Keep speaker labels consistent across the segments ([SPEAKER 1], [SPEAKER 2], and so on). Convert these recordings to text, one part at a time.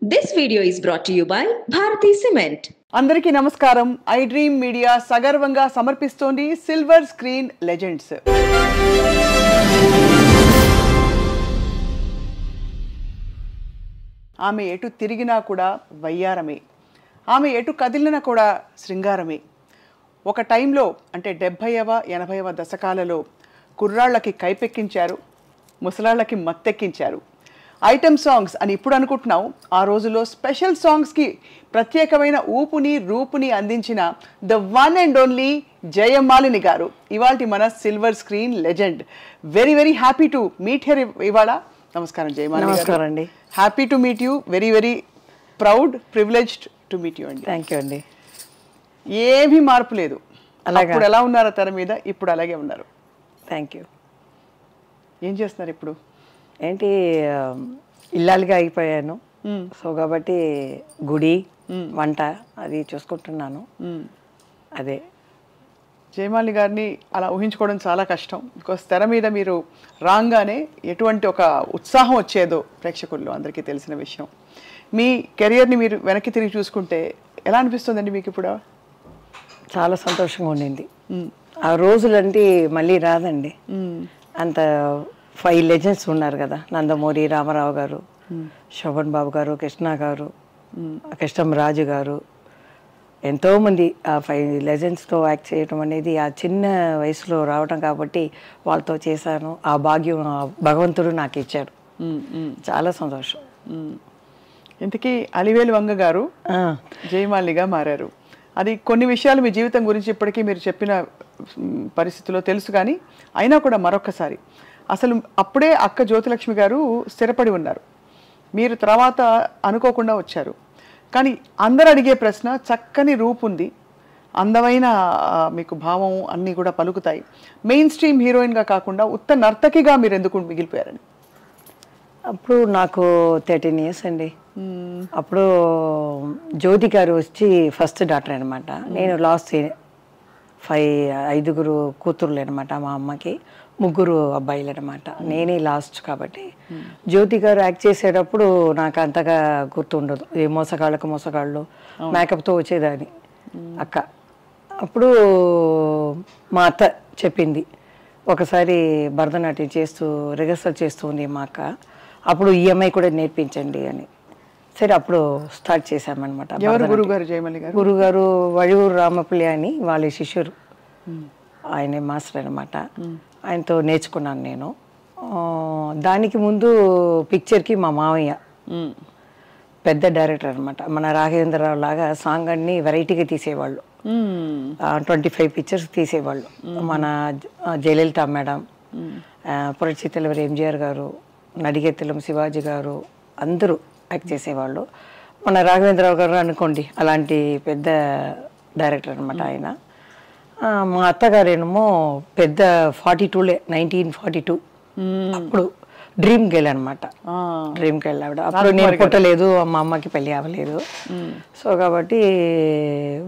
[SPEAKER 1] This video is brought to you by Bharati Cement.
[SPEAKER 2] అందరికీ నమస్కారం. I dream media సగర్వంగా సమర్పిస్తోంది silver screen legends. ఆమె ఎటు తిరిగినా కూడా వయ్యారమే, ఆమె ఎటు కదిలినా కూడా శృంగారమే. ఒక టైంలో అంటే 70వ 80వ దశకాలలో కుర్రాళ్ళకి కైపెక్కించారు, ముసలాళ్ళకి మత్తెక్కించారు. ఐటమ్ సాంగ్స్ అని ఇప్పుడు అనుకుంటున్నాం, ఆ రోజుల్లో స్పెషల్ సాంగ్స్కి ప్రత్యేకమైన ఊపుని రూపుని అందించిన the one and only Jayamalini గారు ఇవాళ మన silver screen legend. Very very happy to meet here ఇవాళ. నమస్కారం జయమాలిని గారు.
[SPEAKER 3] నమస్కారం అండి.
[SPEAKER 2] Happy to meet you. Very very proud, privileged to meet you అండి.
[SPEAKER 3] థ్యాంక్ యూ అండి.
[SPEAKER 2] ఏమీ మార్పు లేదు.
[SPEAKER 3] అలాగా.
[SPEAKER 2] ఇప్పుడు ఎలా ఉన్నారో తెర మీద, ఇప్పుడు అలాగే ఉన్నారు.
[SPEAKER 3] Thank you.
[SPEAKER 2] ఏం చేస్తున్నారు ఇప్పుడు?
[SPEAKER 3] ఏంటి ఇల్లాలుగా అయిపోయాను. సో కాబట్టి గుడి వంట అది చూసుకుంటున్నాను. అదే
[SPEAKER 2] జయమాలిని గారిని అలా ఊహించుకోవడం చాలా కష్టం. బికాస్ తెర మీద మీరు రాగానే ఎటువంటి ఒక ఉత్సాహం వచ్చేదో ప్రేక్షకుల్లో అందరికీ తెలిసిన విషయం. మీ కెరియర్ని మీరు వెనక్కి తిరిగి చూసుకుంటే ఎలా అనిపిస్తుందండి మీకు ఇప్పుడు?
[SPEAKER 3] చాలా సంతోషంగా ఉండింది. ఆ రోజులంటే మళ్ళీ రాదండి. అంత 5 లెజెండ్స్ ఉన్నారు కదా, నందమూరి రామారావు గారు, శోభన్ బాబు గారు, కృష్ణ గారు, కృష్ణం రాజు గారు, ఎంతోమంది ఆ 5 లెజెండ్స్తో యాక్ట్ చేయడం అనేది ఆ చిన్న వయసులో రావడం కాబట్టి వాళ్ళతో చేశాను. ఆ భాగ్యం భగవంతుడు నాకు ఇచ్చాడు. చాలా సంతోషం.
[SPEAKER 2] ఇంతకీ అలివేలు వంగ గారు జయమాలినిగా మారారు. అది కొన్ని విషయాలు మీ జీవితం గురించి ఇప్పటికీ మీరు చెప్పిన పరిస్థితిలో తెలుసు, కానీ అయినా కూడా మరొకసారి అసలు అప్పుడే అక్క జ్యోతిలక్ష్మి గారు స్థిరపడి ఉన్నారు, మీరు తర్వాత అనుకోకుండా వచ్చారు. కానీ అందరు అడిగే ప్రశ్న, చక్కని రూపు ఉంది, అందమైన మీకు భావం అన్నీ కూడా పలుకుతాయి, మెయిన్ స్ట్రీమ్ హీరోయిన్గా కాకుండా ఉత్త నర్తకిగా మీరు ఎందుకు మిగిలిపోయారని?
[SPEAKER 3] అప్పుడు నాకు 13 ఇయర్స్ అండి. అప్పుడు జ్యోతి గారు వచ్చి ఫస్ట్ డాక్టర్ అనమాట. నేను లాస్ట్ 5 కూతుర్లు అనమాట. మా అమ్మకి 3 అబ్బాయిలు అనమాట. నేనే లాస్ట్ కాబట్టి జ్యోతి గారు యాక్ట్ చేసేటప్పుడు నాకు అంతగా గుర్తుండదు. ఏ మోసగాళ్ళు మేకప్తో వచ్చేదాన్ని అక్క. అప్పుడు మా అత్త చెప్పింది, ఒకసారి భరతనాట్యం చేస్తూ రిహర్సల్ చేస్తూ ఉంది మా అక్క, అప్పుడు ఈఎంఐ కూడా నేర్పించండి అని. సరే అప్పుడు స్టార్ట్ చేశామన్నమాట.
[SPEAKER 2] గురుగారు జయమాలిని గారు?
[SPEAKER 3] గురుగారు వడివూరు రామపుల్లి అని వాళ్ళ శిష్యురు, ఆయన మాస్టర్ అనమాట. ఆయనతో నేర్చుకున్నాను నేను. దానికి ముందు పిక్చర్కి మా మావయ్య పెద్ద డైరెక్టర్ అనమాట. మన రాఘవేంద్రరావు లాగా సాంగ్ అన్ని వెరైటీగా తీసేవాళ్ళు. 25 పిక్చర్స్ తీసేవాళ్ళు. మన జయలలిత మేడం, పురచితలవారి ఎంజిఆర్ గారు, నడిగెత్తలం శివాజీ గారు అందరూ యాక్ట్ చేసేవాళ్ళు. మన రాఘవేంద్రరావు గారు అనుకోండి, అలాంటి పెద్ద డైరెక్టర్ అనమాట ఆయన. మా అత్తగారేమో పెద్ద 42లే, 1942 అప్పుడు డ్రీమ్ గర్ల్ అనమాట. డ్రీమ్ గర్ల్ ఆవిడ. అప్పుడు నేను పుట్టలేదు, మా అమ్మకి పెళ్ళి అవ్వలేదు. సో కాబట్టి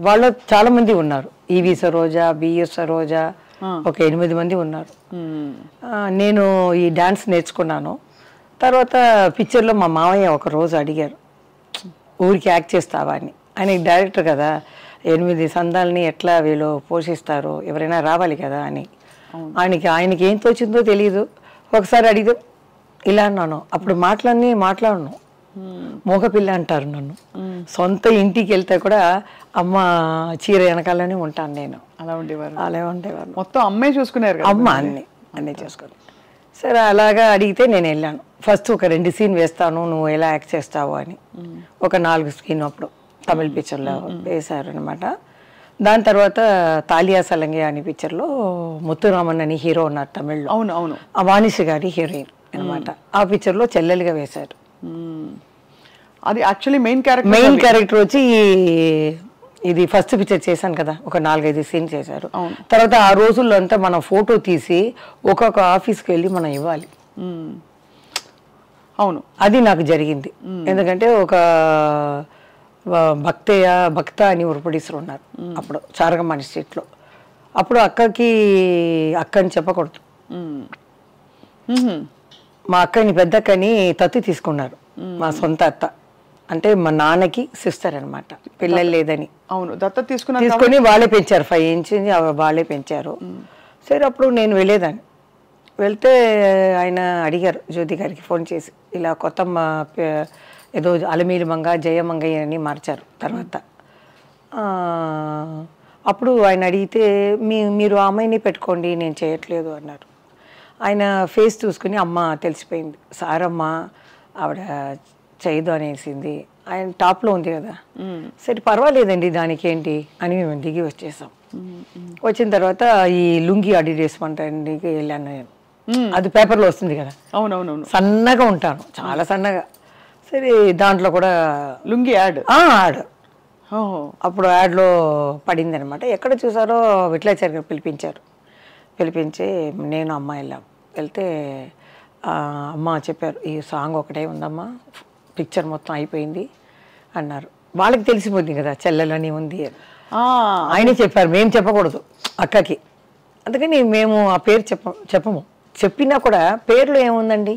[SPEAKER 3] వాళ్ళు చాలా మంది ఉన్నారు. ఈవి సరోజా, బిఎస్ సరోజా, ఒక 8 మంది ఉన్నారు. నేను ఈ డాన్స్ నేర్చుకున్నాను. తర్వాత పిక్చర్లో మా మావయ్య ఒక రోజు అడిగారు, ఊరికి యాక్ట్ చేస్తావా అని. ఆయనకి డైరెక్టర్ కదా, 8 సందాలని ఎట్లా వీళ్ళు పోషిస్తారో, ఎవరైనా రావాలి కదా అని. ఆయనకి ఏం తోచిందో తెలియదు. ఒకసారి అడిగితే ఇలా అన్నాను. అప్పుడు మాట్లాడను, మోగపిల్ల అంటారు నన్ను. సొంత ఇంటికి వెళ్తే కూడా అమ్మ చీర వెనకాలనే ఉంటాను నేను.
[SPEAKER 2] అలా ఉండేవారు?
[SPEAKER 3] అలా ఉండేవారు.
[SPEAKER 2] మొత్తం అమ్మే చూసుకున్నారు?
[SPEAKER 3] అమ్మ అన్నీ చూసుకుని. సరే అలాగా అడిగితే నేను వెళ్ళాను. ఫస్ట్ ఒక 2 సీన్ వేస్తాను, నువ్వు ఎలా యాక్ట్ చేస్తావు అని. ఒక 4 సీన్ అప్పుడు తమిళ పిక్చర్లో వేశారు అనమాట. దాని తర్వాత తాలియా సలంగి అనే పిక్చర్లో ముత్తురామన్ అని హీరో ఉన్నారు తమిళ్లో.
[SPEAKER 2] అవును.
[SPEAKER 3] ఆ వాణిశ్రీ గారి హీరోయిన్ అనమాట. ఆ పిక్చర్లో చెల్లెలుగా వేశారు.
[SPEAKER 2] అది యాక్చువల్లీ మెయిన్
[SPEAKER 3] క్యారెక్టర్ వచ్చి ఇది ఫస్ట్ పిక్చర్ చేశాను కదా, ఒక 4-5 సీన్ చేశారు. తర్వాత ఆ రోజుల్లో అంతా మనం ఫోటో తీసి ఒక్కొక్క ఆఫీస్కి వెళ్ళి మనం ఇవ్వాలి.
[SPEAKER 2] అవును, అది
[SPEAKER 3] నాకు జరిగింది. ఎందుకంటే ఒక భక్త అని ఒక ప్రొడ్యూసర్ ఉన్నారు అప్పుడు చారగమాని స్ట్రీట్లో. అప్పుడు అక్కని చెప్పకూడదు. మా అక్కని పెద్ద అక్కని తత్తి తీసుకున్నారు, మా సొంత అత్త. అంటే మా నాన్నకి సిస్టర్ అనమాట, పిల్లలు లేదని.
[SPEAKER 2] అవును, దత్తత తీసుకున్నారు.
[SPEAKER 3] తీసుకొని వాళ్ళే పెంచారు, 5 ఇంచ్ వాళ్ళే పెంచారు. సరే అప్పుడు నేను వెళ్ళేదాన్ని. వెళ్తే ఆయన అడిగారు జ్యోతి గారికి ఫోన్ చేసి, ఇలా కొత్తమ్మ ఏదో అలమీలి మంగ జయమంగయ్య అని మార్చారు తర్వాత. అప్పుడు ఆయన అడిగితే మీరు ఆ అమ్మాయిని పెట్టుకోండి, నేను చేయట్లేదు అన్నారు. ఆయన ఫేస్ చూసుకుని అమ్మ తెలిసిపోయింది, సారమ్మ ఆవిడ చేయదు అనేసింది. ఆయన టాప్లో ఉంది కదా, సరే పర్వాలేదండి దానికి ఏంటి అని మేము దిగి వచ్చేసాం. వచ్చిన తర్వాత ఈ లుంగి అడిడేసుకుంటానికి వెళ్ళాను నేను. అది పేపర్లో వస్తుంది కదా,
[SPEAKER 2] అవునవునవును,
[SPEAKER 3] సన్నగా ఉంటాను, చాలా సన్నగా. సరే దాంట్లో కూడా
[SPEAKER 2] లుంగి యాడ్.
[SPEAKER 3] అప్పుడు యాడ్లో పడింది అనమాట. ఎక్కడ చూసారో విట్లాచారి గారు పిలిపించి నేను అమ్మ వెళ్ళాం. వెళ్తే అమ్మ చెప్పారు, ఈ సాంగ్ ఒకటే ఉందమ్మా, పిక్చర్ మొత్తం అయిపోయింది అన్నారు. వాళ్ళకి తెలిసిపోతుంది కదా చెల్లెలని ఉంది అని. ఆయనే చెప్పారు, మేము చెప్పకూడదు అక్కకి, అందుకని మేము ఆ పేరు చెప్పము. చెప్పినా కూడా పేర్లో ఏముందండి,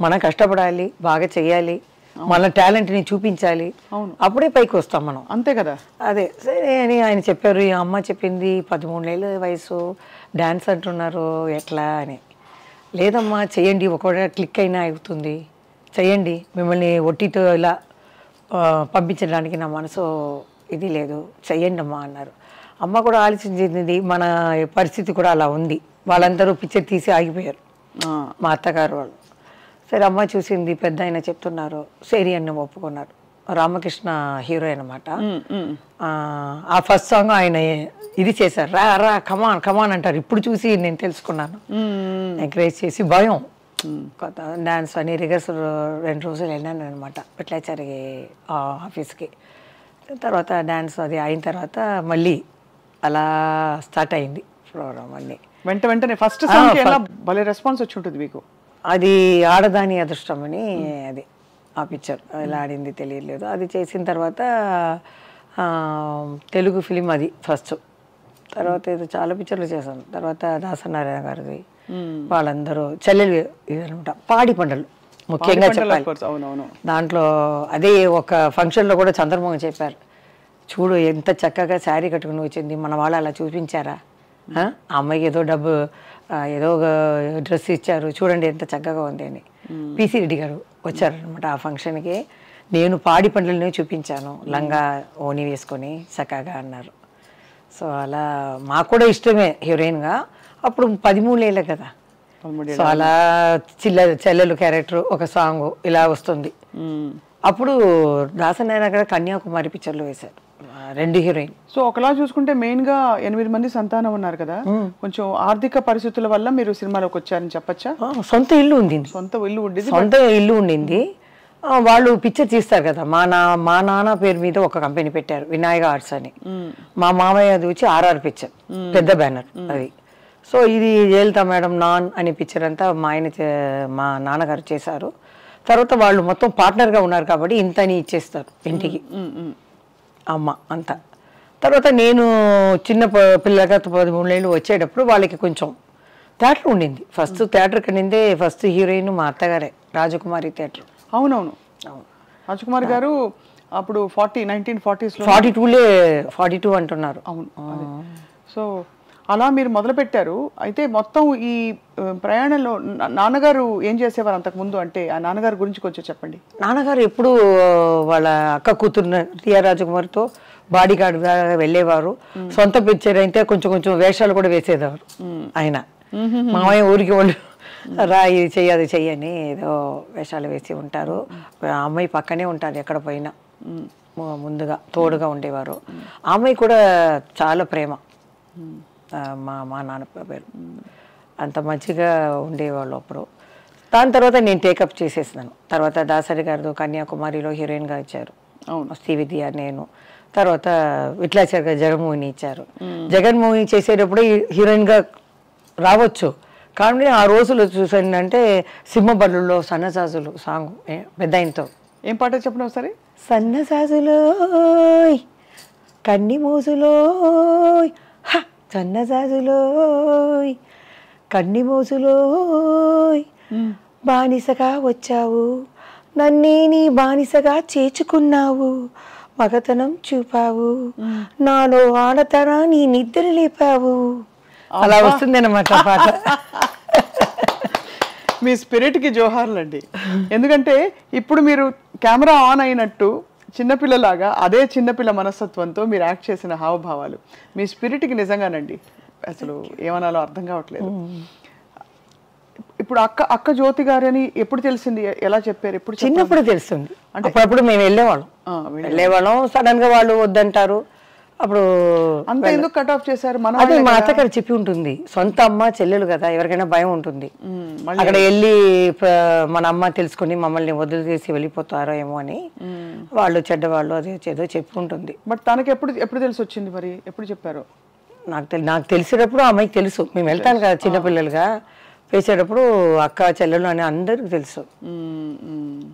[SPEAKER 3] మనం కష్టపడాలి, బాగా చెయ్యాలి, మన టాలెంట్ని చూపించాలి, అప్పుడే పైకి వస్తాం మనం, అంతే కదా. అదే సరే అని ఆయన చెప్పారు. ఈ అమ్మ చెప్పింది 13 ఏళ్ళ వయసు, డ్యాన్స్ అంటున్నారు ఎట్లా అని. లేదమ్మా చెయ్యండి, ఒకవేళ క్లిక్ అయినా అవుతుంది, చెయ్యండి, మిమ్మల్ని ఒట్టితో ఇలా పంపించడానికి నా మనసు ఇది లేదు, చెయ్యండి అమ్మా అన్నారు. అమ్మ కూడా ఆలోచించింది, మన పరిస్థితి కూడా అలా ఉంది. వాళ్ళందరూ పిక్చర్ తీసి ఆగిపోయారు, మా అత్తగారు వాళ్ళు. సరే అమ్మ చూసింది, పెద్ద ఆయన చెప్తున్నారు, సరి అన్న ఒప్పుకున్నారు. రామకృష్ణ హీరో అనమాట. ఆ ఫస్ట్ సాంగ్ ఆయన ఇది చేశారు, రా రా కమాన్ కమాన్ అంటారు. ఇప్పుడు చూసి నేను తెలుసుకున్నాను, ఎంకరేజ్ చేసి భయం డాన్స్ అని రిహర్సల్ 2 రోజులు వెళ్ళాను అనమాట విట్లాచారి ఆఫీస్కి. తర్వాత డాన్స్ అది అయిన తర్వాత మళ్ళీ అలా స్టార్ట్ అయింది ప్రోగ్రామ్ అన్ని.
[SPEAKER 2] వెంటనే ఫస్ట్ సాంగ్ ఎలా భలే రెస్పాన్స్ వచ్చి ఉంటుంది మీకు.
[SPEAKER 3] అది ఆడదాని అదృష్టం అని, అది ఆ పిక్చర్ ఎలా ఆడింది తెలియలేదు. అది చేసిన తర్వాత తెలుగు ఫిలిం అది ఫస్ట్. తర్వాత ఏదో చాలా పిక్చర్లు చేశాను. తర్వాత దాసనారాయణ గారిది, వాళ్ళందరూ చెల్లెలు ఇదనమాట. పాడి పంటలు ముఖ్యంగా చెప్పాలి. దాంట్లో అదే ఒక ఫంక్షన్లో కూడా చంద్రమోహన్ చెప్పారు, చూడు ఎంత చక్కగా శారీ కట్టుకుని వచ్చింది, మన వాళ్ళు అలా చూపించారా, ఆ అమ్మాయికి ఏదో డబ్బు ఏదో డ్రెస్ ఇచ్చారు, చూడండి ఎంత చక్కగా ఉంది అని. పిసి రెడ్డి గారు వచ్చారనమాట ఆ ఫంక్షన్కి. నేను పాడి పండ్లని చూపించాను, లంగా ఓని వేసుకొని చక్కగా అన్నారు. సో అలా మాకు కూడా ఇష్టమే హీరోయిన్గా. అప్పుడు 13 ఏళ్ళే కదా, సో అలా చెల్లెలు క్యారెక్టర్ ఒక సాంగ్ ఇలా వస్తుంది. అప్పుడు దాసనారాయణ గారు కన్యాకుమారి పిక్చర్లో వేశారు 2 హీరోయిన్.
[SPEAKER 2] సో ఒకలా చూసుకుంటే మెయిన్ గా 8 మంది సంతానం ఉన్నారు కదా, కొంచెం ఆర్థిక పరిస్థితుల వల్ల మీరు సినిమాలోకి వచ్చారని చెప్పచ్చా?
[SPEAKER 3] సొంత ఇల్లు ఉండింది. వాళ్ళు పిక్చర్ తీస్తారు కదా, మా నాన్న పేరు మీద ఒక కంపెనీ పెట్టారు, వినాయక ఆర్ట్స్ అని. మా మామయ్య అది వచ్చి ఆర్ఆర్ పిక్చర్, పెద్ద బ్యానర్ అది. సో ఇది జయలలిత మేడం నాన్ అనే పిక్చర్ అంతా మా నాన్నగారు చేశారు. తర్వాత వాళ్ళు మొత్తం పార్ట్నర్గా ఉన్నారు కాబట్టి ఇంతని ఇచ్చేస్తారు ఇంటికి అమ్మ అంతా. తర్వాత నేను చిన్న పిల్లగా 13 ఏళ్ళు వచ్చేటప్పుడు వాళ్ళకి కొంచెం థియేటర్ ఉండింది. ఫస్ట్ థియేటర్ కనిందే ఫస్ట్ హీరోయిన్ మా అత్తగారే, రాజకుమారి థియేటర్.
[SPEAKER 2] అవునవును, రాజకుమారి గారు అప్పుడు 1940s
[SPEAKER 3] 42 అంటున్నారు.
[SPEAKER 2] అవును. సో అలా మీరు మొదలు పెట్టారు. అయితే మొత్తం ఈ ప్రయాణంలో నాన్నగారు ఏం చేసేవారు అంతకుముందు, అంటే ఆ నాన్నగారి గురించి కొంచెం చెప్పండి.
[SPEAKER 3] నాన్నగారు ఎప్పుడు వాళ్ళ అక్క కూతురు టిఆర్ రాజకుమారితో బాడీ గార్డ్గా వెళ్ళేవారు. సొంత పిక్చర్ అయితే కొంచెం వేషాలు కూడా వేసేవారు ఆయన. మామయ్య ఊరికి వాళ్ళు రా ఇది చెయ్యి అది చెయ్యని ఏదో వేషాలు వేసి ఉంటారు. అమ్మాయి పక్కనే ఉంటారు ఎక్కడ పోయినా, ముందుగా తోడుగా ఉండేవారు. ఆ అమ్మాయి కూడా చాలా ప్రేమ, మా నాన్న పేరు. అంత మంచిగా ఉండేవాళ్ళు అప్పుడు. దాని తర్వాత నేను టేకప్ చేసేసినాను. తర్వాత దాసరి గారు కన్యాకుమారిలో హీరోయిన్గా ఇచ్చారు, శ్రీవిద్య నేను. తర్వాత విట్లాచారి గారు జగన్మోహిని ఇచ్చారు. జగన్మోహిని చేసేటప్పుడు హీరోయిన్గా రావచ్చు, కానీ ఆ రోజులు చూసానంటే సింహబల్లులో సన్నజాజులు సాంగ్ పెద్ద ఆయనతో.
[SPEAKER 2] ఏం పాట చెప్పండి ఒకసారి.
[SPEAKER 3] సన్నజాజులో కన్ని మోజులో సన్నజాజులో కన్ని మోజులో బానిసగా వచ్చావు నన్నే నీ బానిసగా చేర్చుకున్నావు, మగతనం చూపావు, నాలో ఆడతనాన్ని నిద్ర లేపావు. అలా వస్తుంది అన్నమాట పాట.
[SPEAKER 2] మీ స్పిరిట్కి జోహార్లండి. ఎందుకంటే ఇప్పుడు మీరు కెమెరా ఆన్ అయినట్టు చిన్నపిల్లలాగా అదే చిన్నపిల్ల మనస్తత్వంతో మీరు యాక్ట్ చేసిన హావభావాలు మీ స్పిరిట్కి నిజంగానండి అసలు ఏమనాలో అర్థం కావట్లేదు. ఇప్పుడు అక్క జ్యోతి గారు అని ఎప్పుడు తెలిసింది, ఎలా చెప్పారు? ఎప్పుడు?
[SPEAKER 3] చిన్నప్పుడు తెలుస్తుంది. అంటే అప్పుడప్పుడు మేము వెళ్ళేవాళ్ళం, సడన్ గా వాళ్ళు వద్దంటారు. అప్పుడు
[SPEAKER 2] అంత ఎందుకు కట్ ఆఫ్ చేశారు?
[SPEAKER 3] అదే మా అత్తగారు చెప్పి ఉంటుంది, సొంత అమ్మ చెల్లెలు కదా, ఎవరికైనా భయం ఉంటుంది. అక్కడ వెళ్ళి మన అమ్మ తెలుసుకుని మమ్మల్ని వదిలిచేసి వెళ్ళిపోతారో ఏమో అని వాళ్ళు చెడ్డవాళ్ళు అదే ఏదో చెప్పి ఉంటుంది.
[SPEAKER 2] బట్ తనకి ఎప్పుడు తెలిసి వచ్చింది మరి? ఎప్పుడు చెప్పారు?
[SPEAKER 3] నాకు తెలిసేటప్పుడు అమ్మాయికి తెలుసు. మేము వెళ్తాను కదా చిన్నపిల్లలుగా వేసేటప్పుడు అక్క చెల్లెలు అని అందరికి తెలుసు.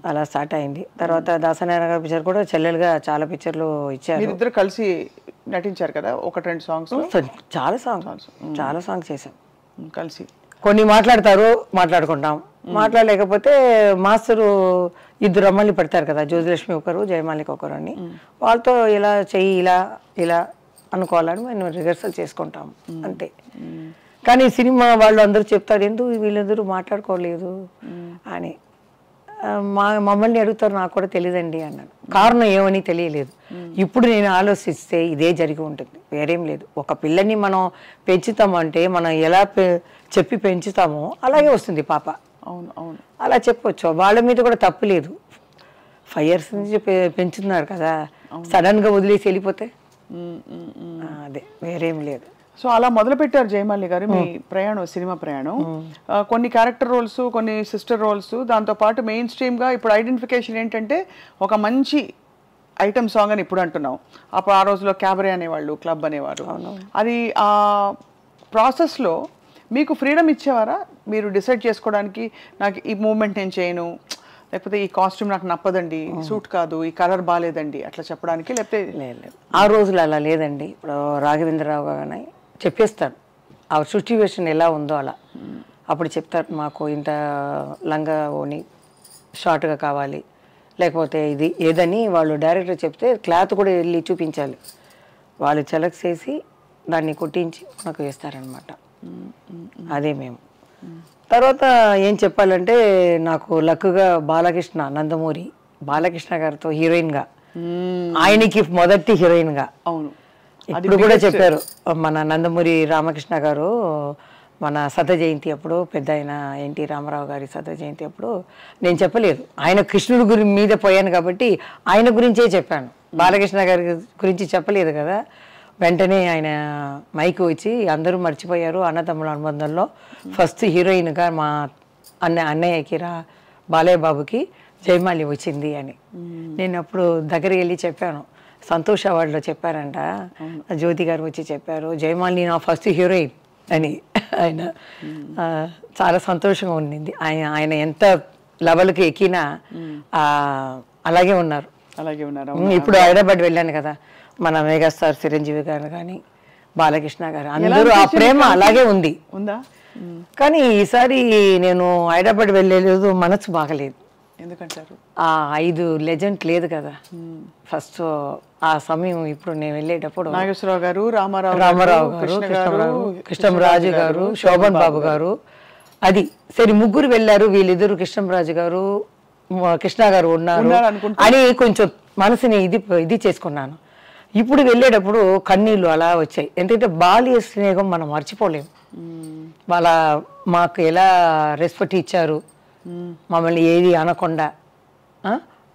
[SPEAKER 3] అలా స్టార్ట్ అయింది. తర్వాత దాసనారాయణ గారి పిక్చర్ కూడా చెల్లెలుగా చాలా పిక్చర్లు ఇచ్చారు.
[SPEAKER 2] ఇద్దరు కలిసి నటించారు కదా, 1-2 సాంగ్స్.
[SPEAKER 3] చాలా సాంగ్స్ చేశాం
[SPEAKER 2] కలిసి.
[SPEAKER 3] కొన్ని మాట్లాడుకుంటాం, మాట్లాడలేకపోతే మాస్టరు ఇద్దరు అమ్మాయిలు పెడతారు కదా, జ్యోతిలక్ష్మి ఒకరు, జయమాలిక ఒకరు అని. వాళ్ళతో ఇలా చెయ్యి ఇలా అనుకోవాలని మేము రిహర్సల్ చేసుకుంటాం అంతే. కానీ సినిమా వాళ్ళు అందరూ చెప్తారు, ఎందుకు వీళ్ళందరూ మాట్లాడుకోలేదు అని. మమ్మల్ని అడుగుతారు, నాకు కూడా తెలియదండి అన్నాను. కారణం ఏమని తెలియలేదు. ఇప్పుడు నేను ఆలోచిస్తే ఇదే జరిగి ఉంటుంది, వేరేం లేదు. ఒక పిల్లని మనం పెంచుతామంటే మనం ఎలా చెప్పి పెంచుతామో అలాగే వస్తుంది పాప.
[SPEAKER 2] అవును
[SPEAKER 3] అలా చెప్పొచ్చు. వాళ్ళ మీద కూడా తప్పు లేదు. 5 years నుంచి పెంచుతున్నారు కదా, సడన్ గా వదిలేసి వెళ్ళిపోతే అదే వేరేం లేదు.
[SPEAKER 2] సో అలా మొదలు పెట్టారు జయమాలి గారు మీ ప్రయాణం, సినిమా ప్రయాణం. కొన్ని క్యారెక్టర్ రోల్స్, కొన్ని సిస్టర్ రోల్స్, దాంతోపాటు మెయిన్ స్ట్రీమ్గా ఇప్పుడు ఐడెంటిఫికేషన్ ఏంటంటే ఒక మంచి ఐటమ్ సాంగ్ అని ఇప్పుడు అంటున్నాం. అప్పుడు ఆ రోజులో క్యాబరే అనేవాళ్ళు, క్లబ్ అనేవారు. అది ఆ ప్రాసెస్లో మీకు ఫ్రీడమ్ ఇచ్చేవారా? మీరు డిసైడ్ చేసుకోవడానికి, నాకు ఈ మూమెంట్ నేను చేయను, లేకపోతే ఈ కాస్ట్యూమ్ నాకు నప్పదండి, సూట్ కాదు, ఈ కలర్ బాగాలేదండి అట్లా చెప్పడానికి? లేకపోతే
[SPEAKER 3] లేదు, ఆ రోజులు అలా లేదండి. ఇప్పుడు రాఘవేంద్రరావు గారు చెప్పేస్తారు ఆ సిచ్యువేషన్ ఎలా ఉందో అలా. అప్పుడు చెప్తారు, మాకు ఇంత లంగా ఓని షార్ట్గా కావాలి, లేకపోతే ఇది ఏదని వాళ్ళు డైరెక్టర్ చెప్తే క్లాత్ కూడా వెళ్ళి చూపించాలి. వాళ్ళు సెలెక్ట్ చేసి దాన్ని కుట్టించి మనకు వేస్తారనమాట. అదే మేము. తర్వాత ఏం చెప్పాలంటే, నాకు లక్కుగా బాలకృష్ణ, నందమూరి బాలకృష్ణ గారితో హీరోయిన్గా, ఆయనకి మొదటి హీరోయిన్గా.
[SPEAKER 2] అవును,
[SPEAKER 3] ఇప్పుడు కూడా చెప్పారు మన నందమూరి రామకృష్ణ గారు, మన శత జయంతి అప్పుడు, పెద్ద ఆయన ఎన్టీ రామారావు గారి శత జయంతి అప్పుడు నేను చెప్పలేదు, ఆయన కృష్ణుడి మీద పోయాను కాబట్టి ఆయన గురించే చెప్పాను, బాలకృష్ణ గారి గురించి చెప్పలేదు కదా. వెంటనే ఆయన మైకు వచ్చి, అందరూ మర్చిపోయారు అన్నతమ్ముల అనుబంధంలో ఫస్ట్ హీరోయిన్గా మా అన్నయ్యకి బాలయ్య బాబుకి జయమాలి వచ్చింది అని. నేను అప్పుడు దగ్గరికి వెళ్ళి చెప్పాను, సంతోష్ అవార్డులో చెప్పారంట, జ్యోతి గారు వచ్చి చెప్పారు, జయమాలి నా ఫస్ట్ హీరోయిన్ అని. ఆయన చాలా సంతోషంగా ఉండింది. ఆయన ఎంత లెవెల్కి ఎక్కినా అలాగే ఉన్నారు. ఇప్పుడు హైదరాబాద్ వెళ్ళాను కదా, మన మెగాస్టార్ చిరంజీవి గారు కానీ బాలకృష్ణ గారు అందరూ ఆ ప్రేమ అలాగే ఉందా. కానీ ఈసారి నేను హైదరాబాద్ వెళ్ళలేదు, మనసు బాగలేదు.
[SPEAKER 2] ఎందుకంటారు?
[SPEAKER 3] ఆ 5 లెజెండ్ లేదు కదా ఫస్ట్ ఆ సమయం. ఇప్పుడు నేను వెళ్ళేటప్పుడు
[SPEAKER 2] నాగేశ్వరరావు గారు, రామారావు
[SPEAKER 3] గారు, కృష్ణరాజు గారు, శోభన్ బాబు గారు, అది సరే ముగ్గురు వెళ్ళారు. వీళ్ళిద్దరు కృష్ణరాజు గారు, కృష్ణ గారు ఉన్నారు అని కొంచెం మనసుని ఇది చేసుకున్నాను. ఇప్పుడు వెళ్ళేటప్పుడు కన్నీళ్ళు అలా వచ్చాయి. ఎందుకంటే బాల్య స్నేహం మనం మర్చిపోలేము. వాళ్ళ మాకు ఎలా రెస్పెక్ట్ ఇచ్చారు, మమ్మల్ని ఏది అనకుండా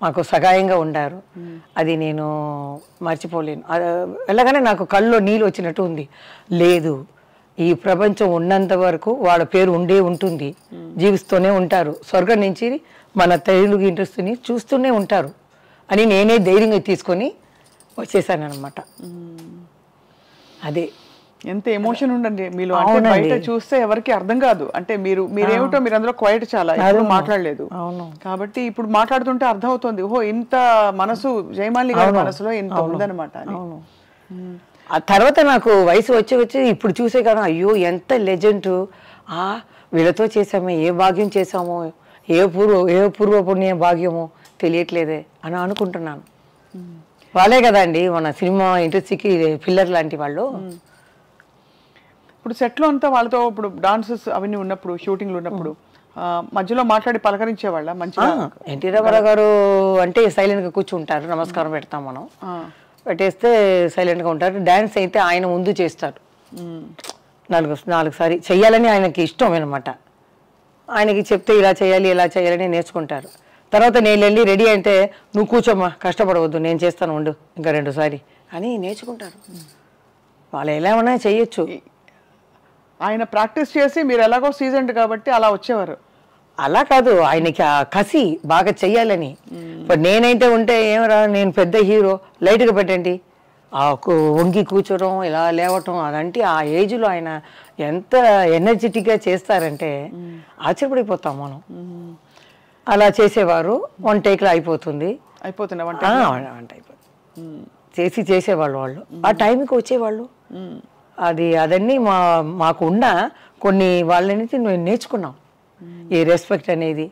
[SPEAKER 3] మాకు సహాయంగా ఉండారు, అది నేను మర్చిపోలేను. వెళ్ళగానే నాకు కళ్ళలో నీళ్ళు వచ్చినట్టు ఉంది. లేదు, ఈ ప్రపంచం ఉన్నంత వరకు వాళ్ళ పేరు ఉంటుంది, జీవిస్తూనే ఉంటారు, స్వర్గం నుంచి మన తెలుగు ఇండస్ట్రీని చూస్తూనే ఉంటారు అని నేనే ధైర్యంగా తీసుకొని వచ్చేసాను అనమాట. అదే
[SPEAKER 2] ఎంత ఎమోషన్ ఉండండి మీలో. అంటే బయట చూస్తే ఎవరికి అర్థం కాదు. అంటే మీరేమిటో మీరు అందులో క్వైట్ చాలా ఎప్పుడు మాట్లాడలేదు కాబట్టి ఇప్పుడు మాట్లాడుతుంటే అర్థం అవుతుంది, ఓహో ఇంత మనసు జయమాలి గారి మనసులో ఇంత ఉందన్నమాట.
[SPEAKER 3] ఆ తర్వాత నాకు వయసు వచ్చి ఇప్పుడు చూసే కదా, అయ్యో ఎంత లెజెండ్, వీళ్ళతో చేసామే, ఏ భాగ్యం చేసామో, ఏ పూర్వ పుణ్య భాగ్యమో తెలియట్లేదే అని అనుకుంటున్నాను. వాళ్ళే కదండి మన సినిమా ఇండస్ట్రీకి పిల్లర్ లాంటి వాళ్ళు.
[SPEAKER 2] ఇప్పుడు సెట్లో అంతా వాళ్ళతో ఇప్పుడు డాన్సెస్ అవన్నీ ఉన్నప్పుడు, షూటింగ్లు ఉన్నప్పుడు మధ్యలో మాట్లాడి పలకరించేవాళ్ళ మంచిగా?
[SPEAKER 3] ఎన్టీ రామారావు గారు అంటే సైలెంట్గా కూర్చుంటారు, నమస్కారం పెడతాం మనం, పెట్టేస్తే సైలెంట్గా ఉంటారు. డ్యాన్స్ అయితే ఆయన ముందు చేస్తారు, నాలుగు సారి చెయ్యాలని ఆయనకి ఇష్టం అనమాట. ఆయనకి చెప్తే ఇలా చేయాలి ఇలా చేయాలని నేర్చుకుంటారు. తర్వాత నేను వెళ్ళి రెడీ అంటే నువ్వు కూర్చోమ్మా కష్టపడవద్దు నేను చేస్తాను ఉండు ఇంకా 2 సారి అని నేర్చుకుంటారు. వాళ్ళు ఎలా ఉన్నా చెయ్యొచ్చు.
[SPEAKER 2] ఆయన ప్రాక్టీస్ చేసి మీరు ఎలాగో సీజన్డ్ కాబట్టి అలా వచ్చేవారు.
[SPEAKER 3] అలా కాదు, ఆయనకి ఆ కసి బాగా చెయ్యాలని. ఇప్పుడు నేనైతే ఉంటే ఏమరా నేను పెద్ద హీరో లైట్గా పెట్టండి, ఆ వంగి కూర్చోవడం ఇలా లేవటం అదంటే ఆ ఏజ్లో ఆయన ఎంత ఎనర్జెటిక్గా చేస్తారంటే ఆశ్చర్యపడిపోతాం మనం. అలా చేసేవారు. 1 టేక్లో అయిపోతుంది.
[SPEAKER 2] వంట
[SPEAKER 3] అయిపోతుంది. చేసేవాళ్ళు వాళ్ళు. ఆ టైంకి వచ్చేవాళ్ళు. అదన్నీ మాకు ఉన్న కొన్ని వాళ్ళ నుంచి మేము నేర్చుకున్నాం. ఈ రెస్పెక్ట్ అనేది.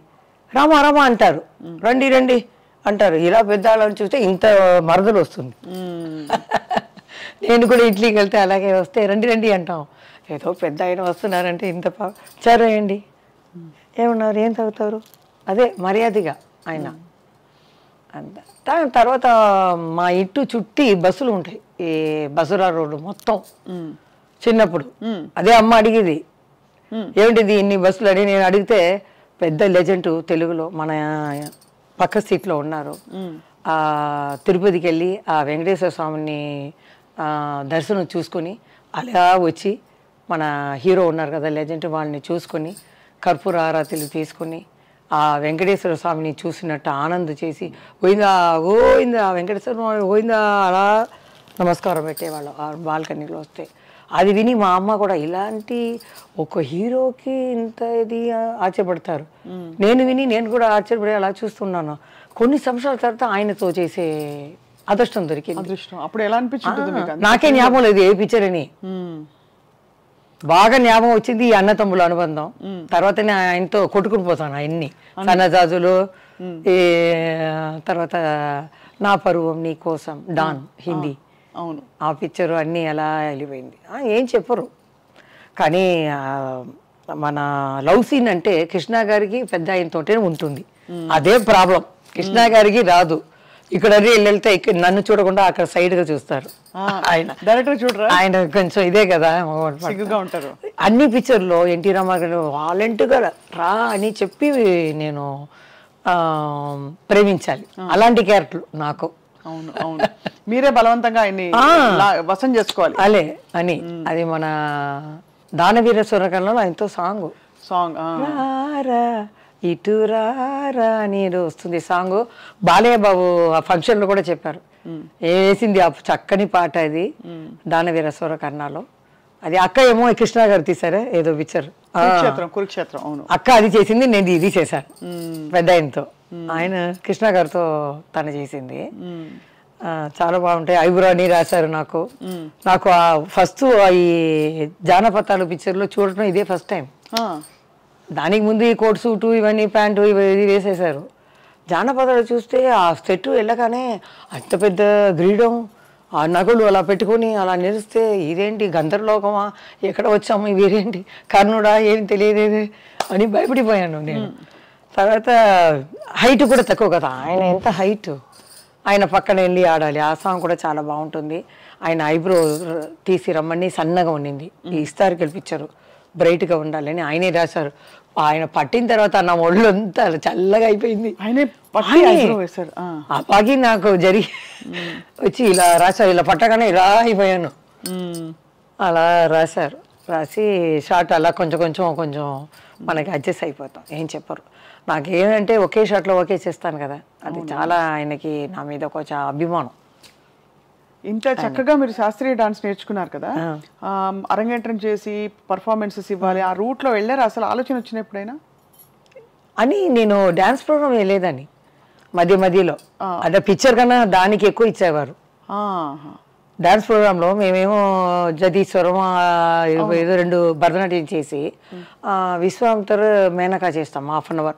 [SPEAKER 3] రామా అంటారు, రండి అంటారు. ఇలా పెద్దవాళ్ళని చూస్తే ఇంత మరదలు వస్తుంది. నేను కూడా ఇడ్లీకి వెళ్తే అలాగే వస్తే రండి అంటాం. ఏదో పెద్ద ఆయన వస్తున్నారంటే ఇంత సరేయండి, ఏమన్నారు, ఏం తాగుతారు, అదే మర్యాదగా ఆయన అంత. తర్వాత మా ఇంటి చుట్టి బస్సులు ఉంటాయి, ఈ బసురా రోడ్డు మొత్తం. చిన్నప్పుడు అదే అమ్మ అడిగేది, ఏమిటిది ఇన్ని బస్సులు అని. నేను అడిగితే పెద్ద లెజెండ్ తెలుగులో మన పక్క సీట్లో ఉన్నారు. తిరుపతికి వెళ్ళి ఆ వెంకటేశ్వర స్వామిని దర్శనం చూసుకొని అలా వచ్చి మన హీరో ఉన్నారు కదా లెజెండ్, వాళ్ళని చూసుకొని కర్పూర ఆరాతిలు తీసుకొని ఆ వెంకటేశ్వర స్వామిని చూసినట్టు ఆనందం చేసి పోయిందా వెంకటేశ్వర స్వామి పోయిందా అలా నమస్కారం పెట్టేవాళ్ళు ఆ బాల్కనీలో వస్తే. అది విని మా అమ్మ కూడా ఇలాంటి ఒక హీరోకి ఇంత ఇది ఆశ్చర్యపడతారు. నేను కూడా ఆశ్చర్యపడి అలా చూస్తున్నాను. కొన్ని సంవత్సరాల తర్వాత ఆయనతో చేసే అదృష్టం దొరికింది.
[SPEAKER 2] అప్పుడు ఎలా అనిపించింది?
[SPEAKER 3] నాకే జ్ఞాపకం లేదు ఏ పిక్చర్ అని. బాగా జ్ఞాపకం వచ్చింది ఈ అన్నతమ్ముల అనుబంధం. తర్వాతనే ఆయనతో కొట్టుకుని పోతాను ఆయన్ని. సన్నజాజులు, ఈ తర్వాత నా పరువం నీ కోసం, డాన్ హిందీ,
[SPEAKER 2] అవును
[SPEAKER 3] ఆ పిక్చరు అన్నీ ఎలా వెళ్ళిపోయింది. ఏం చెప్పరు కానీ మన లవ్ సీన్ అంటే కృష్ణ గారికి పెద్ద ఆయనతోటే ఉంటుంది. అదే ప్రాబ్లం, కృష్ణ గారికి రాదు. ఇక్కడ వెళ్తే నన్ను చూడకుండా అక్కడ సైడ్ గా చూస్తారు. ఆయన
[SPEAKER 2] డైరెక్టర్ చూడరా,
[SPEAKER 3] ఆయన కొంచెం ఇదే కదా
[SPEAKER 2] ఉంటారు.
[SPEAKER 3] అన్ని పిక్చర్లో ఎన్టీ రామారావు వాలంటీర్గా రా అని చెప్పి నేను ప్రేమించాలి. అలాంటి క్యారెక్టర్లు నాకు.
[SPEAKER 2] అవును అవును, మీరే బలవంతంగా ఆయన్ని వశం చేసుకోవాలి
[SPEAKER 3] అలే అని. అది మన దానవీర సూరకర్ణలో ఆయనతో సాంగ్ ఇటు రారా అని వస్తుంది సాంగ్. బాలయ్య బాబు ఆ ఫంక్షన్లో కూడా చెప్పారు, వేసింది ఆ చక్కని పాట అది దానవీర సూరకర్ణలో. అది అక్క ఏమో కృష్ణ గారు తీసారే ఏదో పిక్చర్
[SPEAKER 2] కురుక్షేత్రం. అవును,
[SPEAKER 3] అక్క అది చేసింది, నేను ఇది చేశాను పెద్ద ఆయనతో. ఆయన కృష్ణ గారితో తను చేసింది. చాలా బాగుంటాయి. ఐబ్రో అని రాశారు నాకు. ఫస్ట్ ఈ జానపదాలు పిక్చర్లో చూడటం ఇదే ఫస్ట్ టైం. దానికి ముందు ఈ కోట్ సూటు ఇవన్నీ ప్యాంటు ఇవి వేసేసారు. జానపదాలు చూస్తే ఆ సెట్ వెళ్ళగానే అంత పెద్ద గ్రీడం, ఆ నగలు అలా పెట్టుకొని అలా నిలిస్తే ఇదేంటి గంధర్లోకమా, ఎక్కడ వచ్చాము, వీరేంటి కర్ణుడా, ఏం తెలియలేదు అని భయపడిపోయాను నేను. తర్వాత హైట్ కూడా తక్కువ కదా, ఆయన ఎంత హైట్, ఆయన పక్కన వెళ్ళి ఆడాలి. ఆ సాంగ్ కూడా చాలా బాగుంటుంది. ఆయన ఐబ్రో తీసి రమ్మని సన్నగా ఉండింది, ఈ ఇస్తారు గెలిపించారు బ్రైట్గా ఉండాలని ఆయనే రాశారు. ఆయన పట్టిన తర్వాత నా ఒళ్ళు అంతా చల్లగా అయిపోయింది. ఆ పాకి నాకు జరిగి వచ్చి ఇలా రాశారు, ఇలా పట్టగానే ఇలా అయిపోయాను. అలా రాశారు, రాసి షార్ట్ అలా కొంచెం మనకి అడ్జస్ట్ అయిపోతాం, ఏం చెప్పరు. నాకేమంటే ఒకే షాట్లో ఒకే చేస్తాను కదా, అది చాలా ఆయనకి నా మీద కొంచెం అభిమానం.
[SPEAKER 2] ఇంత చక్కగా మీరు శాస్త్రీయ డాన్స్ నేర్చుకున్నారు కదా, అరంగేట్రం చేసి పర్ఫార్మెన్సెస్ ఇవ్వాలి, ఆ రూట్లో వెళ్ళారు. అసలు ఆలోచన వచ్చిన ఎప్పుడైనా
[SPEAKER 3] అని నేను డ్యాన్స్ ప్రోగ్రామ్ వెళ్ళేదాన్ని మధ్యలో. అదే పిక్చర్ కన్నా దానికి ఎక్కువ ఇచ్చేవారు. డ్యాన్స్ ప్రోగ్రాంలో మేమేమో జదీశ్వరం ఏదో 2 భరతనాట్యం చేసి విశ్వామిత్ర మేనకా చేస్తాం 1/2 hour.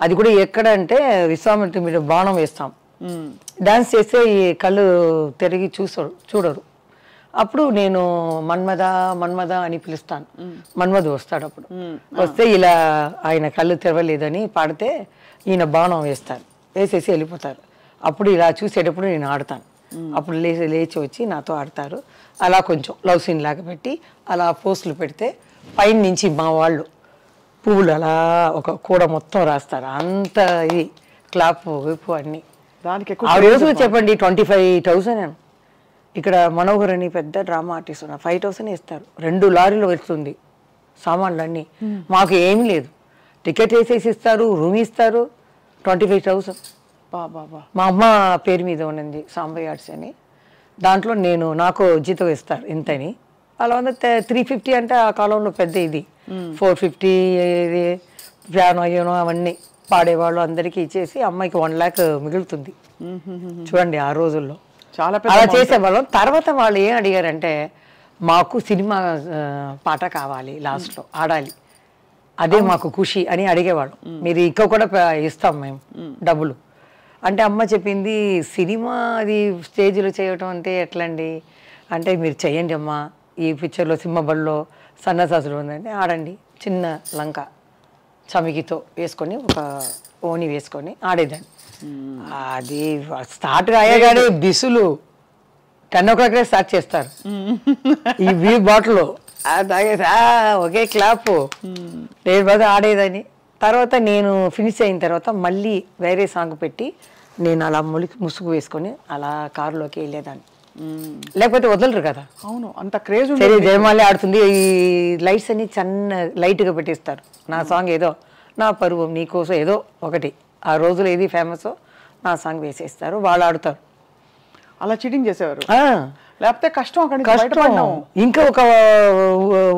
[SPEAKER 3] అది కూడా ఎక్కడ అంటే విశ్వామిత్రుడి మీద బాణం వేస్తాం, డాన్స్ చేస్తే ఈ కళ్ళు తిరిగి చూడరు. అప్పుడు నేను మన్మద మన్మద అని పిలుస్తాను, మన్మధు వస్తాడు. అప్పుడు వస్తే ఇలా ఆయన కళ్ళు తెరవలేదని పాడితే ఈయన బాణం వేస్తారు, వేసేసి వెళ్ళిపోతారు. అప్పుడు ఇలా చూసేటప్పుడు నేను ఆడతాను. అప్పుడు లేచి వచ్చి నాతో ఆడతారు. అలా కొంచెం లవ్ సీన్ లాగా పెట్టి అలా పోస్టులు పెడితే పైన నుంచి మా వాళ్ళు పువ్వులు అలా ఒక కూడ మొత్తం రాస్తారు. అంత ఇది క్లాప్ వైపు అన్ని.
[SPEAKER 2] దానికి
[SPEAKER 3] ఆ రోజులు చెప్పండి 25,000. ఇక్కడ మనోహర్ అని పెద్ద డ్రామా ఆర్టిస్ట్ ఉన్నారు, 5,000 ఇస్తారు. 2 లారీలు వెళ్తుంది సామాన్లు అన్నీ. మాకు ఏమీ లేదు, టికెట్ వేసేసి ఇస్తారు, రూమ్ ఇస్తారు. 25,000 మా అమ్మ పేరు మీద ఉన్నది సాంబయ్య ఆర్ట్స్ అని. దాంట్లో నాకు జీతం ఇస్తారు ఇంతని. అలా ఉంది 350 అంటే ఆ కాలంలో పెద్ద ఇది. 450 ఇది పియానో అయ్యానో అవన్నీ పాడేవాళ్ళు అందరికీ ఇచ్చేసి అమ్మాయికి 1 lakh మిగులుతుంది. చూడండి ఆ రోజుల్లో
[SPEAKER 2] చాలా
[SPEAKER 3] అలా చేసేవాళ్ళం. తర్వాత వాళ్ళు ఏం అడిగారంటే మాకు సినిమా పాట కావాలి, లాస్ట్లో ఆడాలి, అదే మాకు ఖుషి అని అడిగేవాళ్ళు. మీరు ఇంకా కూడా ఇస్తాం మేము డబ్బులు అంటే. అమ్మ చెప్పింది సినిమా అది స్టేజ్లో చేయటం అంటే ఎట్లండి అంటే, మీరు చెయ్యండి అమ్మ, ఈ పిక్చర్లో సింహబడిలో సన్నసాసులు ఉందంటే ఆడండి. చిన్న లంక చమికితో వేసుకొని ఒక ఓని వేసుకొని ఆడేదాన్ని. అది స్టార్ట్ అయ్యగానే బిసులు 10 o'clock స్టార్ట్ చేస్తారు. ఈ వీ బాటిల్ తాగేసి ఒకే క్లాప్ నేను బాగా ఆడేదని. తర్వాత నేను ఫినిష్ అయిన తర్వాత మళ్ళీ వేరే సాంగ్ పెట్టి నేను అలా ముసుగు వేసుకొని అలా కారులోకి వెళ్ళేదాన్ని, లేకపోతే వదలరు కదా.
[SPEAKER 2] అవును, అంత క్రేజ్.
[SPEAKER 3] సరే జయమాలి ఆడుతుంది, ఈ లైట్స్ అన్ని చిన్న లైట్గా పెట్టేస్తారు. నా సాంగ్ ఏదో నా పరువం నీకోసం ఏదో ఒకటి ఆ రోజులు ఏది ఫేమస్ నా సాంగ్ వేసేస్తారు, వాళ్ళు ఆడుతారు.
[SPEAKER 2] అలా చీటింగ్ చేసేవారు, లేకపోతే కష్టం.
[SPEAKER 3] ఇంకా ఒక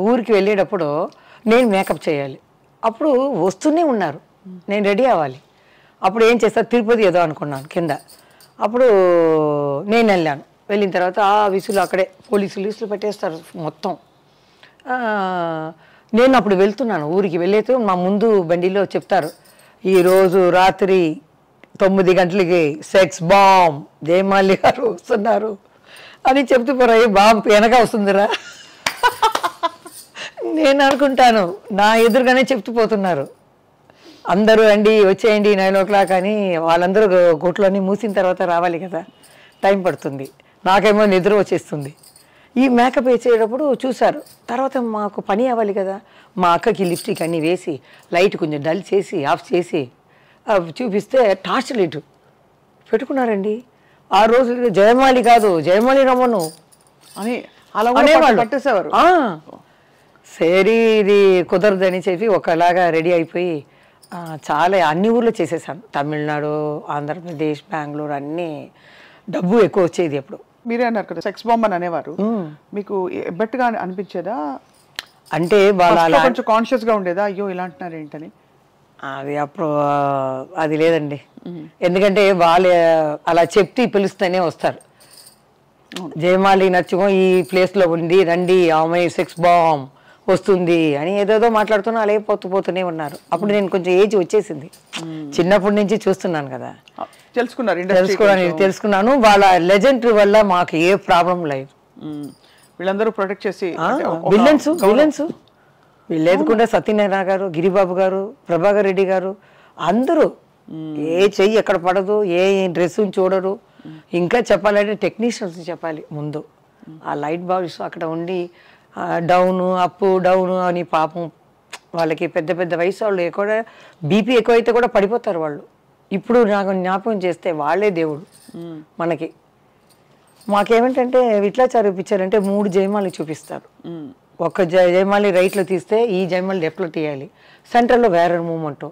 [SPEAKER 3] ఊరికి వెళ్ళేటప్పుడు నేను మేకప్ చేయాలి, అప్పుడు వస్తూనే ఉన్నారు, నేను రెడీ అవ్వాలి. అప్పుడు ఏం చేస్తారు, తిరుపతి ఏదో అనుకున్నాను కింద. అప్పుడు నేను వెళ్ళాను. వెళ్ళిన తర్వాత ఆ విసులు అక్కడే పోలీసులు పెట్టేస్తారు మొత్తం. నేను అప్పుడు వెళ్తున్నాను ఊరికి. వెళ్ళేతో మా ముందు బండిలో చెప్తారు, ఈరోజు రాత్రి 9 గంటలకి సెక్స్ బాంబ్ జయమాలి గారు వస్తున్నారు అని చెప్తూ పోరా. బాంబ్ వెనక వస్తుందిరా నేను అనుకుంటాను, నా ఎదురుగానే చెప్తూ పోతున్నారు. అందరూ అండి వచ్చేయండి 9 o'clock అని. వాళ్ళందరూ గుట్లోని మూసిన తర్వాత రావాలి కదా, టైం పడుతుంది. నాకేమో నిద్ర వచ్చేస్తుంది. ఈ మేకప్ వేసేటప్పుడు చూశారు. తర్వాత మాకు పని అవ్వాలి కదా, మా అక్కకి లిప్స్టిక్ అన్నీ వేసి లైట్ కొంచెం డల్ చేసి ఆఫ్ చేసి చూపిస్తే టార్చ్ లైట్ పెట్టుకున్నారండి. ఆ రోజు జయమాలి కాదు జయమాలి రమ్మను
[SPEAKER 2] అని అనేవాళ్ళు పట్టేసేవారు.
[SPEAKER 3] సరే ఇది కుదరదని చెప్పి ఒకలాగా రెడీ అయిపోయి చాలా అన్ని ఊర్లో చేసేసాను. తమిళనాడు, ఆంధ్రప్రదేశ్, బెంగళూరు అన్నీ. డబ్బు ఎక్కువ వచ్చేది అప్పుడు.
[SPEAKER 2] మీరే అన్నారు కదా సెక్స్ బాంబ్ అని అనేవారు, మీకు ఎబ్బట్టుగా అనిపించేదా?
[SPEAKER 3] అంటే వాళ్ళ
[SPEAKER 2] కొంచెం కాన్షియస్గా ఉండేదా, అయ్యో ఇలా అంటున్నారు ఏంటని?
[SPEAKER 3] అది అప్పుడు అది లేదండి, ఎందుకంటే వాళ్ళు అలా చెప్తే పిలుస్తూనే వస్తారు. జయమాలి నచ్చుకో ఈ ప్లేస్లో ఉంది రండి, ఆమె సెక్స్ బాంబ్ వస్తుంది అని ఏదేదో మాట్లాడుతున్నా అలాగే పోతూనే ఉన్నారు. అప్పుడు నేను కొంచెం ఏజ్ వచ్చేసింది, చిన్నప్పటి నుంచి చూస్తున్నాను కదా, తెలుసుకున్నాను. వాళ్ళ లెజెండ్ వల్ల మాకు ఏ ప్రాబ్లం లేదు.
[SPEAKER 2] వీళ్ళందరూ ప్రొటెక్ట్ చేసి
[SPEAKER 3] విలన్స్ వీళ్ళు లేకుండా సత్యనారాయణ గారు, గిరిబాబు గారు, ప్రభాకర్ రెడ్డి గారు అందరూ ఏ చెయ్యి ఎక్కడ పడదు, ఏ డ్రెస్ చూడరు. ఇంకా చెప్పాలంటే టెక్నీషియన్స్ చెప్పాలి ముందు. ఆ లైట్ బాల్స్ అక్కడ ఉండి డౌను అప్ డౌను అని పాపం వాళ్ళకి పెద్ద పెద్ద వయసు వాళ్ళు ఎక్కువ బీపీ ఎక్కువైతే కూడా పడిపోతారు వాళ్ళు. ఇప్పుడు నాకు జ్ఞాపకం చేస్తే వాళ్ళే దేవుడు మనకి. మాకేమిటంటే విట్లాచారు పిక్చర్ అంటే 3 జయమాలి చూపిస్తారు. ఒక జయమాలి రైట్లో తీస్తే ఈ జయమాలి లెఫ్ట్లో తీయాలి, సెంటర్లో వేరే మూమెంట్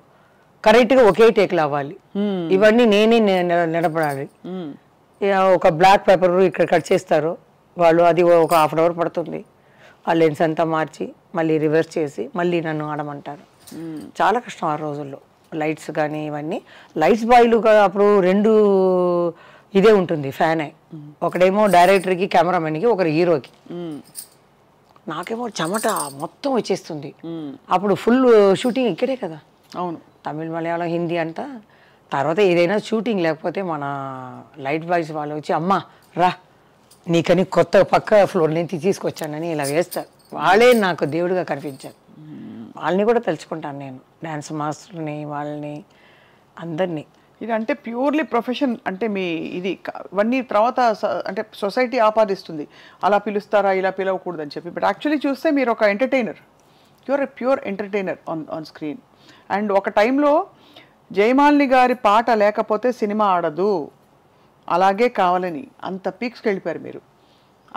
[SPEAKER 3] కరెక్ట్గా ఒకే టేక్లు అవ్వాలి. ఇవన్నీ నేనే నిలబడాలి. ఒక బ్లాక్ పేపర్ ఇక్కడ కట్ చేస్తారు వాళ్ళు, అది ఒక ½ hour పడుతుంది. ఆ లెన్స్ అంతా మార్చి మళ్ళీ రివర్స్ చేసి మళ్ళీ నన్ను ఆడమంటారు. చాలా కష్టం ఆ రోజుల్లో. లైట్స్ కానీ ఇవన్నీ లైట్స్ బాయ్లు అప్పుడు 2 ఇదే ఉంటుంది ఫ్యానే. ఒకడేమో డైరెక్టర్కి, కెమెరామెన్కి, ఒకరు హీరోకి. నాకేమో చెమట మొత్తం వచ్చేస్తుంది. అప్పుడు ఫుల్ షూటింగ్ ఇక్కడే కదా.
[SPEAKER 2] అవును,
[SPEAKER 3] తమిళ్ మలయాళం హిందీ అంతా. తర్వాత ఏదైనా షూటింగ్ లేకపోతే మన లైట్ బాయ్స్ వాళ్ళు వచ్చి అమ్మ రా నీకని కొత్త పక్క ఫ్లోర్ నుంచి తీసుకొచ్చానని ఇలా వేస్తారు. వాళ్ళే నాకు దేవుడిగా కనిపించారు. వాళ్ళని కూడా తలుచుకుంటాను నేను, డ్యాన్స్ మాస్టర్ని, వాళ్ళని అందరినీ.
[SPEAKER 2] ఇది అంటే ప్యూర్లీ ప్రొఫెషన్ అంటే మీ ఇది ఇవన్నీ తర్వాత అంటే సొసైటీ ఆపాదిస్తుంది, అలా పిలుస్తారా ఇలా పిలవకూడదని చెప్పి. బట్ యాక్చువల్లీ చూస్తే మీరు ఒక entertainer, you're a pure entertainer on screen. And ఒక టైంలో జయమాలిని గారి పాట లేకపోతే సినిమా ఆడదు, అలాగే కావాలని అంత పీక్స్కి వెళ్ళిపోయారు మీరు.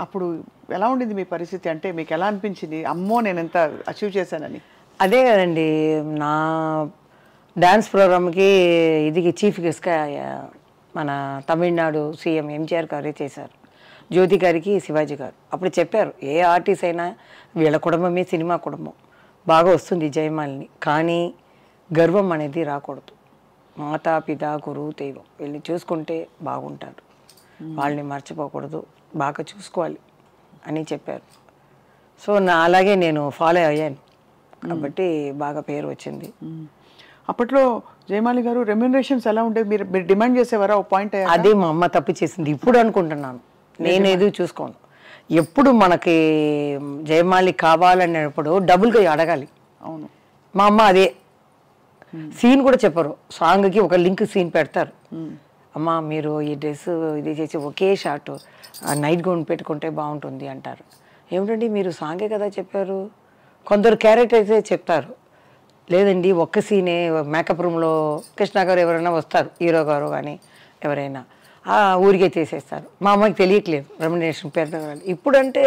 [SPEAKER 2] అప్పుడు ఎలా ఉండింది మీ పరిస్థితి? అంటే మీకు ఎలా అనిపించింది, అమ్మో నేను ఎంత అచీవ్ చేశానని?
[SPEAKER 3] అదే కదండి, నా డ్యాన్స్ ప్రోగ్రామ్కి ఇది చీఫ్ గెస్ట్గా మన తమిళనాడు సీఎం ఎంజీఆర్ గారే చేశారు, జ్యోతి గారికి శివాజీ గారు. అప్పుడు చెప్పారు ఏ ఆర్టిస్ట్ అయినా వీళ్ళ కుటుంబమే సినిమా కుటుంబం, బాగా వస్తుంది జయమాలిని, కానీ గర్వం అనేది రాకూడదు. మాతా పిత గురువు దైవం వీళ్ళని చూసుకుంటే బాగుంటారు, వాళ్ళని మర్చిపోకూడదు, బాగా చూసుకోవాలి అని చెప్పారు. సో అలాగే నేను ఫాలో అయ్యాను కాబట్టి బాగా పేరు వచ్చింది.
[SPEAKER 2] అప్పట్లో జయమాలి గారు రెమ్యునరేషన్స్ ఎలా ఉండేవి? మీరు డిమాండ్ చేసేవారా ఓ పాయింట్?
[SPEAKER 3] అదే మా అమ్మ తప్పు చేసింది ఇప్పుడు అనుకుంటున్నాను. నేను ఏదో చూసుకోను, ఎప్పుడు మనకి జయమాలి కావాలనేటప్పుడు డబ్బులుగా అడగాలి.
[SPEAKER 2] అవును,
[SPEAKER 3] మా అమ్మ అదే సీన్ కూడా చెప్పరు, సాంగ్కి ఒక లింక్ సీన్ పెడతారు. అమ్మ మీరు ఈ డ్రెస్ ఇది చేసి ఒకే షార్ట్ నైట్ గౌన్ పెట్టుకుంటే బాగుంటుంది అంటారు. ఏమిటండి మీరు సాంగే కదా చెప్పారు. కొందరు క్యారెక్టర్సే చెప్తారు, లేదండి ఒక్క సీనే మేకప్ రూమ్లో కృష్ణ గారు ఎవరైనా వస్తారు, హీరో గారు కానీ ఎవరైనా ఊరికే చేసేస్తారు. మా అమ్మకి తెలియట్లేదు రెమ్యునరేషన్ పెరగాలి. ఇప్పుడంటే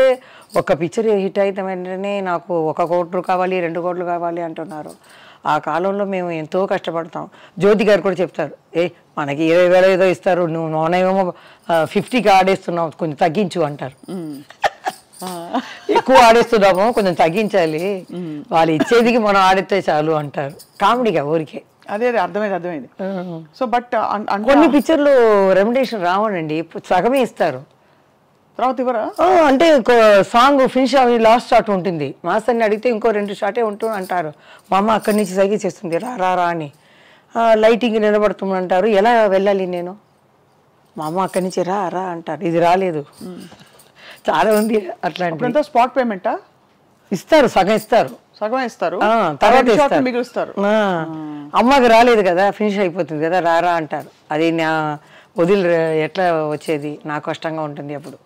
[SPEAKER 3] ఒక పిక్చర్ హిట్ అయితే వెంటనే నాకు 1 కోటి కావాలి 2 కోట్లు కావాలి అంటున్నారు. ఆ కాలంలో మేము ఎంతో కష్టపడతాం. జ్యోతి గారు కూడా చెప్తారు, మనకి 20,000 ఏదో ఇస్తారు, నువ్వు నోనేమో 50కి ఆడేస్తున్నావు, కొంచెం తగ్గించు అంటారు. ఎక్కువ ఆడేస్తున్నాము, కొంచెం తగ్గించాలి, వాళ్ళు ఇచ్చేదికి మనం ఆడితే చాలు అంటారు. కామెడీగా ఊరికే.
[SPEAKER 2] అదే అర్థమైంది. సో బట్
[SPEAKER 3] కొన్ని పిక్చర్లు రెమ్యునరేషన్ రావనండి, సగమే ఇస్తారు,
[SPEAKER 2] తర్వాత ఇవ్వరా?
[SPEAKER 3] అంటే సాంగ్ ఫినిష్ అవి లాస్ట్ షాట్ ఉంటుంది, మాస్టర్ని అడిగితే ఇంకో 2 షాటే ఉంటుంది అంటారు. మా అమ్మ అక్కడి నుంచి సైకి చేస్తుంది, రా అని. లైటింగ్ నిలబడుతుంది అంటారు, ఎలా వెళ్ళాలి నేను? మా అమ్మ అక్కడి నుంచి రా అంటారు, ఇది రాలేదు. చాలా ఉంది అట్లాంటి.
[SPEAKER 2] స్పాట్ పేమెంటా
[SPEAKER 3] ఇస్తారు, సగం ఇస్తారు,
[SPEAKER 2] తర్వాత మిగులుస్తారు.
[SPEAKER 3] అమ్మకి రాలేదు కదా, ఫినిష్ అయిపోతుంది కదా, రా అంటారు. అది నా వదిలి ఎట్లా వచ్చేది, నాకు కష్టంగా ఉంటుంది అప్పుడు.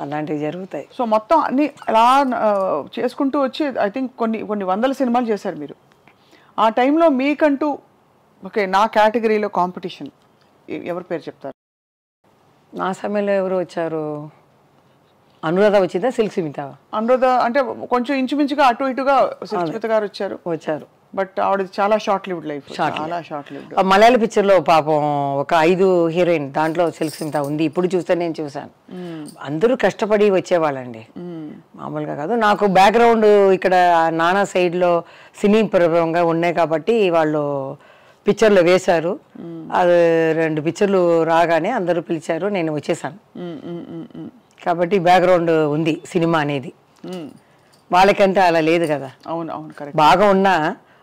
[SPEAKER 3] అలాంటివి జరుగుతాయి.
[SPEAKER 2] సో మొత్తం అన్ని అలా చేసుకుంటూ వచ్చి ఐ థింక్ కొన్ని వందల సినిమాలు చేశారు మీరు. ఆ టైంలో మీకంటూ ఓకే నా కేటగిరీలో కాంపిటీషన్ ఎవరి పేరు చెప్తారు?
[SPEAKER 3] నా సమయంలో ఎవరు వచ్చారు? అనురాధ వచ్చిందా, సిల్క్ స్మిత?
[SPEAKER 2] అనురాధ అంటే కొంచెం ఇంచుమించుగా అటు ఇటుగా సిల్క్ స్మిత గారు వచ్చారు. బట్ ఆవిడ చాలా షార్ట్ లివ్డ్ లైఫ్, చాలా షార్ట్ లివ్డ్.
[SPEAKER 3] మలయాళ పిక్చర్లో పాపం ఒక 5 హీరోయిన్, దాంట్లో సిల్క్ స్మిత ఉంది. ఇప్పుడు చూస్తే నేను చూసాను, అందరూ కష్టపడి వచ్చేవాళ్ళండి, మామూలుగా కాదు. నాకు బ్యాక్గ్రౌండ్ ఇక్కడ నానా సైడ్లో సినీ ప్రభావంగా ఉన్నాయి కాబట్టి వాళ్ళు పిక్చర్లో వేశారు. అది 2 పిక్చర్లు రాగానే అందరూ పిలిచారు, నేను వచ్చేసాను. కాబట్టి బ్యాక్గ్రౌండ్ ఉంది సినిమా అనేది. వాళ్ళకంటే అలా లేదు కదా.
[SPEAKER 2] అవును కరెక్ట్.
[SPEAKER 3] బాగా ఉన్నా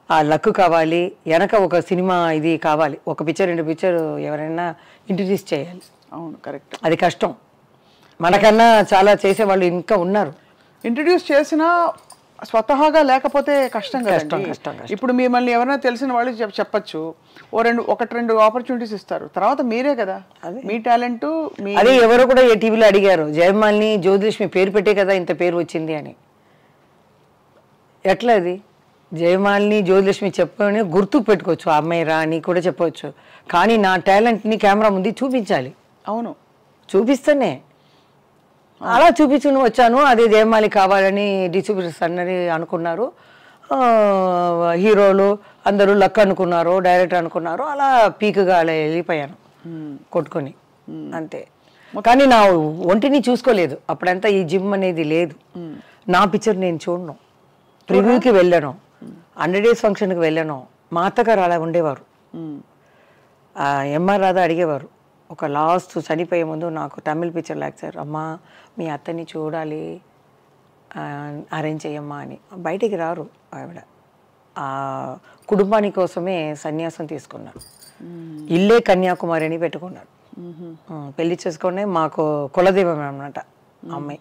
[SPEAKER 3] ఆ లక్ కావాలి, వెనక ఒక సినిమా ఇది కావాలి, ఒక పిక్చర్ 2 పిక్చర్ ఎవరైనా ఇంట్రడ్యూస్ చేయాలి.
[SPEAKER 2] అవును కరెక్ట్,
[SPEAKER 3] అది కష్టం. మనకన్నా చాలా చేసేవాళ్ళు ఇంకా ఉన్నారు.
[SPEAKER 2] ఇంట్రడ్యూస్ చేసినా స్వతహాగా లేకపోతే కష్టం కదండి. ఇప్పుడు మిమ్మల్ని ఎవరైనా తెలిసిన వాళ్ళు చెప్పచ్చు, 1-2 ఆపర్చునిటీస్ ఇస్తారు, తర్వాత మీరే కదా మీ టాలెంట్.
[SPEAKER 3] అదే ఎవరో కూడా ఏ టీవీలో అడిగారు, జయమాలిని జ్యోతిలక్ష్మి పేరు పెట్టే కదా ఇంత పేరు వచ్చింది అని. ఎట్లా అది? జయమాలిని జ్యోతిలక్ష్మి చెప్పని గుర్తుకు పెట్టుకోవచ్చు, ఆ అమ్మాయి రా అని కూడా చెప్పవచ్చు, కానీ నా టాలెంట్ని కెమెరా ముందు చూపించాలి.
[SPEAKER 2] అవును,
[SPEAKER 3] చూపిస్తేనే. అలా చూపించుకుని వచ్చాను. అదే జయమాలి కావాలని డిస్ట్రిబ్యూటర్స్ అన్నది అనుకున్నారు, హీరోలు అందరూ లక్ అనుకున్నారు, డైరెక్టర్ అనుకున్నారు, అలా పీక్గా అలా వెళ్ళిపోయాను కొట్టుకొని అంతే. కానీ నా ఒంటిని చూసుకోలేదు అప్పుడంతా, ఈ జిమ్ అనేది లేదు. నా పిక్చర్ నేను చూడను, ప్రివ్యూకి వెళ్ళాను, 100 days ఫంక్షన్కి వెళ్ళాను. మా అత్తగారు అలా ఉండేవారు, ఎంఆర్ రాధా అడిగేవారు. ఒక లాస్ట్ చనిపోయే ముందు నాకు తమిళ్ పిక్చర్ లాక్చారు, అమ్మా మీ అత్తని చూడాలి, అరేంజ్ చేయమ్మా అని. బయటికి రారు ఆవిడ, ఆ కుటుంబాని కోసమే సన్యాసం తీసుకున్నాడు. ఇల్లే కన్యాకుమారి అని పెట్టుకున్నాడు. పెళ్లి చేసుకునే మాకు కులదైవం అన్నమాట అమ్మాయి.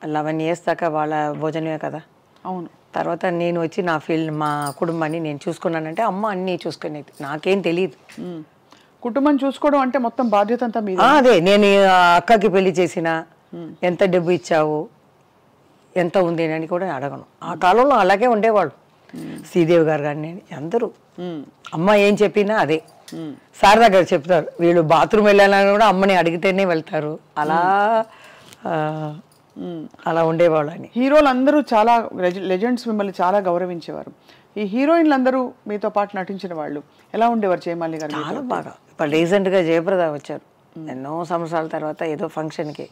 [SPEAKER 3] 11 years దాకా వాళ్ళ భోజనమే కదా.
[SPEAKER 2] అవును.
[SPEAKER 3] తర్వాత నేను వచ్చి నా ఫీల్డ్ మా కుటుంబాన్ని నేను చూసుకున్నానంటే అమ్మ అన్నీ చూసుకునేది, నాకేం తెలియదు.
[SPEAKER 2] కుటుంబం చూసుకోవడం అంటే మొత్తం బాధ్యత అంతా మీద.
[SPEAKER 3] అదే నేను అక్కకి పెళ్లి చేసిన ఎంత డబ్బు ఇచ్చావు ఎంత ఉంది అని కూడా అడగను. ఆ కాలంలో అలాగే ఉండేవాళ్ళు. శ్రీదేవి గారు కానీ నేను అందరూ అమ్మ ఏం చెప్పినా అదే. శారదా గారు చెప్తారు, వీళ్ళు బాత్రూమ్ వెళ్ళాలని కూడా అమ్మని అడిగితేనే వెళ్తారు. అలా ఉండేవాళ్ళు అని.
[SPEAKER 2] హీరోలు అందరూ చాలా లెజెండ్స్ మిమ్మల్ని చాలా గౌరవించేవారు. ఈ హీరోయిన్లు అందరూ మీతో పాటు నటించిన వాళ్ళు ఎలా ఉండేవారు జయమాలి గారు?
[SPEAKER 3] చాలా బాగా. ఇప్పుడు రీసెంట్గా జయప్రద వచ్చారు ఎన్నో సంవత్సరాల తర్వాత ఏదో ఫంక్షన్కి.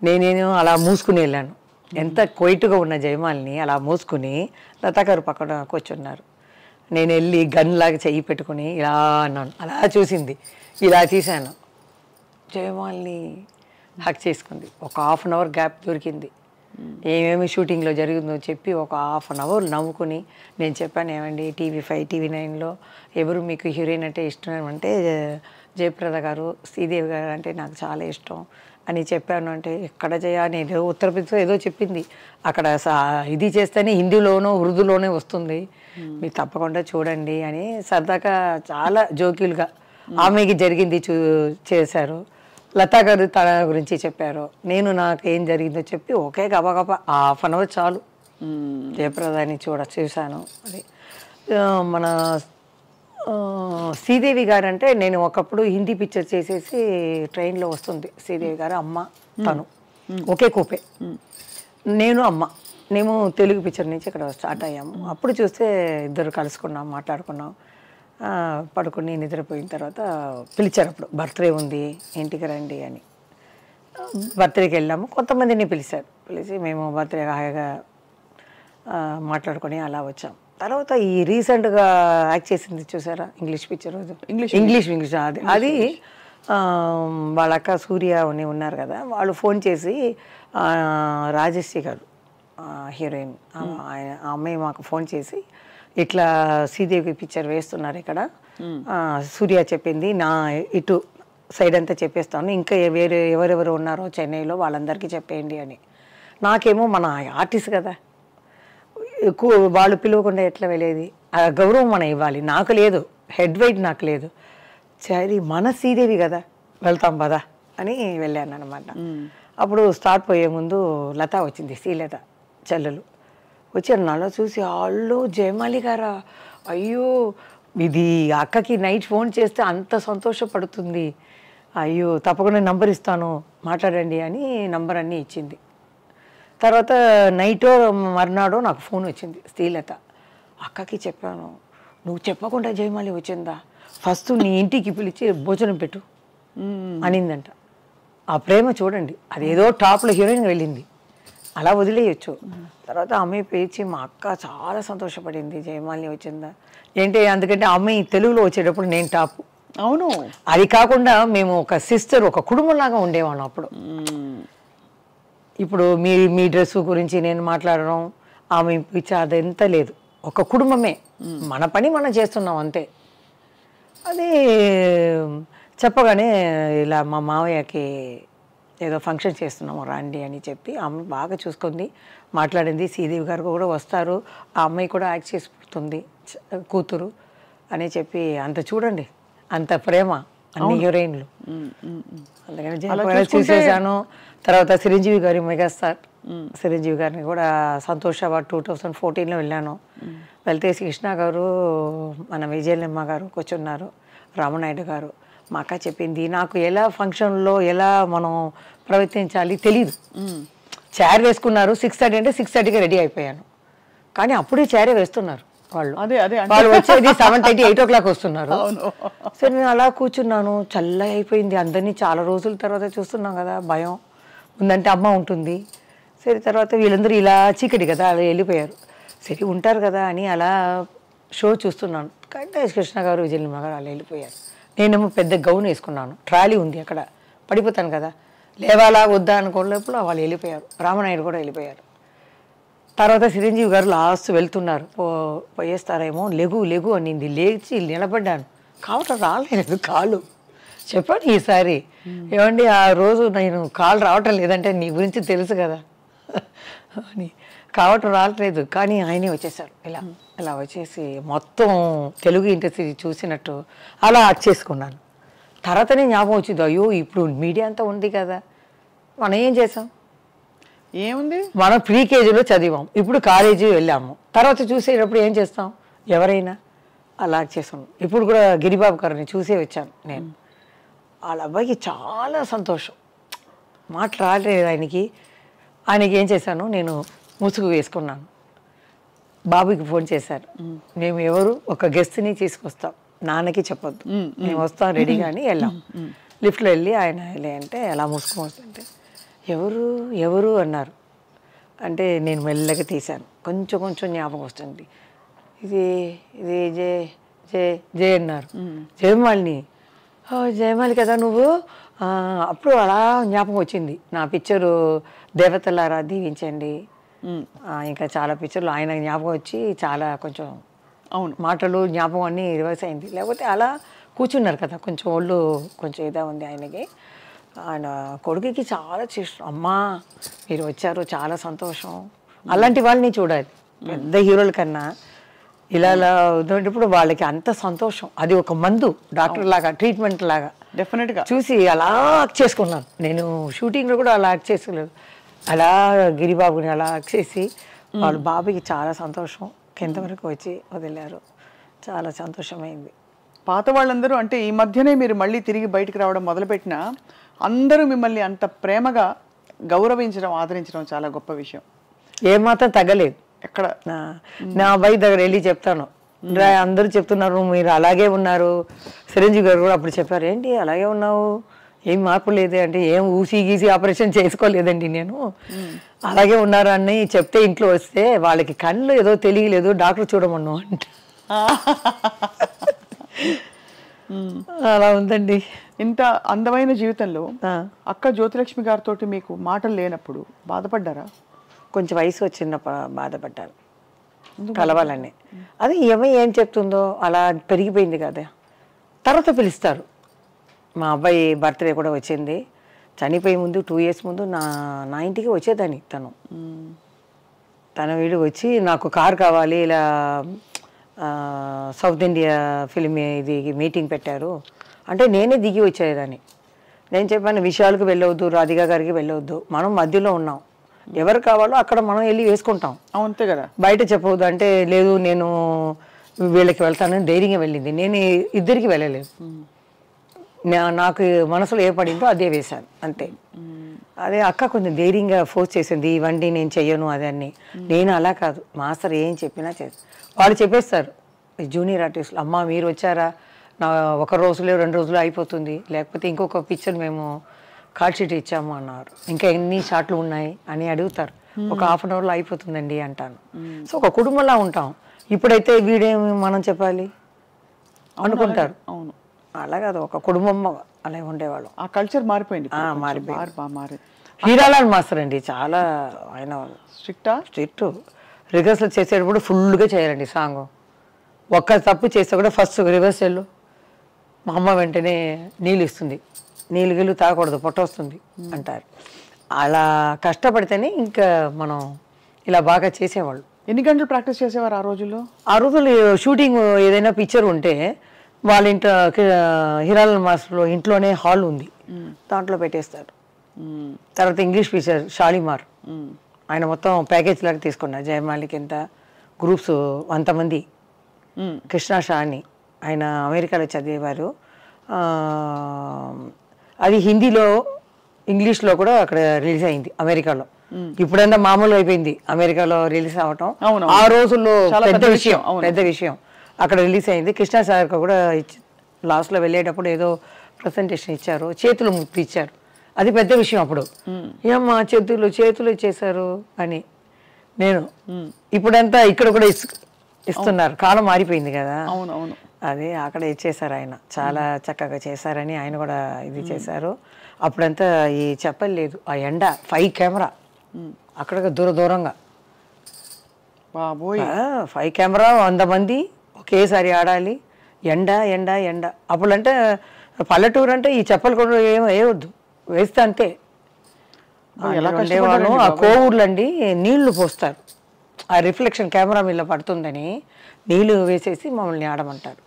[SPEAKER 3] నేనేమో అలా మూసుకుని వెళ్ళాను. ఎంత క్వైట్గా ఉన్న జయమాలిని అలా మూసుకుని లతా గారు పక్కన కూర్చున్నారు. నేను వెళ్ళి గన్ లాగా చెయ్యి పెట్టుకుని ఇలా అన్నాను. అలా చూసింది, ఇలా తీశాను. జయమాలిని హక్ చేసుకుంది. ఒక 1/2 hour గ్యాప్ దొరికింది. ఏమేమి షూటింగ్లో జరిగిందో చెప్పి ఒక 1/2 hour నవ్వుకుని నేను చెప్పాను, ఏమండి TV5 TV9లో ఎవరు మీకు హీరోయిన్ అంటే ఇష్టం అంటే జయప్రద గారు, శ్రీదేవి గారు అంటే నాకు చాలా ఇష్టం అని చెప్పాను. అంటే ఎక్కడ చేయాలి, ఏదో ఉత్తరప్రదేశ్లో ఏదో చెప్పింది. అక్కడ ఇది చేస్తేనే హిందీలోనో ఉర్దూలోనే వస్తుంది, మీరు తప్పకుండా చూడండి అని సరదాగా చాలా జోక్యులుగా ఆమెకి జరిగింది చేశారు. లతా గారు తన గురించి చెప్పారు, నేను నాకు ఏం జరిగిందో చెప్పి ఒకే గబగబా 1/2 hour చాలు జయప్రదాన్ని చూశాను. అది మన శ్రీదేవి గారు అంటే నేను ఒకప్పుడు హిందీ పిక్చర్ చేసేసి ట్రైన్లో వస్తుంది శ్రీదేవి గారు, అమ్మ తను ఒకే కూపే, నేను అమ్మ మేము తెలుగు పిక్చర్ నుంచి ఇక్కడ స్టార్ట్ అయ్యాము. అప్పుడు చూస్తే ఇద్దరు కలుసుకున్నాం, మాట్లాడుకున్నాం, పడుకుని నిద్రపోయిన తర్వాత పిలిచారు. అప్పుడు బర్త్డే ఉంది ఇంటికి రండి అని. బర్త్డేకి వెళ్ళాము. కొంతమందిని పిలిచి మేము బర్త్డే హాయిగా మాట్లాడుకొని అలా వచ్చాం. తర్వాత ఈ రీసెంట్గా యాక్ట్ చేసింది చూసారా ఇంగ్లీష్ పిక్చర్, ఇంగ్లీష్ అది వాళ్ళ అక్క సూర్య అని ఉన్నారు కదా, వాళ్ళు ఫోన్ చేసి రాజశ్రీ గారు హీరోయిన్ ఆ అమ్మాయి మాకు ఫోన్ చేసి ఇట్లా శ్రీదేవి పిక్చర్ వేస్తున్నారు ఇక్కడ, సూర్య చెప్పింది నా ఇటు సైడ్ అంతా చెప్పేస్తాను, ఇంకా వేరే ఎవరెవరు ఉన్నారో చెన్నైలో వాళ్ళందరికీ చెప్పేయండి అని. నాకేమో మన ఆర్టిస్ట్ కదా, ఎక్కువ వాళ్ళు పిలవకుండా ఎట్లా వెళ్ళేది, ఆ గౌరవం మనం ఇవ్వాలి, నాకు లేదు, హెడ్ వెయిట్ నాకు లేదు, సరే మన శ్రీదేవి కదా వెళ్తాం పదా అని వెళ్ళాను అనమాట. అప్పుడు స్టార్ట్ పోయే ముందు లత వచ్చింది, శ్రీలత చెల్లెలు వచ్చారు. నాలో చూసి వాళ్ళు జయమాలి గారా, అయ్యో ఇది అక్కకి నైట్ ఫోన్ చేస్తే అంత సంతోషపడుతుంది, అయ్యో తప్పకుండా నంబర్ ఇస్తాను మాట్లాడండి అని నంబర్ అన్నీ ఇచ్చింది. తర్వాత నైటో మర్నాడో నాకు ఫోన్ వచ్చింది శ్రీలత, అక్కకి చెప్పాను, నువ్వు చెప్పకుండా జయమాలి వచ్చిందా, ఫస్ట్ నీ ఇంటికి పిలిచి భోజనం పెట్టు అనిందంట. ఆ ప్రేమ చూడండి, అదేదో టాప్లో హీరోయిన్గా వెళ్ళింది, అలా వదిలేయచ్చు. తర్వాత అమ్మాయి పేచి మా అక్క చాలా సంతోషపడింది జయమాలిని వచ్చిందా ఏంటి, అందుకంటే అమ్మాయి తెలుగులో వచ్చేటప్పుడు నేను టాప్.
[SPEAKER 2] అవును,
[SPEAKER 3] అది కాకుండా మేము ఒక సిస్టర్, ఒక కుటుంబంలాగా ఉండేవాళ్ళం అప్పుడు. ఇప్పుడు మీ డ్రెస్ గురించి నేను మాట్లాడడం, ఆమె పిచ్చి అదంతా లేదు, ఒక కుటుంబమే, మన పని మనం చేస్తున్నాం అంతే. అది చెప్పగానే ఇలా మా మావయ్యకి ఏదో ఫంక్షన్ చేస్తున్నాము రండి అని చెప్పి ఆమె బాగా చూసుకుంది, మాట్లాడింది. శ్రీదేవి గారు కూడా వస్తారు, ఆ అమ్మాయి కూడా యాక్ట్ చేసి పుడుతుంది కూతురు అని చెప్పి, అంత చూడండి అంత ప్రేమ అన్ని హీరోయిన్లు. అందుకని చూసేసాను. తర్వాత చిరంజీవి గారి మెగాస్టార్ చిరంజీవి గారిని కూడా సంతోష్ అవార్డ్ 2014లో వెళ్ళాను. వెళ్తే కృష్ణ గారు, మన విజయలమ్మ గారు కూర్చున్నారు, రామనాయుడు గారు. మా అక్క చెప్పింది, నాకు ఎలా ఫంక్షన్లో ఎలా మనం ప్రవర్తించాలి తెలీదు. చైర్ వేసుకున్నారు 6:30 అంటే 6:30కి రెడీ అయిపోయాను, కానీ అప్పుడే చైరే వేస్తున్నారు వాళ్ళు. వాళ్ళు వచ్చేది 7:30 8 o'clock వస్తున్నారు. సరే నేను అలా కూర్చున్నాను, చల్ల అయిపోయింది. అందరినీ చాలా రోజుల తర్వాత చూస్తున్నాం కదా, భయం ఉందంటే అమ్మ ఉంటుంది. సరే తర్వాత వీళ్ళందరూ ఇలా చీకటి కదా అలా వెళ్ళిపోయారు, సరే ఉంటారు కదా అని అలా షో చూస్తున్నాను. కానీ కృష్ణ గారు విజయలమ్మ గారు అలా వెళ్ళిపోయారు. నేనేమో పెద్ద గౌన్ వేసుకున్నాను, ట్రాలీ ఉంది అక్కడ, పడిపోతాను కదా, లేవాలా వద్దా అనుకోలేప్పుడు వాళ్ళు వెళ్ళిపోయారు. రామనాయుడు కూడా వెళ్ళిపోయారు. తర్వాత చిరంజీవి గారు లాస్ట్ వెళ్తున్నారు, పోయేస్తారేమో, లెగు లెగు అనింది. లేచి నిలబడ్డాను, కావటం రాలేదు కాలు. చెప్పాను ఈసారి, ఏమండి ఆ రోజు నేను కాలు రావటం లేదంటే నీ గురించి తెలుసు కదా అని, కావటం రావట్లేదు. కానీ ఆయనే వచ్చేసారు, ఇలా ఇలా వచ్చేసి మొత్తం తెలుగు ఇండస్ట్రీ చూసినట్టు అలా యాక్ట్ చేసుకున్నాను. తర్వాతనే జ్ఞాపకం వచ్చింది, అయ్యో ఇప్పుడు మీడియా అంతా ఉంది కదా, మనం ఏం చేసాం,
[SPEAKER 2] ఏముంది,
[SPEAKER 3] మనం ప్రీ కేజీలో చదివాం, ఇప్పుడు కాలేజీ వెళ్ళాము, తర్వాత చూసేటప్పుడు ఏం చేస్తాం, ఎవరైనా అలా చేసాం. ఇప్పుడు కూడా గిరిబాబు గారిని చూసే వచ్చాను నేను. వాళ్ళ అబ్బాయికి చాలా సంతోషం, మాటలు రాలేదు ఆయనకి. ఆయనకి ఏం చేశాను, నేను ముసుగు వేసుకున్నాను. బాబుకి ఫోన్ చేశారు, మేము ఎవరు ఒక గెస్ట్ని తీసుకొస్తాం, నాన్నకి చెప్పొద్దు, మేము వస్తాం రెడీగా అని వెళ్ళాం. లిఫ్ట్లో వెళ్ళి ఆయన వెళ్ళి అంటే అలా ముసుగు వస్తుంటే ఎవరు ఎవరు అన్నారు. అంటే నేను మెల్లగా తీశాను, కొంచెం కొంచెం జ్ఞాపకం వస్తుంది. ఇది ఇది జే జే జే అన్నారు. జయమాలిని, జయమాలి కదా నువ్వు. అప్పుడు అలా జ్ఞాపకం వచ్చింది, నా పిక్చరు దేవతలారా దీవించండి, ఇంకా చాలా పిక్చర్లు ఆయన జ్ఞాపకం వచ్చి చాలా కొంచెం అవును మాటలు జ్ఞాపకం అన్నీ రివర్స్ అయింది. లేకపోతే అలా కూర్చున్నారు కదా, కొంచెం ఒళ్ళు కొంచెం ఇదా ఉంది ఆయనకి. ఆయన కొడుకుకి చాలా చేసిన, అమ్మా మీరు వచ్చారు చాలా సంతోషం. అలాంటి వాళ్ళని చూడాలి, పెద్ద హీరోల కన్నా ఇలా ఇలా ఉన్నప్పుడు వాళ్ళకి అంత సంతోషం. అది ఒక మందు, డాక్టర్ లాగా, ట్రీట్మెంట్ లాగా
[SPEAKER 2] డెఫినెట్గా చూసి
[SPEAKER 3] చూసి అలా యాక్ట్ చేసుకున్నాను. నేను షూటింగ్లో కూడా అలా యాక్ట్ చేసుకోలేదు, అలా గిరిబాబుని అలా యాక్ట్ చేసి వాళ్ళ బాబుకి చాలా సంతోషం. కింద వరకు వచ్చి వదిలేరు, చాలా సంతోషమైంది.
[SPEAKER 2] పాత వాళ్ళందరూ అంటే ఈ మధ్యనే మీరు మళ్ళీ తిరిగి బయటికి రావడం మొదలుపెట్టినా అందరూ మిమ్మల్ని అంత ప్రేమగా గౌరవించడం, ఆదరించడం చాలా గొప్ప విషయం.
[SPEAKER 3] ఏమాత్రం తగ్గలేదు.
[SPEAKER 2] ఎక్కడ
[SPEAKER 3] నా అబ్బాయి దగ్గర వెళ్ళి చెప్తాను, అందరూ చెప్తున్నారు మీరు అలాగే ఉన్నారు. చిరంజీవి గారు కూడా అప్పుడు చెప్పారు, ఏంటి అలాగే ఉన్నావు, ఏం మార్పు లేదే అంటే, ఏం ఊసి గీసి ఆపరేషన్ చేసుకోలేదండి నేను, అలాగే ఉన్నారు అని చెప్తే ఇంట్లో వస్తే వాళ్ళకి కళ్ళు ఏదో తెలియలేదు, డాక్టర్ చూడమన్నా అంట. అలా ఉందండి.
[SPEAKER 2] ఇంత అందమైన జీవితంలో అక్క జ్యోతిలక్ష్మి గారితో మీకు మాటలు లేనప్పుడు బాధపడ్డారా?
[SPEAKER 3] కొంచెం వయసు వచ్చినప్పుడు బాధపడ్డాను, కలవాలని. అది ఏం చెప్తుందో అలా పెరిగిపోయింది కదా. తర్వాత పిలుస్తారు. మా అబ్బాయి బర్త్డే కూడా వచ్చింది, చనిపోయే ముందు 2 years ముందు నా ఇంటికి వచ్చేదాన్ని తన వీడు వచ్చి, నాకు కార్ కావాలి, ఇలా సౌత్ ఇండియా ఫిలిం ఇది మీటింగ్ పెట్టారు అంటే నేనే దిగి వచ్చేదాన్ని. నేను చెప్పాను, విషయాలకు వెళ్ళవద్దు, రాధికా గారికి వెళ్ళవద్దు, మనం మధ్యలో ఉన్నాం, ఎవరు కావాలో అక్కడ మనం వెళ్ళి వేసుకుంటాం,
[SPEAKER 2] అంతే కదా,
[SPEAKER 3] బయట చెప్పవద్దు అంటే, లేదు నేను వీళ్ళకి వెళ్తానని ధైర్యంగా వెళ్ళింది. నేను ఇద్దరికి వెళ్ళలేదు, నాకు మనసులో ఏ పడిందో అదే వేశాను అంతే. అదే అక్క కొంచెం ధైర్యంగా ఫోర్స్ చేసింది, ఇవ్వండి నేను చెయ్యను అదని. నేను అలా కాదు, మాస్టర్ ఏం చెప్పినా చేస్తాను. వాళ్ళు చెప్పేస్తారు జూనియర్ ఆర్టిస్టులు, అమ్మ మీరు వచ్చారా, నా 1 రోజులో 2 రోజులు అయిపోతుంది, లేకపోతే ఇంకొక పిక్చర్ మేము కాల్ షీట్ ఇచ్చాము అన్నారు, ఇంకా ఎన్ని షాట్లు ఉన్నాయి అని అడుగుతారు. ఒక 1/2 hourలో అయిపోతుందండి అంటాను. సో ఒక కుటుంబంలా ఉంటాం. ఇప్పుడైతే వీడేమి మనం చెప్పాలి అనుకుంటారు.
[SPEAKER 2] అవును,
[SPEAKER 3] అలా కాదు, ఒక కుటుంబం అలా ఉండేవాళ్ళం.
[SPEAKER 2] ఆ కల్చర్ మారిపోయింది.
[SPEAKER 3] మారిపోయింది. హీరాలాల్ మాస్టర్ అండి చాలా, ఆయన స్ట్రిక్ట్. రిహర్సల్ చేసేటప్పుడు ఫుల్గా చేయాలండి సాంగ్. ఒక్క తప్పు చేస్తే కూడా ఫస్ట్ రిహర్సల్ మా అమ్మ వెంటనే నీళ్ళు ఇస్తుంది, నీళ్ళు గిల్లు తాగకూడదు పొట్ట వస్తుంది అంటారు. అలా కష్టపడితేనే ఇంకా మనం ఇలా బాగా చేసేవాళ్ళు.
[SPEAKER 2] ఎన్ని గంటలు ప్రాక్టీస్ చేసేవారు ఆ రోజుల్లో?
[SPEAKER 3] ఆ రోజుల్లో షూటింగ్ ఏదైనా పిక్చర్ ఉంటే వాళ్ళ ఇంట్లో హీరాలాల్ మాస్టర్లో ఇంట్లోనే హాల్ ఉంది, దాంట్లో పెట్టేస్తారు. తర్వాత ఇంగ్లీష్ పిక్చర్ షాలిమార్, ఆయన మొత్తం ప్యాకేజ్ లాగా తీసుకున్నారు. జయమాలికి ఎంత గ్రూప్స్ 100 మంది. కృష్ణా షా అని ఆయన అమెరికాలో చదివేవారు. అది హిందీలో ఇంగ్లీష్లో కూడా అక్కడ రిలీజ్ అయింది అమెరికాలో. ఇప్పుడంతా మామూలు అయిపోయింది అమెరికాలో రిలీజ్ అవ్వటం. ఆ రోజుల్లో పెద్ద విషయం అక్కడ రిలీజ్ అయింది. కృష్ణా సార్ కూడా లాస్ట్లో వెళ్ళేటప్పుడు ఏదో ప్రజెంటేషన్ ఇచ్చారు, చేతులు ముక్తి ఇచ్చారు, అది పెద్ద విషయం అప్పుడు. ఏమ్మా చేతులు ఇచ్చేసారు అని. నేను ఇప్పుడంతా ఇక్కడ కూడా ఇస్తున్నారు, కాలం మారిపోయింది కదా.
[SPEAKER 2] అవునవును,
[SPEAKER 3] అదే అక్కడ ఇచ్చేసారు. ఆయన చాలా చక్కగా చేశారని ఆయన కూడా ఇది చేశారు. అప్పుడంతా ఈ చెప్పలేదు, ఆ ఎండ 5 కెమెరా అక్కడ దూరంగా
[SPEAKER 2] బాబోయ్
[SPEAKER 3] 5 కెమెరా 100 మంది ఒకేసారి ఆడాలి. ఎండ ఎండ ఎండ. అప్పుడంటే పల్లెటూరు అంటే ఈ చెప్పలు కూడా వేయవద్దు, వేస్తే అంతే. ఉండేవాళ్ళు ఆ కోవూర్లు అండి నీళ్లు పోస్తారు, ఆ రిఫ్లెక్షన్ కెమెరా మీద పడుతుందని నీళ్లు వేసేసి మమ్మల్ని ఆడమంటారు.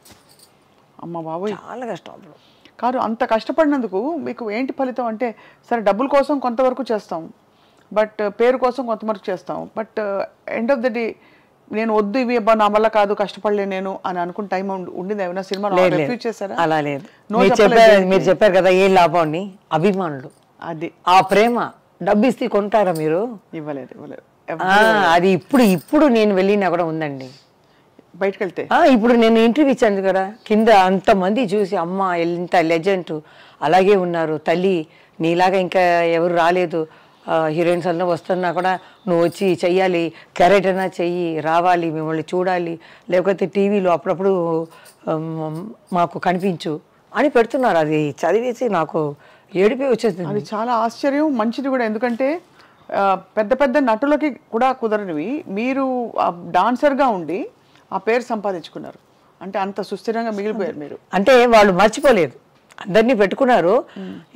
[SPEAKER 2] అమ్మ బాబోయ్
[SPEAKER 3] చాలా కష్టం అప్పుడు.
[SPEAKER 2] కాదు, అంత కష్టపడినందుకు మీకు ఏంటి ఫలితం అంటే, సరే డబ్బుల కోసం కొంతవరకు చేస్తాం, బట్ పేరు కోసం కొంతవరకు చేస్తాం, but end of the day నేను వద్దు ఇవి అబ్బా నా వల్ల కాదు కష్టపడలేను నేను అని అనుకున్న టైం ఉండింది ఏమైనా సినిమా రిఫ్యూజ్ చేశారా?
[SPEAKER 3] అలా లేదు. మీరు చెప్పారు కదా ఏ లాభం అని, అభిమానులు, అది ఆ ప్రేమ. డబ్బు ఇస్తే కొంటారా మీరు?
[SPEAKER 2] ఇవ్వలేదు ఇవ్వలేదు.
[SPEAKER 3] అది ఇప్పుడు నేను వెళ్ళినా కూడా ఉందండి
[SPEAKER 2] బయటకు వెళ్తే.
[SPEAKER 3] ఇప్పుడు నేను ఇంటర్వ్యూ ఇచ్చాను కదా, కింద అంతమంది చూసి అమ్మ ఎంత లెజెండ్, అలాగే ఉన్నారు తల్లి, నీలాగా ఇంకా ఎవరు రాలేదు, హీరోయిన్స్ అందరూ వస్తున్నా కూడా నువ్వు వచ్చి చెయ్యాలి, క్యారెట్ అయినా చెయ్యి, రావాలి, మిమ్మల్ని చూడాలి, లేకపోతే టీవీలో అప్పుడప్పుడు మాకు కనిపించు అని పెడుతున్నారు. అది చదివేసి నాకు ఏడిపి వచ్చేసింది.
[SPEAKER 2] అది చాలా ఆశ్చర్యం, మంచిది కూడా. ఎందుకంటే పెద్ద పెద్ద నటులకి కూడా కుదరనివి మీరు డాన్సర్గా ఉండి ఆ పేరు సంపాదించుకున్నారు అంటే అంత సుస్థిరంగా మిగిలిపోయారు మీరు.
[SPEAKER 3] అంటే వాళ్ళు మర్చిపోలేదు, అందరినీ పెట్టుకున్నారు.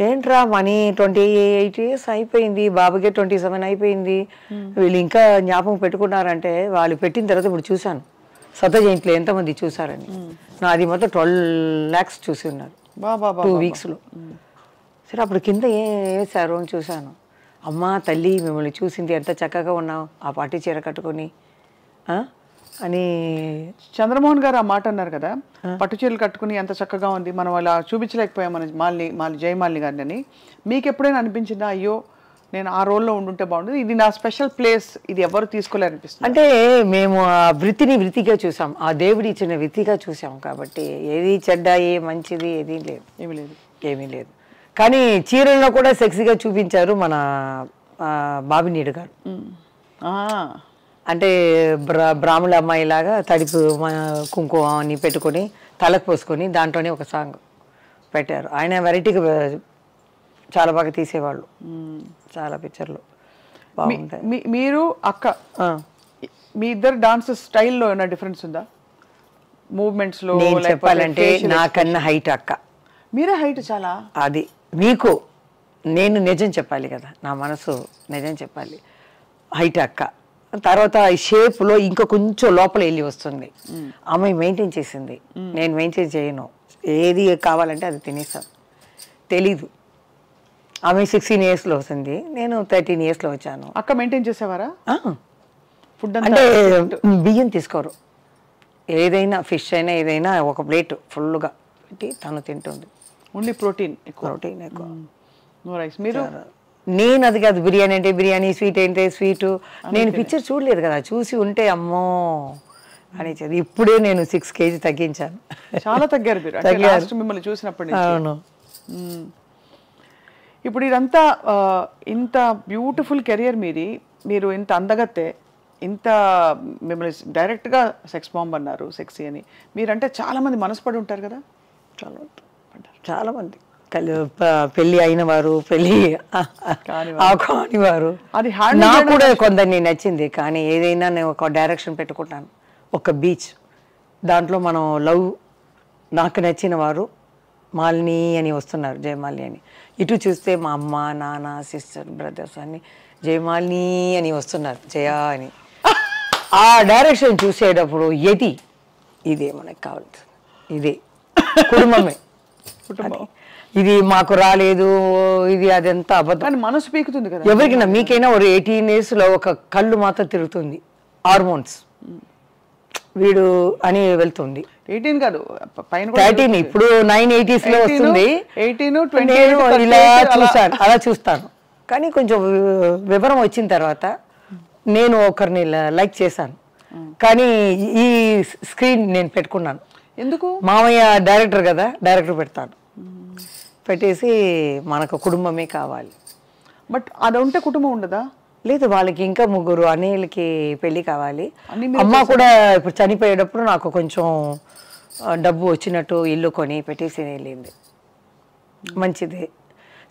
[SPEAKER 3] ఏంట్రా మనీ 28 years అయిపోయింది, బాబుకే 27 అయిపోయింది, వీళ్ళు ఇంకా జ్ఞాపకం పెట్టుకున్నారంటే వాళ్ళు పెట్టిన తర్వాత ఇప్పుడు చూశాను సత జయంతిలో ఎంతమంది చూసారని. నాది మొత్తం 12 lakhs చూసి ఉన్నారు 2 weeksలో. సరే అప్పుడు కింద వేసారు అని చూశాను. అమ్మా తల్లి మిమ్మల్ని చూసింది, ఎంత చక్కగా ఉన్నావు ఆ పార్టీ చీర కట్టుకొని అని.
[SPEAKER 2] చంద్రమోహన్ గారు ఆ మాట అన్నారు కదా, పట్టు చీరలు కట్టుకుని ఎంత చక్కగా ఉంది, మనం అలా చూపించలేకపోయాం మన జయమాలిని గారిని అని. మీకు ఎప్పుడైనా అనిపించిందా అయ్యో నేను ఆ రోల్లో ఉండుంటే బాగుంటుంది, ఇది నా స్పెషల్ ప్లేస్, ఇది ఎవరు తీసుకోలేరనిపిస్తుంది?
[SPEAKER 3] అంటే మేము ఆ వృత్తిగా చూసాం, ఆ దేవుడి ఇచ్చిన వృత్తిగా చూసాం కాబట్టి ఏది చెడ్డ ఏ మంచిది ఏదీ లేదు, ఏమీ లేదు. కానీ చీరల్లో కూడా సెక్సీగా చూపించారు మన బాబినీడు గారు. అంటే బ్రాహ్మణ అమ్మాయి లాగా తడిపు కుంకుమ అని పెట్టుకొని తలకు పోసుకొని దాంట్లోనే ఒక సాంగ్ పెట్టారు. ఆయన వెరైటీగా చాలా బాగా తీసేవాళ్ళు, చాలా పిక్చర్లు బాగుంటాయి.
[SPEAKER 2] మీరు అక్క మీ ఇద్దరు డాన్స్ స్టైల్లో ఏమైనా డిఫరెన్స్ ఉందా మూవ్మెంట్స్లో?
[SPEAKER 3] నేను చెప్పాలంటే నాకన్నా హైట్ అక్క.
[SPEAKER 2] మీరే హైట్ చాలా.
[SPEAKER 3] అది మీకు నేను నిజం చెప్పాలి కదా, నా మనసు నిజం చెప్పాలి, హైట్ అక్క. తర్వాత షేప్లో ఇంకా కొంచెం లోపల వెళ్ళి వస్తుంది. అమ్మాయి మెయింటైన్ చేసింది, నేను మెయింటైన్ చేయను. ఏది కావాలంటే అది తినేస్తాను, తెలీదు. ఆమె 16 yearsలో వస్తుంది, నేను 13 yearsలో వచ్చాను.
[SPEAKER 2] అక్క మెయింటైన్ చేసేవారా?
[SPEAKER 3] ఫుడ్ అంటే బియ్యం తీసుకోరు, ఏదైనా ఫిష్ అయినా ఏదైనా ఒక ప్లేట్ ఫుల్గా పెట్టి తను తింటుంది.
[SPEAKER 2] ఓన్లీ ప్రోటీన్ ఎక్కువ.
[SPEAKER 3] No rice. మీరు? నేను అది కాదు, బిర్యానీ అంటే బిర్యానీ, స్వీట్ అంటే స్వీటు. నేను పిక్చర్ చూడలేదు కదా, చూసి ఉంటే అమ్మో అని చెప్పి ఇప్పుడే నేను 6 kg తగ్గించాను.
[SPEAKER 2] చాలా తగ్గారు మీరు మిమ్మల్ని చూసినప్పటి నుంచి.
[SPEAKER 3] అవును.
[SPEAKER 2] ఇప్పుడు ఇదంతా ఇంత బ్యూటిఫుల్ కెరియర్ మీరు ఇంత అందగత్తే, ఇంత మిమ్మల్ని డైరెక్ట్గా సెక్స్ బాంబ్ అన్నారు, సెక్సీ అని. మీరంటే చాలామంది మనసుపడి ఉంటారు కదా?
[SPEAKER 3] చాలామంది పెళ్ళి అయిన వారు, పెళ్ళి కాని వారు. అది నాకు కూడా కొందరిని నచ్చింది. కానీ ఏదైనా నేను ఒక డైరెక్షన్ పెట్టుకుంటాను, ఒక బీచ్, దాంట్లో మనం లవ్, నాకు నచ్చిన వారు మాలిని అని వస్తున్నారు, జయమాలిని అని. ఇటు చూస్తే మా అమ్మ నాన్న సిస్టర్ బ్రదర్స్ అని జయమాలిని అని వస్తున్నారు, జయ అని. ఆ డైరెక్షన్ చూసేటప్పుడు ఇదే మనకు కావాలి, ఇదే కుటుంబమే, ఇది మాకు రాలేదు, ఇది అదంతా అబద్ధం.
[SPEAKER 2] మనసు పీకుతుంది కదా
[SPEAKER 3] ఎవరికైనా. మీకైనా ఒక 18 yearsలో ఒక కళ్ళు మాత్రం తిరుగుతుంది, హార్మోన్స్ వీడు అని వెళ్తుంది.
[SPEAKER 2] 18 కాదు
[SPEAKER 3] 13, ఇప్పుడు 980sలో వస్తుంది.
[SPEAKER 2] 18,
[SPEAKER 3] ఇలా చూస్తాను, అలా చూస్తాను. కానీ కొంచెం వివరం వచ్చిన తర్వాత నేను ఒకరిని లైక్ చేశాను, కానీ ఈ స్క్రీన్ నేను పెట్టుకున్నాను.
[SPEAKER 2] ఎందుకు?
[SPEAKER 3] మామయ్య డైరెక్టర్ కదా, డైరెక్టర్ పెడతాను, పెట్టేసి మనకు కుటుంబమే కావాలి.
[SPEAKER 2] బట్ అది ఉంటే కుటుంబం ఉండదా?
[SPEAKER 3] లేదు, వాళ్ళకి ఇంకా 3 అన్నయ్యలకి పెళ్ళి కావాలి. అమ్మ కూడా ఇప్పుడు చనిపోయేటప్పుడు నాకు కొంచెం డబ్బు వచ్చినట్టు ఇల్లు కొని పెట్టేసి వెళ్ళింది. మంచిది.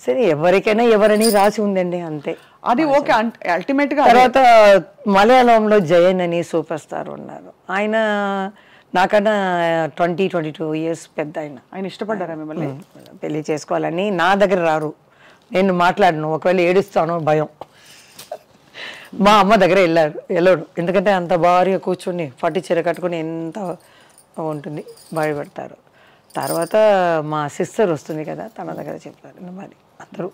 [SPEAKER 3] సరే ఎవరికైనా ఎవరని రాసి ఉందండి అంతే.
[SPEAKER 2] అది ఓకే. అల్టిమేట్ గా
[SPEAKER 3] తర్వాత మలయాళంలో జయన్ అని సూపర్ స్టార్ ఉన్నారు. ఆయన నాకన్నా 22 ఇయర్స్ పెద్ద. ఆయన
[SPEAKER 2] ఇష్టపడ్డారా మిమ్మల్ని?
[SPEAKER 3] పెళ్లి చేసుకోవాలని నా దగ్గర రారు, నేను మాట్లాడను, ఒకవేళ ఏడుస్తాను భయం. మా అమ్మ దగ్గర వెళ్ళాడు, ఎందుకంటే అంత భారీగా కూర్చొని పట్టు చీర కట్టుకుని ఎంత ఉంటుంది, భయపడతారు. తర్వాత మా సిస్టర్ వస్తుంది కదా, తన దగ్గర చెప్పారు మరి అందరూ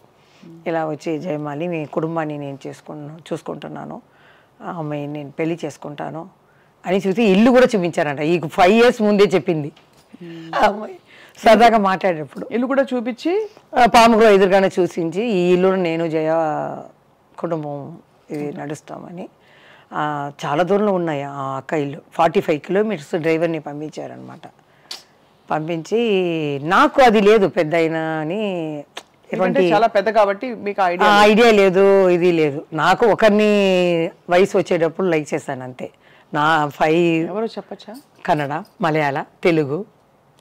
[SPEAKER 3] ఇలా వచ్చి జయమాలి మీ కుటుంబాన్ని నేను చూసుకుంటున్నాను, ఆ అమ్మాయిని నేను పెళ్లి చేసుకుంటాను అని చూసి ఇల్లు కూడా చూపించారంట. ఈ 5 years ముందే చెప్పింది ఆ అమ్మాయి. సరదాగా మాట్లాడేటప్పుడు
[SPEAKER 2] ఇల్లు కూడా చూపించి
[SPEAKER 3] పాములో ఎదురుగానే చూసించి ఈ ఇల్లు నేను జయ కుటుంబం ఇది నడుస్తామని. చాలా దూరంలో ఉన్నాయి ఆ అక్క ఇల్లు, 45 kilometers డ్రైవర్ని పంపించారనమాట. పంపించి నాకు అది లేదు పెద్ద అయినా అని,
[SPEAKER 2] చాలా పెద్ద కాబట్టి మీకు
[SPEAKER 3] ఐడియా లేదు, ఇది లేదు. నాకు ఒకరిని వయసు వచ్చేటప్పుడు లైక్ చేశాను అంతే. నా 5
[SPEAKER 2] ఎవరో చెప్పచ్చా?
[SPEAKER 3] కన్నడ, మలయాళ, తెలుగు,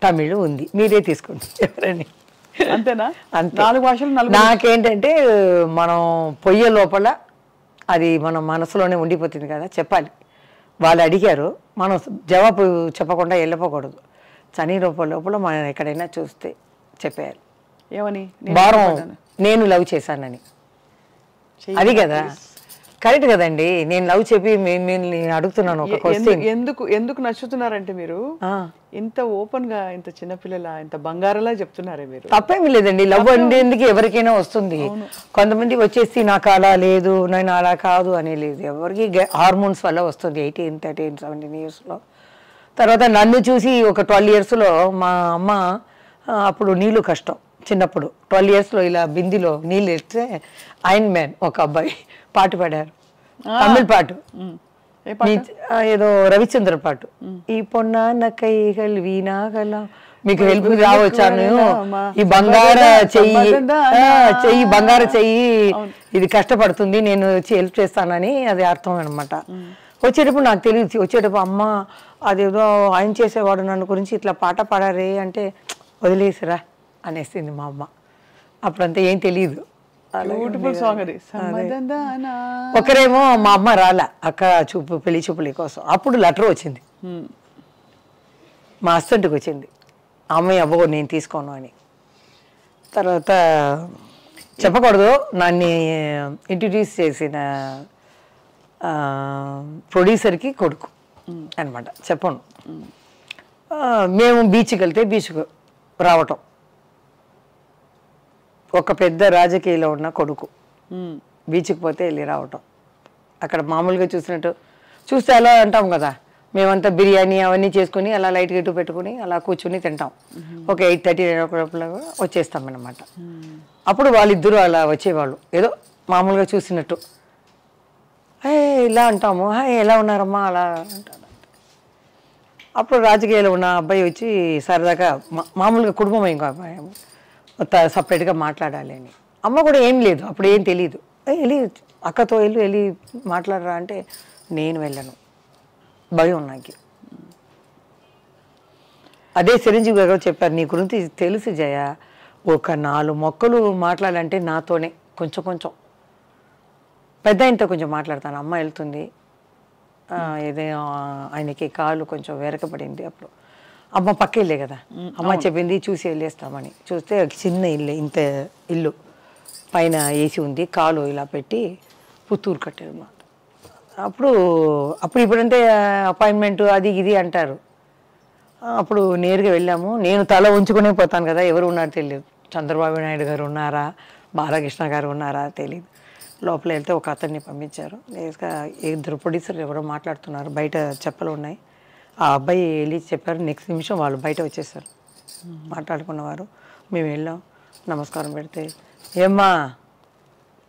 [SPEAKER 3] తమిళ్ ఉంది, మీరే తీసుకోండి ఎవరని.
[SPEAKER 2] అంతేనా?
[SPEAKER 3] అంతే.
[SPEAKER 2] 4 భాషలు.
[SPEAKER 3] నాకేంటంటే మనం పొయ్యే లోపల అది మన మనసులోనే ఉండిపోతుంది కదా, చెప్పాలి. వాళ్ళు అడిగారు, మనం జవాబు చెప్పకుండా వెళ్ళిపోకూడదు. చని లోపల మనం ఎక్కడైనా చూస్తే చెప్పేయాలి.
[SPEAKER 2] ఏమని?
[SPEAKER 3] వారం నేను లవ్ చేశానని. అది కదా కరెక్ట్ కదండి. నేను లవ్ చెప్పి మిమ్మల్ని అడుగుతున్నాను ఒక క్వశ్చన్.
[SPEAKER 2] ఎందుకు నచ్చుతున్నారంటే మీరు ఇంత ఓపెన్ గా, ఇంత చిన్నపిల్లల, ఇంత బంగారలా చెప్తున్నారే మీరు.
[SPEAKER 3] తప్పేమీ లేదండి, లవ్ అనేందుకు ఎవరికైనా వస్తుంది. కొంతమంది వచ్చేసి నాకు అలా లేదు, నేను అలా కాదు అనే లేదు. ఎవరికి హార్మోన్స్ వల్ల వస్తుంది 18, 13, 17 yearsలో. తర్వాత నన్ను చూసి ఒక 12 yearsలో మా అమ్మ, అప్పుడు నీళ్ళు కష్టం చిన్నప్పుడు, 12 yearsలో ఇలా బిందిలో నీళ్ళు ఎత్తే ఐరన్ మ్యాన్ ఒక అబ్బాయి పాట పాడారు, తమిళ పాట, ఏదో రవిచంద్ర పాట. ఈ పొన్న కైగల్ వీణాగల మీకు హెల్ప్ రావచ్చాను, ఈ బంగార చెయ్యి బంగార చెయ్యి ఇది కష్టపడుతుంది, నేను వచ్చి హెల్ప్ చేస్తానని అది అర్థం అనమాట. వచ్చేటప్పుడు నాకు తెలియదు, వచ్చేటప్పుడు అమ్మ అదేదో ఆయన చేసేవాడు నన్ను గురించి ఇట్లా పాట పాడారే అంటే వదిలేసిరా అనేసింది మా అమ్మ. అప్పుడంతా ఏం తెలియదు. ఒకరేమో మా అమ్మ రాలా అక్క పెళ్లి చూపుల కోసం, అప్పుడు లెటర్ వచ్చింది మా హస్బెండ్కి వచ్చింది, అమ్మాయి అబ్బో నేను తీసుకోను అని. తర్వాత చెప్పకూడదు, నన్ను ఇంట్రడ్యూస్ చేసిన ప్రొడ్యూసర్కి కొడుకు అనమాట, చెప్పను. మేము బీచ్కి వెళ్తే బీచ్కు రావటం, ఒక పెద్ద రాజకీయాల్లో ఉన్న కొడుకు బీచ్కి పోతే వెళ్ళి రావటం. అక్కడ మామూలుగా చూస్తే అలా అంటాం కదా, మేమంతా బిర్యానీ అవన్నీ చేసుకుని అలా లైట్ గట్టు పెట్టుకుని అలా కూర్చుని తింటాం. ఒక 8:30, 9 వచ్చేస్తాం అన్నమాట. అప్పుడు వాళ్ళిద్దరూ అలా వచ్చేవాళ్ళు, ఏదో మామూలుగా చూసినట్టు ఇలా అంటాము, ఎలా ఉన్నారమ్మా అలా అంటారు. అప్పుడు రాజకీయాల్లో ఉన్న అబ్బాయి వచ్చి సరదాగా మామూలుగా కుటుంబం ఇంకా సపరేట్గా మాట్లాడాలి అని. అమ్మ కూడా ఏం లేదు, అప్పుడు ఏం తెలీదు. వెళ్ళి అక్కతో వెళ్ళి మాట్లాడరా అంటే నేను వెళ్ళను, భయం నాకు. అదే చిరంజీవి గారు చెప్పారు, నీ గురించి తెలుసు జయ, ఒక 4 మొక్కలు మాట్లాడాలంటే నాతోనే కొంచెం పెద్ద ఆయనతో కొంచెం మాట్లాడతాను. అమ్మ వెళ్తుంది, ఏదైనా ఆయనకి కాలు కొంచెం వెరకబడింది, అప్పుడు అమ్మ పక్క ఇల్లే కదా, అమ్మ చెప్పింది చూసి వెళ్ళేస్తామని. చూస్తే చిన్న ఇల్లు, ఇంత ఇల్లు, పైన ఏసీ ఉంది, కాలు ఇలా పెట్టి పుత్తూరు కట్టారు అన్నమాట. ఇప్పుడంటే అపాయింట్మెంట్ అది ఇది అంటారు. అప్పుడు నేరుగా వెళ్ళాము. నేను తల ఉంచుకునే పోతాను కదా, ఎవరు ఉన్నారో తెలియదు. చంద్రబాబు నాయుడు గారు ఉన్నారా, బాలకృష్ణ గారు ఉన్నారా తెలియదు. లోపల వెళ్తే ఒక అతన్ని పంపించారు. నేరుగా 2 ప్రొడ్యూసర్లు ఎవరో మాట్లాడుతున్నారు, బయట చెప్పలు ఉన్నాయి. ఆ అబ్బాయి వెళ్ళి చెప్పారు, నెక్స్ట్ నిమిషం వాళ్ళు బయట వచ్చేసారు మాట్లాడుకున్నవారు. మేము వెళ్ళాం, నమస్కారం పెడితే ఏమ్మా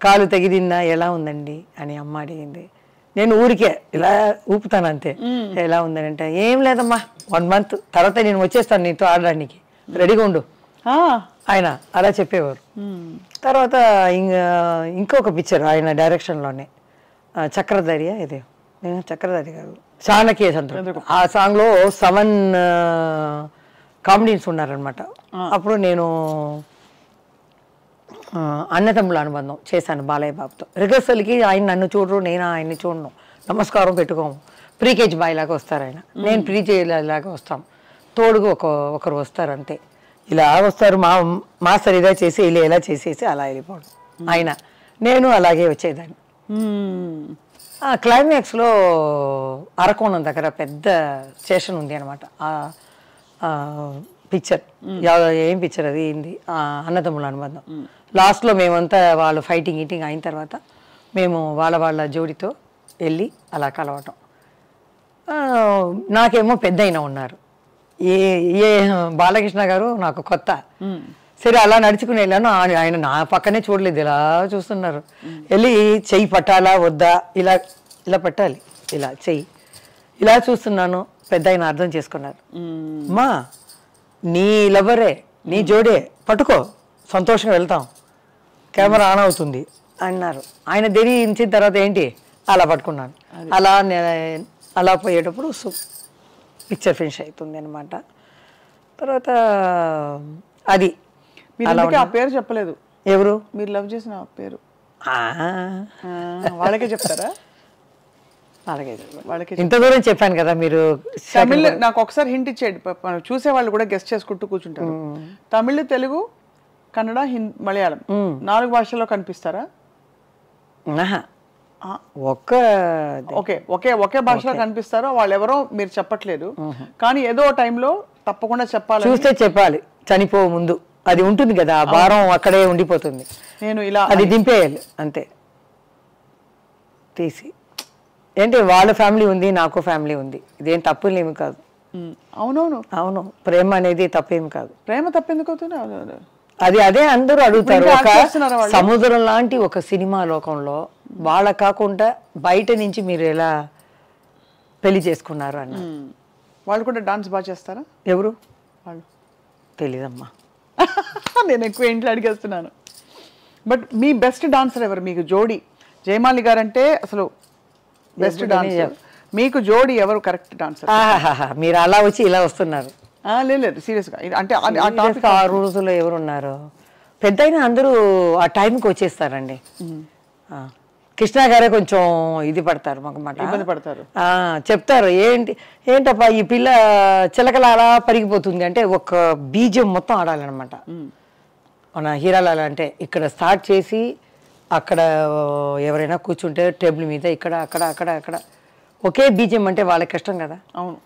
[SPEAKER 3] కాలు తెగిదిందా, ఎలా ఉందండి అని అమ్మ అడిగింది. నేను ఊరికే ఇలా ఊపుతాను అంతే, ఎలా ఉందని అంటే ఏం లేదమ్మా 1 month తర్వాత నేను వచ్చేస్తాను నీతో ఆడడానికి, రెడీగా ఉండు ఆయన అలా చెప్పేవారు. తర్వాత ఇంకొక పిక్చర్ ఆయన డైరెక్షన్లోనే, చక్రధారి ఇదే చక్రధారి గారు చాణక్య సంతృప్తి, ఆ సాంగ్లో 7 కామెడీన్స్ ఉన్నారనమాట. అప్పుడు నేను అన్నతమ్ముల అనుబంధం చేశాను బాలయ్య బాబుతో. రిహర్సల్కి ఆయన నన్ను చూడరు, నేను ఆయన్ని చూడను, నమస్కారం పెట్టుకోము. ప్రీకేజ్ బాయ్ లాగా వస్తారు ఆయన, నేను ప్రీకేజ్లాగా వస్తాం, తోడుగా ఒకరు వస్తారు అంతే. ఇలా వస్తారు, మాస్టర్ ఇలా చేసి ఇలా చేసేసి అలా వెళ్ళిపోవడం. ఆయన నేను అలాగే వచ్చేదాన్ని. క్లైమాక్స్లో అరకోణం దగ్గర పెద్ద స్టేషన్ ఉంది అనమాట. పిక్చర్ ఏం పిక్చర్ అది ఏంది, అన్నదమ్ముల అనుబంధం. లాస్ట్లో మేమంతా వాళ్ళు ఫైటింగ్ ఈటింగ్ అయిన తర్వాత మేము వాళ్ళ జోడితో వెళ్ళి అలా కలవటం. నాకేమో పెద్ద అయినా ఉన్నారు, ఏ బాలకృష్ణ గారు నాకు కొత్త. సరే అలా నడుచుకుని వెళ్ళాను, ఆయన నా పక్కనే చూడలేదు, ఇలా చూస్తున్నారు. వెళ్ళి చెయ్యి పట్టాలా వద్దా, ఇలా ఇలా పట్టాలి, ఇలా చెయ్యి ఇలా చూస్తున్నాను. పెద్ద ఆయన అర్థం చేసుకున్నారు, మా నీ లవరే నీ జోడే పట్టుకో, సంతోషంగా వెళ్తాం, కెమెరా ఆన్ అవుతుంది అన్నారు. ఆయన ధరించిన తర్వాత ఏంటి అలా పట్టుకున్నాను. అలా పోయేటప్పుడు పిక్చర్ ఫినిష్ అవుతుంది అనమాట. తర్వాత అది
[SPEAKER 2] ఆ పేరు చెప్పలేదు,
[SPEAKER 3] ఎవరు
[SPEAKER 2] మీరు లవ్ చేసిన పేరు వాళ్ళకే చెప్తారా?
[SPEAKER 3] వాళ్ళకి ఇంత దూరం చెప్పాను కదా మీరు.
[SPEAKER 2] తమిళ్ నాకు ఒకసారి హింట్ ఇచ్చేది, చూసే వాళ్ళు కూడా గెస్ట్ చేసుకుంటూ కూర్చుంటారు. తమిళ్, తెలుగు, కన్నడ, మలయాళం 4 భాషల్లో కనిపిస్తారా? ఒకే భాషలో కనిపిస్తారో వాళ్ళు ఎవరో మీరు చెప్పట్లేదు, కానీ ఏదో టైంలో తప్పకుండా చెప్పాలి,
[SPEAKER 3] చూస్తే చెప్పాలి. చనిపో ముందు అది ఉంటుంది కదా, ఆ భారం అక్కడే ఉండిపోతుంది.
[SPEAKER 2] నేను ఇలా
[SPEAKER 3] అది దింపేయాలి అంతే తీసి. ఏంటి వాళ్ళ ఫ్యామిలీ ఉంది, నాకు ఫ్యామిలీ ఉంది, ఇదేం తప్పులేమి కాదు. అవును, ప్రేమ అనేది తప్పేమి కాదు.
[SPEAKER 2] ప్రేమ తప్పెందుకు అవుతుంది?
[SPEAKER 3] అదే అందరూ అడుగుతారు. ఒక సముద్రం లాంటి ఒక సినిమా లోకంలో వాళ్ళ కాకుండా బయట నుంచి మీరు ఎలా పెళ్లి చేసుకున్నారు అన్న.
[SPEAKER 2] వాళ్ళు కూడా డాన్స్ బాగా చేస్తారా?
[SPEAKER 3] ఎవరు వాళ్ళు తెలీదమ్మా,
[SPEAKER 2] నేను ఎక్కువ ఇంట్లో అడిగేస్తున్నాను. బట్ మీ బెస్ట్ డాన్సర్ ఎవరు మీకు జోడి? జయమాలి గారు అంటే అసలు బెస్ట్ డాన్సర్, మీకు జోడి ఎవరు కరెక్ట్ డాన్సర్?
[SPEAKER 3] మీరు అలా వచ్చి ఇలా వస్తున్నారు.
[SPEAKER 2] లేదు సీరియస్గా, అంటే
[SPEAKER 3] ఆ రోజుల్లో ఎవరున్నారు పెద్ద అయినా అందరూ ఆ టైంకి వచ్చేస్తారండి. కృష్ణ గారే కొంచెం ఇది పడతారు, మాకు మాట
[SPEAKER 2] ఇబ్బంది పడతారు,
[SPEAKER 3] చెప్తారు ఏంటప్పా ఈ పిల్ల చిలకల అలా పరిగిపోతుంది అంటే ఒక బీజం మొత్తం ఆడాలన్నమాట. మన హీరాలాల అంటే ఇక్కడ స్టార్ట్ చేసి అక్కడ ఎవరైనా కూర్చుంటే టేబుల్ మీద ఇక్కడ అక్కడ అక్కడ అక్కడ ఒకే బీజం అంటే వాళ్ళకి కష్టం కదా.
[SPEAKER 2] అవును,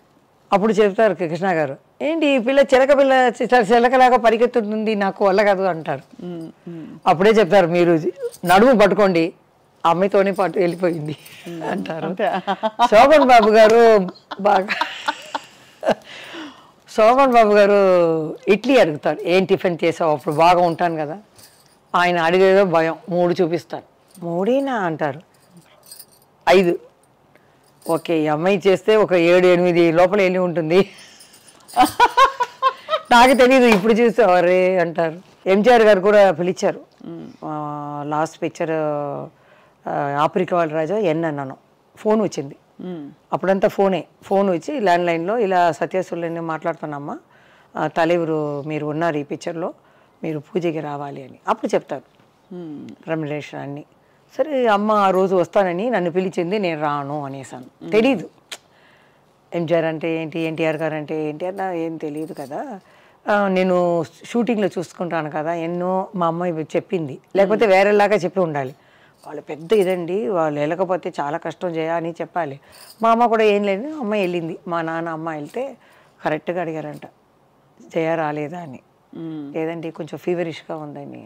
[SPEAKER 3] అప్పుడు చెప్తారు కృష్ణ గారు, ఏంటి ఈ పిల్ల చిలకలాగా పరిగెత్తుతుంది, నాకు వల్ల కాదు అంటారు. అప్పుడే చెప్తారు, మీరు నడుము పట్టుకోండి, అమ్మాయితోనే పాటు వెళ్ళిపోయింది అంటారు. శోభన్ బాబు గారు శోభన్ బాబు గారు ఇడ్లీ అడుగుతారు, ఏం టిఫిన్ చేసావు, అప్పుడు బాగా ఉంటాను కదా. ఆయన అడిగేదో భయం, 3 చూపిస్తారు. 3 అంటారు, 5. ఓకే, ఈ అమ్మాయి చేస్తే ఒక 7-8 లోపల వెళ్ళి ఉంటుంది, నాకు తెలీదు, ఇప్పుడు చూస్తే అవరే అంటారు. ఎంజిఆర్ గారు కూడా పిలిచారు, లాస్ట్ పిక్చర్ ఆఫ్రికా వాళ్ళ రాజా అన్నాను, ఫోన్ వచ్చింది. అప్పుడంతా ఫోన్ వచ్చి ల్యాండ్లైన్లో ఇలా సత్యసుల్ని మాట్లాడుతున్నామ్మా, తలెవరు మీరు ఉన్నారు ఈ పిక్చర్లో, మీరు పూజకి రావాలి అని అప్పుడు చెప్తారు రెమ్యునరేషన్ అన్నీ. సరే అమ్మ ఆ రోజు వస్తానని నన్ను పిలిచింది, నేను రాను అనేసాను. తెలీదు ఎంజిఆర్ అంటే ఏంటి, ఎన్టీఆర్ గారు అంటే ఏంటి అన్న ఏం తెలియదు కదా. నేను షూటింగ్లో చూసుకుంటాను కదా, ఎన్నో మా అమ్మాయి చెప్పింది, లేకపోతే వేరేలాగా చెప్పి ఉండాలి. వాళ్ళు పెద్ద ఇదండి, వాళ్ళు వెళ్ళకపోతే చాలా కష్టం అని చెప్పాలి. మా అమ్మ కూడా ఏం లేదు, అమ్మాయి వెళ్ళింది. మా నాన్న అమ్మ వెళ్తే కరెక్ట్గా అడిగారంట, జయ రాలేదా అని. లేదండి కొంచెం ఫీవరిష్గా ఉందని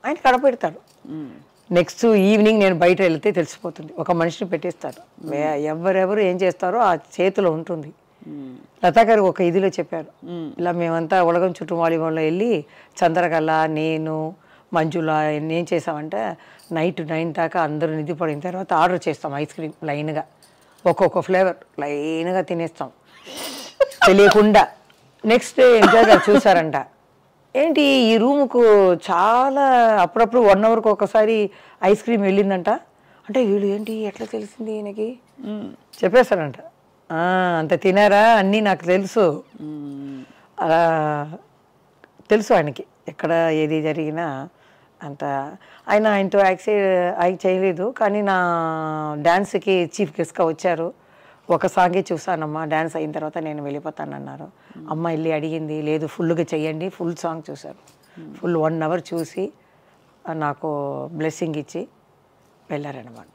[SPEAKER 3] ఆయన కడపెడతారు. నెక్స్ట్ ఈవినింగ్ నేను బయట వెళ్తే తెలిసిపోతుంది, ఒక మనిషిని పెట్టేస్తారు, ఎవరెవరు ఏం చేస్తారో ఆ చేతిలో ఉంటుంది. లతా గారు ఒక ఇదిలో చెప్పారు, ఇలా మేమంతా ఉలగం చుట్టూ వాలీబాల్లో వెళ్ళి చంద్రకళ, నేను, మంజుల ఏం చేసామంటే నైట్ 9 దాకా అందరూ నిధి పడిన తర్వాత ఆర్డర్ చేస్తాం ఐస్ క్రీమ్ లైన్గా, ఒక్కొక్క ఫ్లేవర్ లైన్గా తినేస్తాం తెలియకుండా. నెక్స్ట్ డే ఎంజాయ్ గారు చూసారంట, ఏంటి ఈ రూముకు చాలా అప్పుడప్పుడు 1 అవర్కి ఒకసారి ఐస్ క్రీమ్ వెళ్ళిందంట అంటే, వీళ్ళు ఏంటి ఎట్లా తెలిసింది ఈయనకి చెప్పేశారంట. అంత తినారా అన్నీ నాకు తెలుసు, అలా తెలుసు ఆయనకి, ఎక్కడ ఏది జరిగినా అంత ఆయనతో యాక్ట్ చేయలేదు, కానీ నా డ్యాన్స్కి చీఫ్ గెస్ట్గా వచ్చారు. ఒక సాంగే చూసానమ్మా, డ్యాన్స్ అయిన తర్వాత నేను వెళ్ళిపోతానన్నారు. అమ్మ వెళ్ళి అడిగింది, లేదు ఫుల్గా చెయ్యండి, ఫుల్ సాంగ్ చూశారు. ఫుల్ 1 hour చూసి నాకు బ్లెస్సింగ్ ఇచ్చి వెళ్ళారనమాట.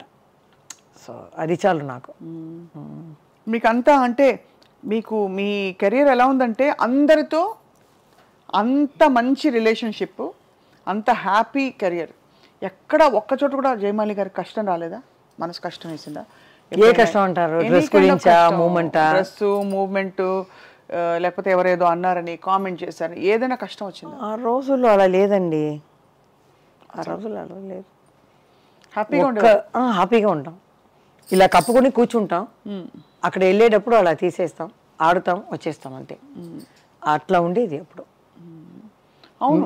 [SPEAKER 3] సో అది చాలు నాకు.
[SPEAKER 2] మీకు అంతా అంటే మీకు మీ కెరీర్ ఎలా ఉందంటే అందరితో అంత మంచి రిలేషన్షిప్, అంత హ్యాపీ కెరియర్. ఎక్కడ ఒక్క చోట కూడా జయమాలి గారికి కష్టం రాలేదా? మనసు కష్టం వేసిందా?
[SPEAKER 3] ఏ కష్టం అంటారు? డ్రెస్ గురించా, మూమెంటా?
[SPEAKER 2] డ్రెస్, మూమెంట్, లేకపోతే ఎవరేదో అన్నారని, కామెంట్ చేశారని ఏదైనా కష్టం వచ్చిందా?
[SPEAKER 3] ఆ రోజుల్లో అలా లేదండి, ఆ రోజుల్లో అలా లేదు. హ్యాపీగా ఉంటాం, ఇలా కప్పుకొని కూర్చుంటాం. అక్కడ వెళ్ళేటప్పుడు అలా తీసేస్తాం, ఆడుతాం, వచ్చేస్తాం అంతే. అట్లా ఉండేది అప్పుడు.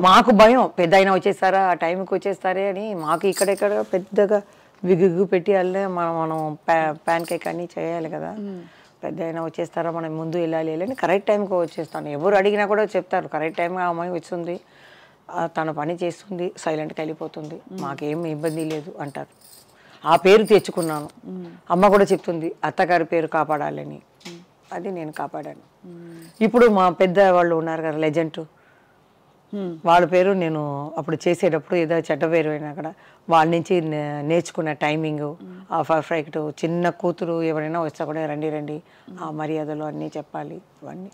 [SPEAKER 3] మాకు భయం, పెద్ద అయినా వచ్చేస్తారా, ఆ టైంకి వచ్చేస్తారే అని. మాకు ఇక్కడెక్కడ పెద్దగా విగ్గు పెట్టి వెళ్ళే మనం ప్యాన్ కేక్ అన్నీ చేయాలి కదా. పెద్ద అయినా వచ్చేస్తారా, మనం ముందు వెళ్ళాలి అని కరెక్ట్ టైంకి వచ్చేస్తాను. ఎవరు అడిగినా కూడా చెప్తారు, కరెక్ట్ టైంగా అమ్మాయి వచ్చింది, తన పని చేస్తుంది, సైలెంట్గా వెళ్ళిపోతుంది, మాకేం ఇబ్బంది లేదు అంటారు. ఆ పేరు తెచ్చుకున్నాను. అమ్మ కూడా చెప్తుంది, అత్తగారి పేరు కాపాడాలని. అది నేను కాపాడాను. ఇప్పుడు మా పెద్ద వాళ్ళు ఉన్నారు కదా, లెజెండ్, వాళ్ళ పేరు నేను అప్పుడు చేసేటప్పుడు ఏదో చెడ్డ పేరు అయినా కూడా వాళ్ళ నుంచి నేర్చుకున్న టైమింగ్, ఆ పర్ఫెక్ట్. చిన్న కూతురు ఎవరైనా వస్తా కూడా రండి రండి, ఆ మర్యాదలు అన్నీ చెప్పాలి. ఇవన్నీ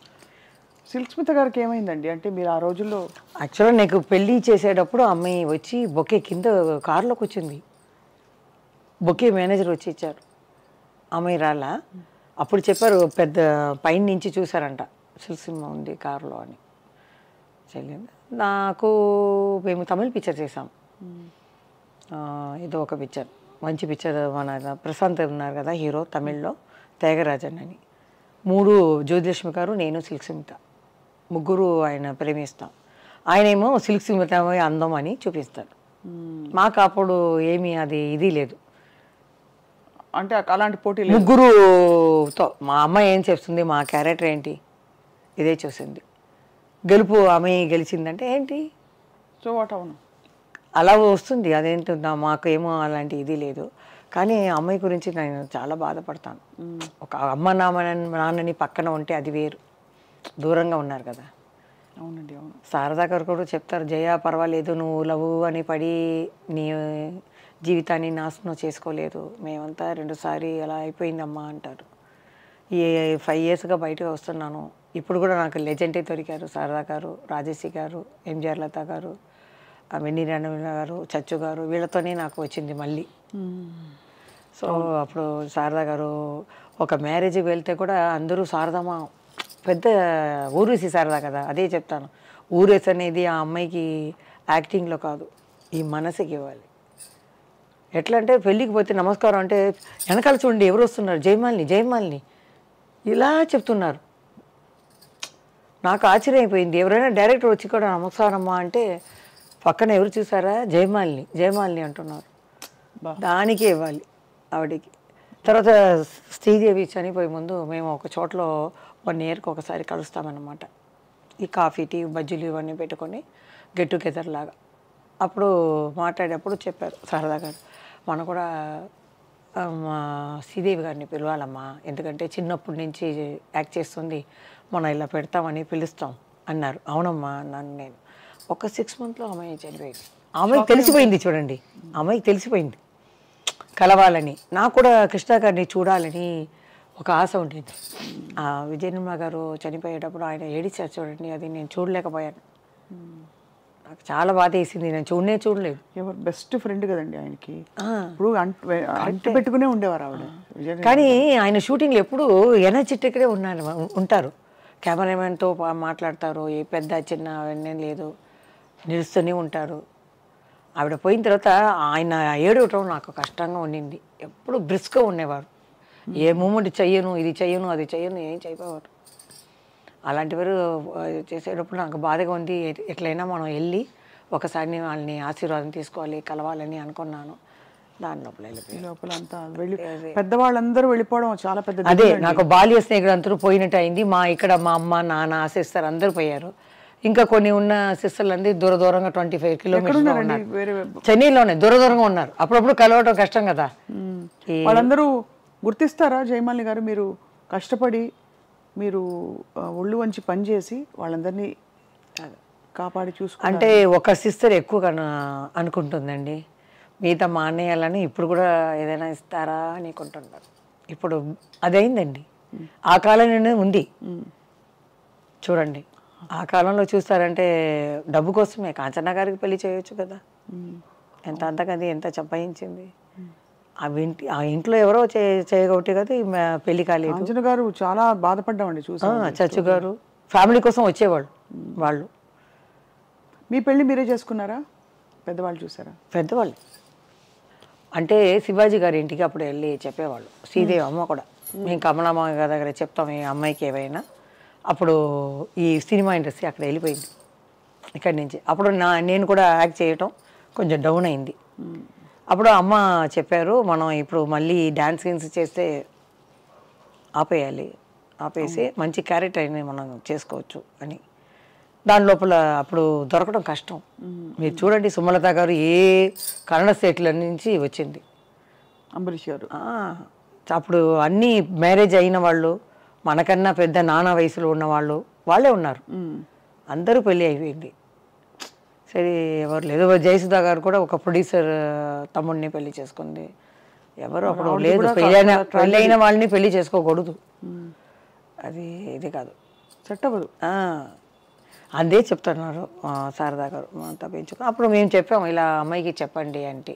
[SPEAKER 2] సిల్క్ స్మిత గారికి ఏమైందండి? అంటే మీరు ఆ రోజుల్లో
[SPEAKER 3] యాక్చువల్గా నాకు పెళ్ళి చేసేటప్పుడు అమ్మాయి వచ్చి బొకే కింద కారులోకి వచ్చింది. బొకే మేనేజర్ వచ్చి ఇచ్చారు, అమ్మాయి రాలా. అప్పుడు చెప్పారు, పెద్ద పైన నుంచి చూసారంట, సిల్క్ సినిమా ఉంది కారులో అని. చెల్లింది నాకు. మేము తమిళ్ పిక్చర్ చేసాం, ఏదో ఒక పిక్చర్, మంచి పిక్చర్. మన ప్రశాంత్ ఉన్నారు కదా హీరో, తమిళ్లో త్యాగరాజన్ అని. 3 జ్యోతిలక్ష్మి గారు, నేను, సిల్క్ స్మిత, ముగ్గురు ఆయన ప్రేమిస్తాం. ఆయనేమో సిల్క్ స్మిత అందం అని చూపిస్తారు. మాకు అప్పుడు ఏమీ అది ఇది లేదు,
[SPEAKER 2] అంటే అలాంటి పోటీ
[SPEAKER 3] ముగ్గురుతో. మా అమ్మాయి ఏం చెప్తుంది, మా క్యారెక్టర్ ఏంటి, ఇదే చూసింది. గెలుపు అమ్మాయి గెలిచిందంటే ఏంటి,
[SPEAKER 2] సో వాట్, అవును
[SPEAKER 3] అలా వస్తుంది. అదేంటి, మాకు ఏమో అలాంటి ఇది లేదు. కానీ అమ్మాయి గురించి నేను చాలా బాధపడతాను. ఒక అమ్మ నాన్నని పక్కన ఉంటే అది వేరు, దూరంగా ఉన్నారు కదా.
[SPEAKER 2] అవునండి, అవును.
[SPEAKER 3] శారదా గారు కూడా చెప్తారు, జయ పర్వాలేదు, నువ్వు లవ్ అని పడి నీ జీవితాన్ని నాశనం చేసుకోలేదు, మేమంతా 2 సారి అలా అయిపోయిందమ్మా అంటారు. ఈ 5 yearsగా బయటకు వస్తున్నాను. ఇప్పుడు కూడా నాకు లెజెండే దొరికారు, శారదా గారు, రాజేశ్వరి గారు, ఎంజిఆర్ లత గారు, వెన్నీ రణవీణ గారు, చచ్చు గారు, వీళ్ళతోనే నాకు వచ్చింది మళ్ళీ. సో అప్పుడు శారదా గారు ఒక మ్యారేజ్కి వెళ్తే కూడా అందరూ శారదమ్మ, పెద్ద ఊరేసి శారదా కదా. అదే చెప్తాను, ఊరేసి అనేది ఆ అమ్మాయికి యాక్టింగ్లో కాదు, ఈ మనసుకి ఇవ్వాలి. ఎట్లా అంటే పెళ్ళికి పోతే నమస్కారం అంటే వెనకాల చూడండి ఎవరు వస్తున్నారు, జయమాలిని జయమాలిని ఇలా చెప్తున్నారు. నాకు ఆశ్చర్యం అయిపోయింది. ఎవరైనా డైరెక్టర్ వచ్చి కూడా నమస్కారమ్మా అంటే పక్కన ఎవరు చూసారా, జయమాలిని జయమాలిని అంటున్నారు. దానికే ఇవ్వాలి ఆవిడికి. తర్వాత శ్రీదేవి చనిపోయే ముందు మేము ఒక చోట్లో 1 yearకి ఒకసారి కలుస్తామన్నమాట. ఈ కాఫీ, టీ, బజ్జీలు ఇవన్నీ పెట్టుకొని గెట్ టుగెదర్ లాగా. అప్పుడు మాట్లాడేటప్పుడు చెప్పారు శారదా గారు, మనం కూడా మా శ్రీదేవి గారిని పిలవాలమ్మా, ఎందుకంటే చిన్నప్పటి నుంచి యాక్ట్ చేస్తుంది, మనం ఇలా పెడతామని పిలుస్తాం అన్నారు. అవునమ్మా అన్నాను నేను. ఒక 6 monthsలో అమ్మాయి చనిపోయింది. అమ్మాయికి తెలిసిపోయింది చూడండి, అమ్మాయికి తెలిసిపోయింది కలవాలని. నాకు కూడా కృష్ణ గారిని చూడాలని ఒక ఆశ ఉండేది. విజయనిర్మల గారు చనిపోయేటప్పుడు ఆయన ఏడిచారు చూడండి, అది నేను చూడలేకపోయాను. నాకు చాలా బాధ వేసింది, నేను చూడలేదు.
[SPEAKER 2] ఎవరు బెస్ట్ ఫ్రెండ్ కదండి ఆయనకి, ఇప్పుడు అంటు పెట్టుకునే ఉండేవారు ఆవిడ.
[SPEAKER 3] కానీ ఆయన షూటింగ్లో ఎప్పుడు ఎనర్జెటిక్గా ఉంటారు, కెమెరామెన్తో మాట్లాడతారు, ఏ పెద్ద చిన్న అవన్నీ లేదు, నిలుస్తూనే ఉంటారు. ఆవిడ పోయిన తర్వాత ఆయన ఏడవటం నాకు కష్టంగా ఉండింది. ఎప్పుడు బ్రిస్క్గా ఉండేవారు, ఏ మూమెంట్ చెయ్యను, ఇది చెయ్యను, అది చెయ్యను, ఏం చేయకపోవారు. అలాంటివారు చేసేటప్పుడు నాకు బాధగా ఉంది. ఎట్లయినా మనం వెళ్ళి ఒకసారి వాళ్ళని ఆశీర్వాదం తీసుకోవాలి, కలవాలని అనుకున్నాను. దాని లోపల అంతా
[SPEAKER 2] పెద్దవాళ్ళందరూ వెళ్ళిపోవడం చాలా పెద్ద.
[SPEAKER 3] అదే నాకు బాల్య స్నేహితులు అందరూ పోయినట్టు అయింది. మా అమ్మ నాన్న ఆశిస్తారు అందరూ పోయారు. ఇంకా కొన్ని ఉన్న సిస్టర్లు అంది దూరంగా 25 కిలోమీటర్స్ ఉన్నారు.
[SPEAKER 2] వేరే
[SPEAKER 3] చెన్నైలోనే దూరంగా ఉన్నారు. అప్పుడప్పుడు కలవటం కష్టం కదా.
[SPEAKER 2] వాళ్ళందరూ గుర్తిస్తారా జయమాలిని గారు? మీరు కష్టపడి మీరు ఒళ్ళు వంచి పనిచేసి వాళ్ళందరినీ కాపాడి చూసుకుంటే
[SPEAKER 3] అంటే ఒక సిస్టర్ ఎక్కువగా అనుకుంటుందండి, మిగతా మానేయాలని. ఇప్పుడు కూడా ఏదైనా ఇస్తారా అనుకుంటున్నారు. ఇప్పుడు అదైందండి. ఆ కాలంలోనే ఉంది చూడండి. ఆ కాలంలో చూస్తారంటే డబ్బు కోసమే కాంచనా గారికి పెళ్లి చేయొచ్చు కదా. ఎంత అంతకది ఎంత చంపాయించింది. ఆ ఇంట్లో ఎవరో చేయగొట్టి కదా పెళ్లి కాలేదు.
[SPEAKER 2] కాంచన గారు చాలా బాధపడ్డామండి చూసా.
[SPEAKER 3] చచ్చు గారు ఫ్యామిలీ కోసం వచ్చేవాళ్ళు వాళ్ళు.
[SPEAKER 2] మీ పెళ్లి మీరే చేసుకున్నారా? పెద్దవాళ్ళు చూసారా?
[SPEAKER 3] పెద్దవాళ్ళు అంటే శివాజీ గారి ఇంటికి అప్పుడు వెళ్ళి చెప్పేవాళ్ళు. శ్రీదేవి అమ్మ కూడా మేము కమలమ్మ గారి దగ్గర చెప్తాం ఈ అమ్మాయికి ఏవైనా. అప్పుడు ఈ సినిమా ఇండస్ట్రీ అక్కడ వెళ్ళిపోయింది ఇక్కడి నుంచి. అప్పుడు నేను కూడా యాక్ట్ చేయటం కొంచెం డౌన్ అయింది. అప్పుడు అమ్మ చెప్పారు, మనం ఇప్పుడు మళ్ళీ డ్యాన్స్ సీన్స్ చేస్తే ఆపేసి మంచి క్యారెక్టర్ అయినా మనం చేసుకోవచ్చు అని. దాని లోపల అప్పుడు దొరకడం కష్టం. మీరు చూడండి సుమలత గారు ఏ కన్నడ స్టేట్ల నుంచి వచ్చింది.
[SPEAKER 2] అంబరీష్ గారు
[SPEAKER 3] అప్పుడు అన్నీ మ్యారేజ్ అయిన వాళ్ళు, మనకన్నా పెద్ద నానా వయసులో ఉన్నవాళ్ళు వాళ్ళే ఉన్నారు. అందరూ పెళ్ళి అయిపోయింది. సరే ఎవరు లేదు. జయసుధా గారు కూడా ఒక ప్రొడ్యూసర్ తమ్ముడిని పెళ్లి చేసుకుంది. ఎవరు అప్పుడు లేదు. పెళ్ళైన వాళ్ళని పెళ్లి చేసుకోకూడదు, అది ఇది కాదు,
[SPEAKER 2] సెట్ అవ్వదు.
[SPEAKER 3] అదే చెప్తున్నారు శారదా గారు తప్పించుకో. అప్పుడు మేము చెప్పాము ఇలా అమ్మాయికి చెప్పండి అంటే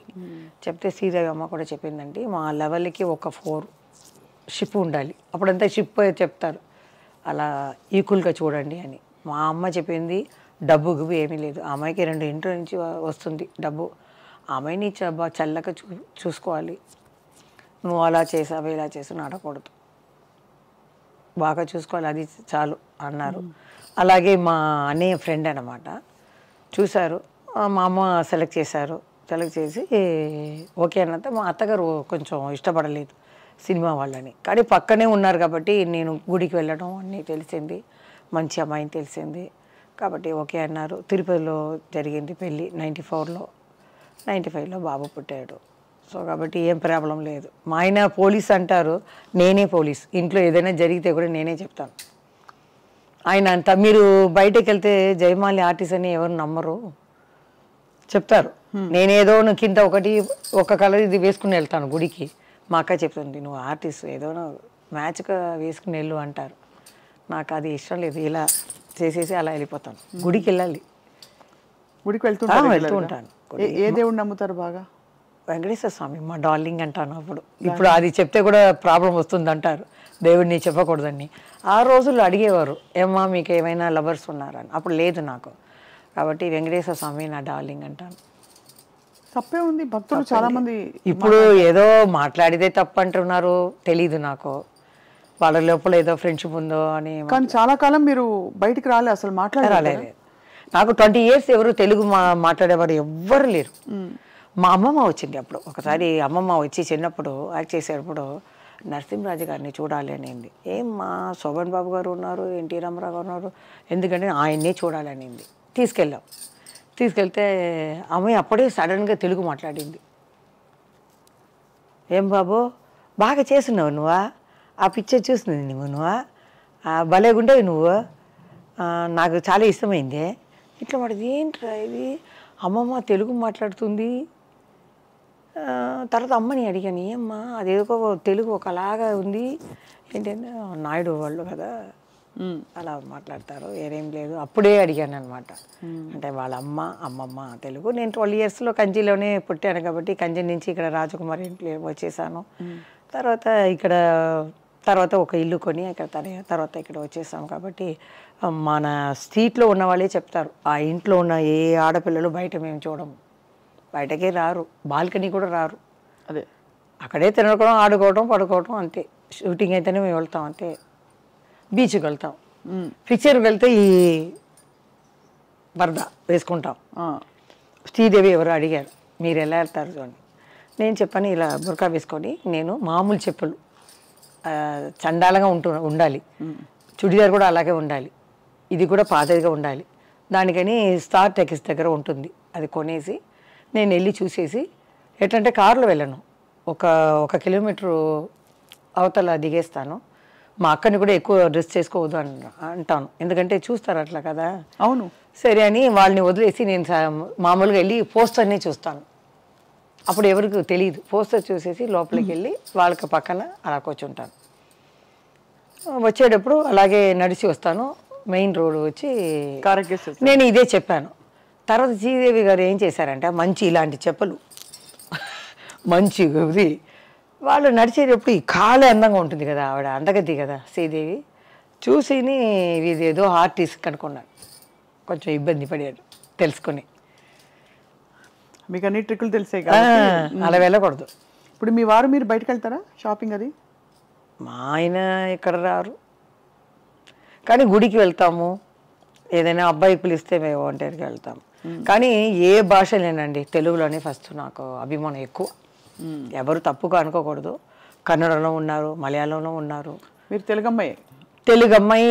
[SPEAKER 3] చెప్తే శ్రీదేవి అమ్మ కూడా చెప్పిందండి, మా లెవెల్కి ఒక 4 షిప్ ఉండాలి. అప్పుడంతా షిప్ చెప్తారు, అలా ఈక్వల్గా చూడండి అని. మా అమ్మ చెప్పింది డబ్బు గిబ్బు ఏమీ లేదు, ఆ అమ్మాయికి 2 ఇంట్లో నుంచి వస్తుంది డబ్బు, ఆ అమ్మాయిని చల్లగా చూసుకోవాలి. నువ్వు అలా చేసావు ఇలా చేసావు ఆడకూడదు, బాగా చూసుకోవాలి, అది చాలు అన్నారు. అలాగే మా అన్నయ్య ఫ్రెండ్ అనమాట చూశారు, మా అమ్మ సెలెక్ట్ చేశారు. సెలెక్ట్ చేసి ఓకే అన్నంత మా అత్తగారు కొంచెం ఇష్టపడలేదు సినిమా వాళ్ళని. కానీ పక్కనే ఉన్నారు కాబట్టి నేను గుడికి వెళ్ళడం అన్నీ తెలిసింది, మంచి అమ్మాయిని తెలిసింది కాబట్టి ఓకే అన్నారు. తిరుపతిలో జరిగింది పెళ్ళి 94లో. 95లో బాబు పుట్టాడు. సో కాబట్టి ఏం ప్రాబ్లం లేదు. మా ఆయన పోలీస్ అంటారు, నేనే పోలీస్. ఇంట్లో ఏదైనా జరిగితే కూడా నేనే చెప్తాను. ఆయన అంతా మీరు బయటకు వెళ్తే జయమాలి ఆర్టిస్ట్ అని ఎవరు నమ్మరు, చెప్తారు. నేనేదో కింద ఒక కలర్ ఇది వేసుకుని వెళ్తాను గుడికి. మా అక్క చెప్తుంది, నువ్వు ఆర్టిస్ట్ ఏదో మ్యాచ్గా వేసుకుని వెళ్ళు అంటారు. నాకు అది ఇష్టం లేదు, ఇలా చేసేసి అలా వెళ్ళిపోతాను. గుడికి వెళ్ళాలి.
[SPEAKER 2] గుడికి వెళ్తూ ఉంటాను. ఏ దేవుడు నమ్ముతారు బాగా?
[SPEAKER 3] వెంకటేశ్వర స్వామి మా డార్లింగ్ అంటాను. ఇప్పుడు అది చెప్తే కూడా ప్రాబ్లం వస్తుంది అంటారు, దేవుడిని చెప్పకూడదని. ఆ రోజుల్లో అడిగేవారు, ఏమ్మా మీకు ఏమైనా లవర్స్ ఉన్నారని. అప్పుడు లేదు నాకు, కాబట్టి వెంకటేశ్వర స్వామి నా డార్లింగ్ అంటాను.
[SPEAKER 2] తప్పే ఉంది, భక్తులు చాలా మంది
[SPEAKER 3] ఇప్పుడు ఏదో మాట్లాడితే తప్పు అంటున్నారు, తెలీదు నాకు. వాళ్ళ లోపల ఏదో ఫ్రెండ్షిప్ ఉందో అని.
[SPEAKER 2] కానీ చాలా కాలం మీరు బయటికి రాలే, అసలు మాట్లాడలేదు.
[SPEAKER 3] నాకు 20 years ఎవరు తెలుగు మాట్లాడేవారు ఎవ్వరు లేరు. మా అమ్మమ్మ వచ్చింది అప్పుడు ఒకసారి. అమ్మమ్మ వచ్చి చిన్నప్పుడు యాక్ట్ చేసేటప్పుడు నరసింహరాజు గారిని చూడాలి అనింది. మా శోభన్ బాబు గారు ఉన్నారు, ఎన్టీ రామారావు గారు ఉన్నారు, ఎందుకంటే ఆయన్నే చూడాలి అనింది. తీసుకెళ్తే అమ్మాయి అప్పుడే సడన్గా తెలుగు మాట్లాడింది. ఏం బాబు బాగా చేస్తున్నావు నువ్వా, ఆ పిక్చర్ చూస్తుంది నువ్వా, భలేగుండేవి నువ్వు, నాకు చాలా ఇష్టమైంది ఇట్లా పడింది. ఏంట్రా ఇది, అమ్మమ్మ తెలుగు మాట్లాడుతుంది. తర్వాత అమ్మని అడిగాను, ఏమ్మా అదేదో తెలుగు ఒకలాగా ఉంది ఏంటంటే, నాయుడు వాళ్ళు కదా అలా మాట్లాడతారు, వేరేం లేదు. అప్పుడే అడిగాను అనమాట. అంటే వాళ్ళ అమ్మమ్మ తెలుగు. నేను 12 yearsలో కంచిలోనే పుట్టాను కాబట్టి కంచి నుంచి ఇక్కడ రాజకుమారి ఇంట్లో వచ్చేసాను. తర్వాత ఒక ఇల్లు కొని తర్వాత ఇక్కడ వచ్చేసాం కాబట్టి మన స్ట్రీట్లో ఉన్న వాళ్ళే చెప్తారు, ఆ ఇంట్లో ఉన్న ఏ ఆడపిల్లలు బయట మేము చూడము, బయటకే రారు, బాల్కనీ కూడా రారు.
[SPEAKER 2] అదే
[SPEAKER 3] అక్కడే తినడం ఆడుకోవడం పడుకోవడం అంతే. షూటింగ్ అయితేనే మేము వెళ్తాం అంతే. బీచ్కి వెళ్తాం, పిక్చర్కి వెళ్తే ఈ వరద వేసుకుంటాం. శ్రీదేవి ఎవరు అడిగారు మీరు ఎలా వెళ్తారు చూడండి. నేను చెప్పాను ఇలా బుర్కా వేసుకొని, నేను మామూలు చెప్పులు చండాలంగా ఉండాలి, చుడిదార్ కూడా అలాగే ఉండాలి, ఇది కూడా పాతదిగా ఉండాలి, దానికని స్టార్ టెక్స్ దగ్గర ఉంటుంది, అది కొనేసి నేను వెళ్ళి చూసేసి, ఎట్లంటే కారులో వెళ్ళను, ఒక కిలోమీటరు అవతల దిగేస్తాను. మా అక్కని కూడా ఎక్కువ డ్రెస్ చేసుకోవద్దు అంటాను, ఎందుకంటే చూస్తారు అట్లా కదా.
[SPEAKER 2] అవును.
[SPEAKER 3] సరే అని వాళ్ళని వదిలేసి నేను మామూలుగా వెళ్ళి పోస్టర్నే చూస్తాను. అప్పుడు ఎవరికి తెలియదు, పోస్టర్ చూసేసి లోపలికి వెళ్ళి వాళ్ళకి పక్కన అలా కూర్చుంటాను. వచ్చేటప్పుడు అలాగే నడిచి వస్తాను, మెయిన్ రోడ్ వచ్చి నేను ఇదే చెప్పాను. తర్వాత శ్రీదేవి గారు ఏం చేశారంటే మంచి ఇలాంటి చెప్పులు మంచి ఇది వాళ్ళు నడిచేటప్పుడు ఈ కాలే అందంగా ఉంటుంది కదా, ఆవిడ అందగద్ది కదా శ్రీదేవి, చూసిని ఇది ఏదో ఆర్టిస్ట్ అనుకున్నాను, కొంచెం ఇబ్బంది పడాడు తెలుసుకొని.
[SPEAKER 2] మీకు అన్ని ట్రిక్కులు తెలిసే
[SPEAKER 3] అలా వెళ్ళకూడదు.
[SPEAKER 2] ఇప్పుడు మీ వారు మీరు బయటకు వెళ్తారా షాపింగ్ అది?
[SPEAKER 3] మా ఆయన ఇక్కడ రారు, కానీ గుడికి వెళ్తాము, ఏదైనా అబ్బాయి పిలిస్తే మేము ఒంటరికి వెళ్తాము. కానీ ఏ భాషలేనండి, తెలుగులోనే ఫస్ట్ నాకు అభిమానం ఎక్కువ. ఎవరు తప్పుగా అనుకోకూడదు, కన్నడలో ఉన్నారు, మలయాళంలో ఉన్నారు.
[SPEAKER 2] మీరు తెలుగు అమ్మాయి?
[SPEAKER 3] తెలుగు అమ్మాయి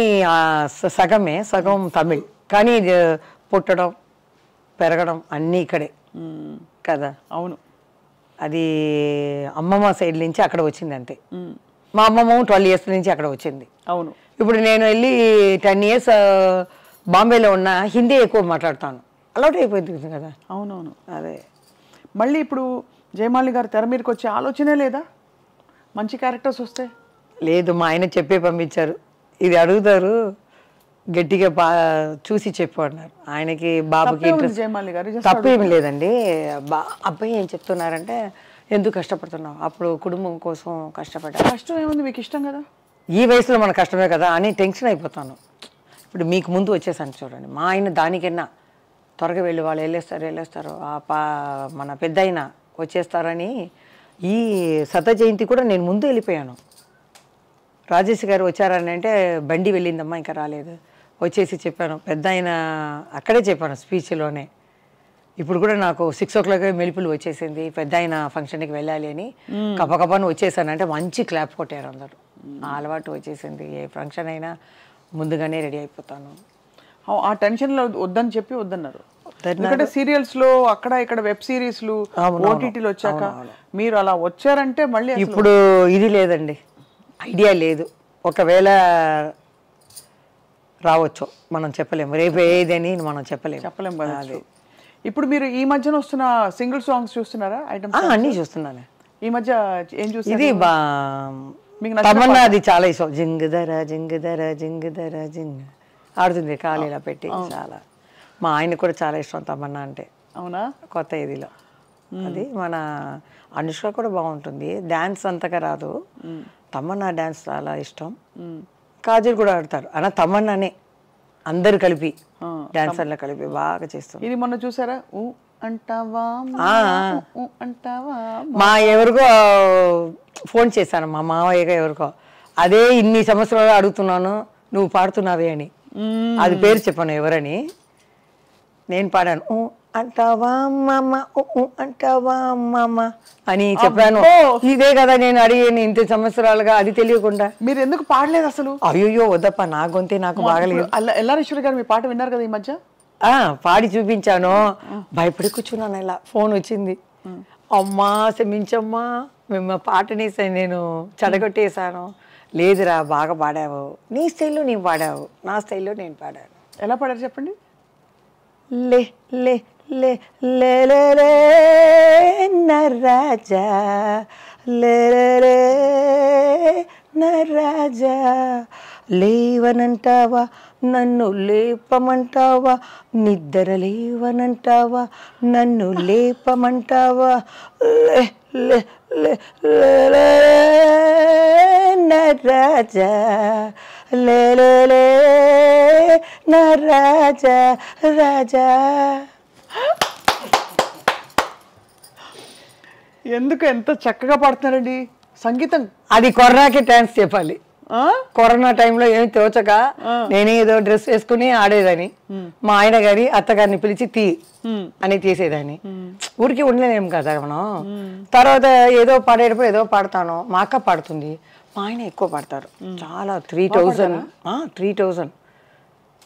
[SPEAKER 3] సగమే, సగం తమిళ్, కానీ పుట్టడం పెరగడం అన్నీ ఇక్కడే కదా.
[SPEAKER 2] అవును.
[SPEAKER 3] అది అమ్మమ్మ సైడ్ నుంచి అక్కడ వచ్చింది అంతే. మా అమ్మమ్మ 12 years నుంచి అక్కడ వచ్చింది.
[SPEAKER 2] అవును.
[SPEAKER 3] ఇప్పుడు నేను వెళ్ళి 10 years బాంబేలో ఉన్న హిందీ ఎక్కువ మాట్లాడతాను, అలవాటు అయిపోయింది కదా.
[SPEAKER 2] అవునవును.
[SPEAKER 3] అదే
[SPEAKER 2] మళ్ళీ ఇప్పుడు జయమాలిని గారు తెర మీదకి వచ్చే ఆలోచనే లేదా మంచి క్యారెక్టర్స్ వస్తే?
[SPEAKER 3] లేదు, మా ఆయన చెప్పే పంపించారు, ఇది అడుగుతారు గట్టిగా చూసి చెప్పు అన్నారు. ఆయనకి బాబుకి
[SPEAKER 2] జయమాలిని గారు
[SPEAKER 3] తప్పేమి లేదండి. అబ్బాయి ఏం చెప్తున్నారంటే ఎందుకు కష్టపడుతున్నావు, అప్పుడు కుటుంబం కోసం కష్టపడ్డా.
[SPEAKER 2] కష్టం ఏముంది, మీకు ఇష్టం కదా,
[SPEAKER 3] ఈ వయసులో మన కష్టమే కదా అని టెన్షన్ అయిపోతాను. ఇప్పుడు మీకు ముందు వచ్చేసాను చూడండి, మా ఆయన దానికన్నా త్వరగా వెళ్ళి వాళ్ళు వెళ్ళేస్తారు మన పెద్ద ఆయన వచ్చేస్తారని. ఈ శత జయంతి కూడా నేను ముందు వెళ్ళిపోయాను. రాజేష్ గారు వచ్చారని అంటే బండి వెళ్ళిందమ్మా ఇంకా రాలేదు, వచ్చేసి చెప్పాను, పెద్ద ఆయన అక్కడే చెప్పాను స్పీచ్లోనే. ఇప్పుడు కూడా నాకు 6 o'clock మెలుపులు వచ్చేసింది, పెద్ద ఆయన ఫంక్షన్కి వెళ్ళాలి అని కపకపని వచ్చేసానంటే మంచి క్లాప్ కొట్టారు అందరూ. ఆ అలవాటు వచ్చేసింది, ఏ ఫంక్షన్ అయినా ముందుగానే రెడీ అయిపోతాను.
[SPEAKER 2] ఆ టెన్షన్లో వద్దని చెప్పి వద్దన్నారు. ఎందుకంటే సీరియల్స్లో అక్కడ ఇక్కడ వెబ్ సిరీస్లు ఓటీటీలు వచ్చాక మీరు అలా వచ్చారంటే మళ్ళీ
[SPEAKER 3] ఇప్పుడు ఇది లేదండి, ఐడియా లేదు, ఒకవేళ రావచ్చు మనం చెప్పలేము, రేపు ఏదని మనం చెప్పలేము
[SPEAKER 2] కదా. ఇప్పుడు మీరు ఈ మధ్యన వస్తున్న సింగిల్ సాంగ్స్ చూస్తున్నారా? ఐటమ్
[SPEAKER 3] అన్నీ చూస్తున్నాను.
[SPEAKER 2] ఈ మధ్య ఏం చూస్తున్నారు?
[SPEAKER 3] ఇది తమన్నా, అది చాలా ఇష్టం. జింగదర జింగదర జింగదర జింగ ఆడుతుంది కాలు ఇలా పెట్టి, చాలా. మా ఆయన కూడా చాలా ఇష్టం తమన్నా అంటే.
[SPEAKER 2] అవునా?
[SPEAKER 3] కొత్త ఇదిలో అది మన అనుష్క కూడా బాగుంటుంది, డ్యాన్స్ అంతగా రాదు, తమన్నా డ్యాన్స్ చాలా ఇష్టం. కాజల్ కూడా ఆడతారు, అలా తమన్నానే అందరు కలిపి డాన్సర్లు కలిపి బాగా చేస్తారు.
[SPEAKER 2] ఇది మొన్న చూసారా, అంటావా అంటావా,
[SPEAKER 3] మా ఎవరికో ఫోన్ చేశాను, మా మావయ్యగా ఎవరికో, అదే ఇన్ని సంవత్సరాలు అడుగుతున్నాను నువ్వు పాడుతున్నావే అని. అది పేరు చెప్పాను ఎవరని, నేను పాడాను, అంటావా మామ అంటావా మామ అని చెప్పాను. ఇదే కదా నేను అడిగాను ఇంత సంవత్సరాలుగా, అది తెలియకుండా.
[SPEAKER 2] మీరు ఎందుకు పాడలేదు అసలు?
[SPEAKER 3] అయ్యో వద్దప్ప, నా గొంతే నాకు బాగలేదు.
[SPEAKER 2] ఎల్లారేశ్వరి గారు మీ పాట విన్నారు కదా ఈ మధ్య?
[SPEAKER 3] పాడి చూపించాను, భయపడి కూర్చున్నాను, ఇలా ఫోన్ వచ్చింది, అమ్మా క్షమించమ్మా మేము పాటని నేను చెడగొట్టేశాను. లేదురా బాగా పాడావు, నీ స్టైల్లో నేను పాడావు, నా స్టైల్లో నేను పాడాను.
[SPEAKER 2] ఎలా పాడారు చెప్పండి?
[SPEAKER 3] లే లే లే లే లే లే నరాజా లే లే నరాజా, లేవనంటావా నన్ను లేపమంటావా, నిద్ర లేవనంటావా నన్ను లేపమంటావా, లే లే లే లే నరాజా లే లే లే నరాజా రాజా.
[SPEAKER 2] ఎందుకు ఎంత చక్కగా పాడుతున్నారండి సంగీతం?
[SPEAKER 3] అది కరోనాకి డాన్స్ చెప్పాలి. కరోనా టైంలో ఏమి తోచక నేనే ఏదో డ్రెస్ వేసుకుని ఆడేదాన్ని, మా ఆయన గారి అత్తగారిని పిలిచి అని తీసేదాన్ని. ఊరికి ఉండలేము కదా మనం. తర్వాత ఏదో పాడేటప్పుడు ఏదో పాడతాను, మా అక్క పాడుతుంది, మా ఆయన ఎక్కువ పాడతారు, చాలా 3000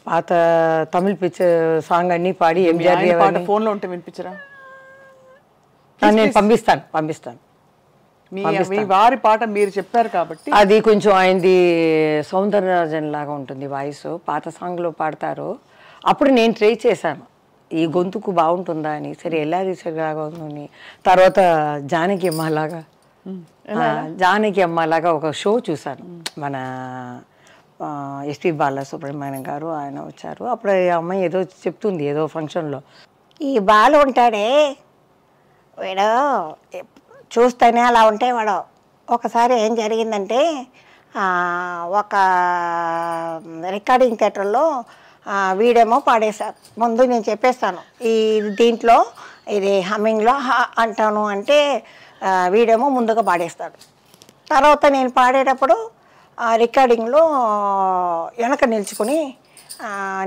[SPEAKER 3] పాత తమిళ పిక్చర్ సాంగ్ అన్నీ పాడి
[SPEAKER 2] మీ
[SPEAKER 3] ఎంజిఆర్
[SPEAKER 2] ఆయన పాట ఫోన్లో ఉంటే వినిపించరా?
[SPEAKER 3] నేను పంపిస్తాను
[SPEAKER 2] మీ వారి పాట మీరు చెప్పారు కాబట్టి
[SPEAKER 3] అది కొంచెం ఆయనది సౌందరరాజన్ లాగా ఉంటుంది వాయిస్, పాత సాంగ్లో పాడతారు. అప్పుడు నేను ట్రై చేశాను ఈ గొంతుకు బాగుంటుందా అని, సరే ఎల్లారీశ్వర్ లాగా ఉందని. తర్వాత జానకి అమ్మ లాగా ఒక షో చూశాను, మన ఎస్పి బాలసుబ్రహ్మణ్యం గారు ఆయన వచ్చారు. అప్పుడు ఈ అమ్మాయి ఏదో చెప్తుంది ఏదో ఫంక్షన్లో, ఈ బాలు ఉంటాడే వీడు చూస్తేనే అలా ఉంటే వాడు. ఒకసారి ఏం జరిగిందంటే ఒక రికార్డింగ్ థియేటర్లో వీడేమో పాడేశారు. ముందు నేను చెప్పేస్తాను ఈ దీంట్లో ఇది హమ్మింగ్లో అంటాను అంటే వీడేమో ముందుగా పాడేస్తాడు. తర్వాత నేను పాడేటప్పుడు రికార్డింగ్లో వెనక నిల్చుకొని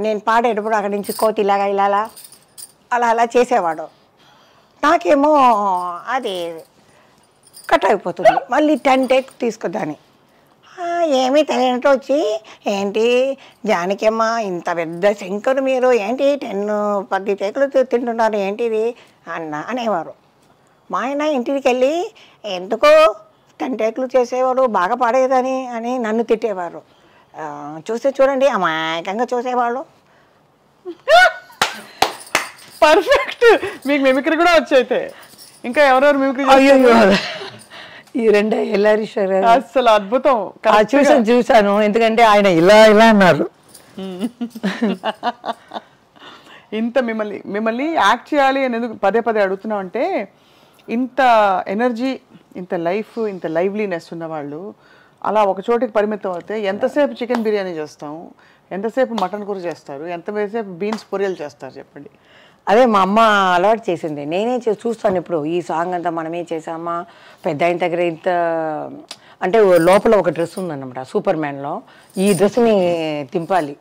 [SPEAKER 3] నేను పాడేటప్పుడు అక్కడి నుంచి కోతిలాగా ఇలా అలా చేసేవాడు. నాకేమో అది కట్ అయిపోతుంది. మళ్ళీ 10 టేక్ తీసుకుందాన్ని. ఏమీ తెలియనట్టు వచ్చి, ఏంటి జానకమ్మ ఇంత పెద్ద శంకరు మీరు ఏంటి 10 టేకులు తింటున్నారు ఏంటిది అనేవారు. మా ఆయన ఇంటికి వెళ్ళి ఎందుకో 10 టేకులు చేసేవారు బాగా పాడేదని అని నన్ను తిట్టేవారు. చూడండి అమాయకంగా చూసేవాళ్ళు.
[SPEAKER 2] పర్ఫెక్ట్. మీకు మిమిక్రీ కూడా వచ్చైతే ఇంకా ఎవరెవరు మిమిక్రీ
[SPEAKER 3] ఈ రెండే ఎల్లారీశ్వర్
[SPEAKER 2] అసలు అద్భుతం.
[SPEAKER 3] చూశాను ఎందుకంటే ఆయన ఇలా అన్నారు.
[SPEAKER 2] ఇంత మిమ్మల్ని యాక్ట్ చేయాలి అని ఎందుకు పదే అడుగుతున్నాం అంటే, ఇంత ఎనర్జీ, ఇంత లైఫ్, ఇంత లైవ్లీనెస్ ఉన్నవాళ్ళు అలా ఒక చోటికి పరిమితం అయితే ఎంతసేపు చికెన్ బిర్యానీ చేస్తాం, ఎంతసేపు మటన్ కూర చేస్తారు, ఎంతసేపు బీన్స్ పొరియలు చేస్తారు చెప్పండి.
[SPEAKER 3] అదే మా అమ్మ అలవాటు చేసింది. నేనే చూస్తాను ఇప్పుడు ఈ సాంగ్ అంతా మనమే చేసామా, పెద్ద ఆయన దగ్గర ఇంత అంటే లోపల ఒక డ్రెస్ ఉందన్నమాట సూపర్ మ్యాన్లో, ఈ డ్రెస్ని తింపాలి.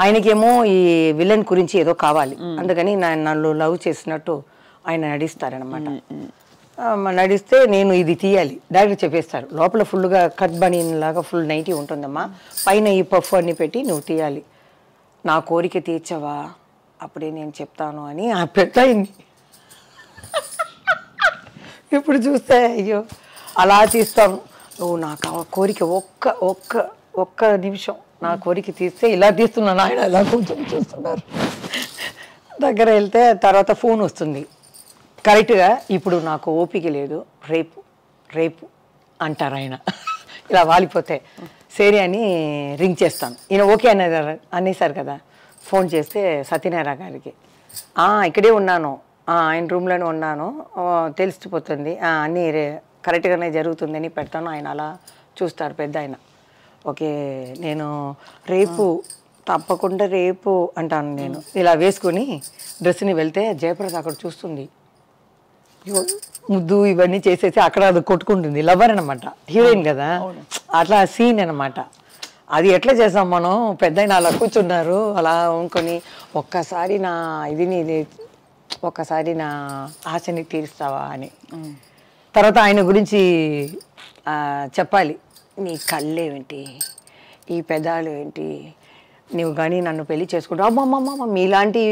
[SPEAKER 3] ఆయనకేమో ఈ విలన్ గురించి ఏదో కావాలి, అందుకని నన్ను లవ్ చేసినట్టు ఆయన నడిస్తారనమాట. నడిస్తే నేను ఇది తీయాలి, డైరెక్ట్ చెప్పేస్తారు. లోపల ఫుల్గా కట్ బనీన్ లాగా ఫుల్ నైటీ ఉంటుందమ్మా, పైన ఈ పఫ్ అన్ని పెట్టి నువ్వు తీయాలి, నా కోరిక తీర్చవా అప్పుడే నేను చెప్తాను అని ఆ పెట్టయింది. ఇప్పుడు చూస్తే అయ్యో అలా తీస్తాను, నువ్వు నాకు ఆ కోరిక ఒక్క నిమిషం నా కోరిక తీస్తే ఇలా తీస్తున్నాను, ఆయన అలా కొంచెం చూస్తున్నారు. దగ్గర వెళ్తే తర్వాత ఫోన్ వస్తుంది కరెక్ట్గా, ఇప్పుడు నాకు ఓపిక లేదు, రేపు అంటారు ఆయన. ఇలా వాలిపోతే సరే అని రింగ్ చేస్తాను. ఈయన ఓకే అనేసారు కదా. ఫోన్ చేస్తే సత్యనారాయణ గారికి, ఇక్కడే ఉన్నాను, ఆయన రూమ్లోనే ఉన్నాను, తెలిసిపోతుంది, అన్నీ కరెక్ట్గానే జరుగుతుందని పెడతాను. ఆయన అలా చూస్తారు పెద్ద ఆయన. ఓకే నేను తప్పకుండా రేపు అంటాను. నేను ఇలా వేసుకొని డ్రెస్ని వెళ్తే జయప్రద అక్కడ చూస్తుంది, ముద్దు ఇవన్నీ చేసేసి అక్కడ అది కొట్టుకుంటుంది. లవర్ అనమాట, హీరోయిన్ కదా, అట్లా సీన్ అనమాట. అది ఎట్లా చేసాం మనం, పెద్ద అలా కూర్చున్నారు అలా అనుకొని, ఒక్కసారి నా ఆశని తీరుస్తావా అని. తర్వాత ఆయన గురించి చెప్పాలి, నీ కళ్ళేంటి, ఈ పెదాలు ఏంటి, నువ్వు కానీ నన్ను పెళ్లి చేసుకుంటావు, అమ్మమ్మమ్మ మీలాంటి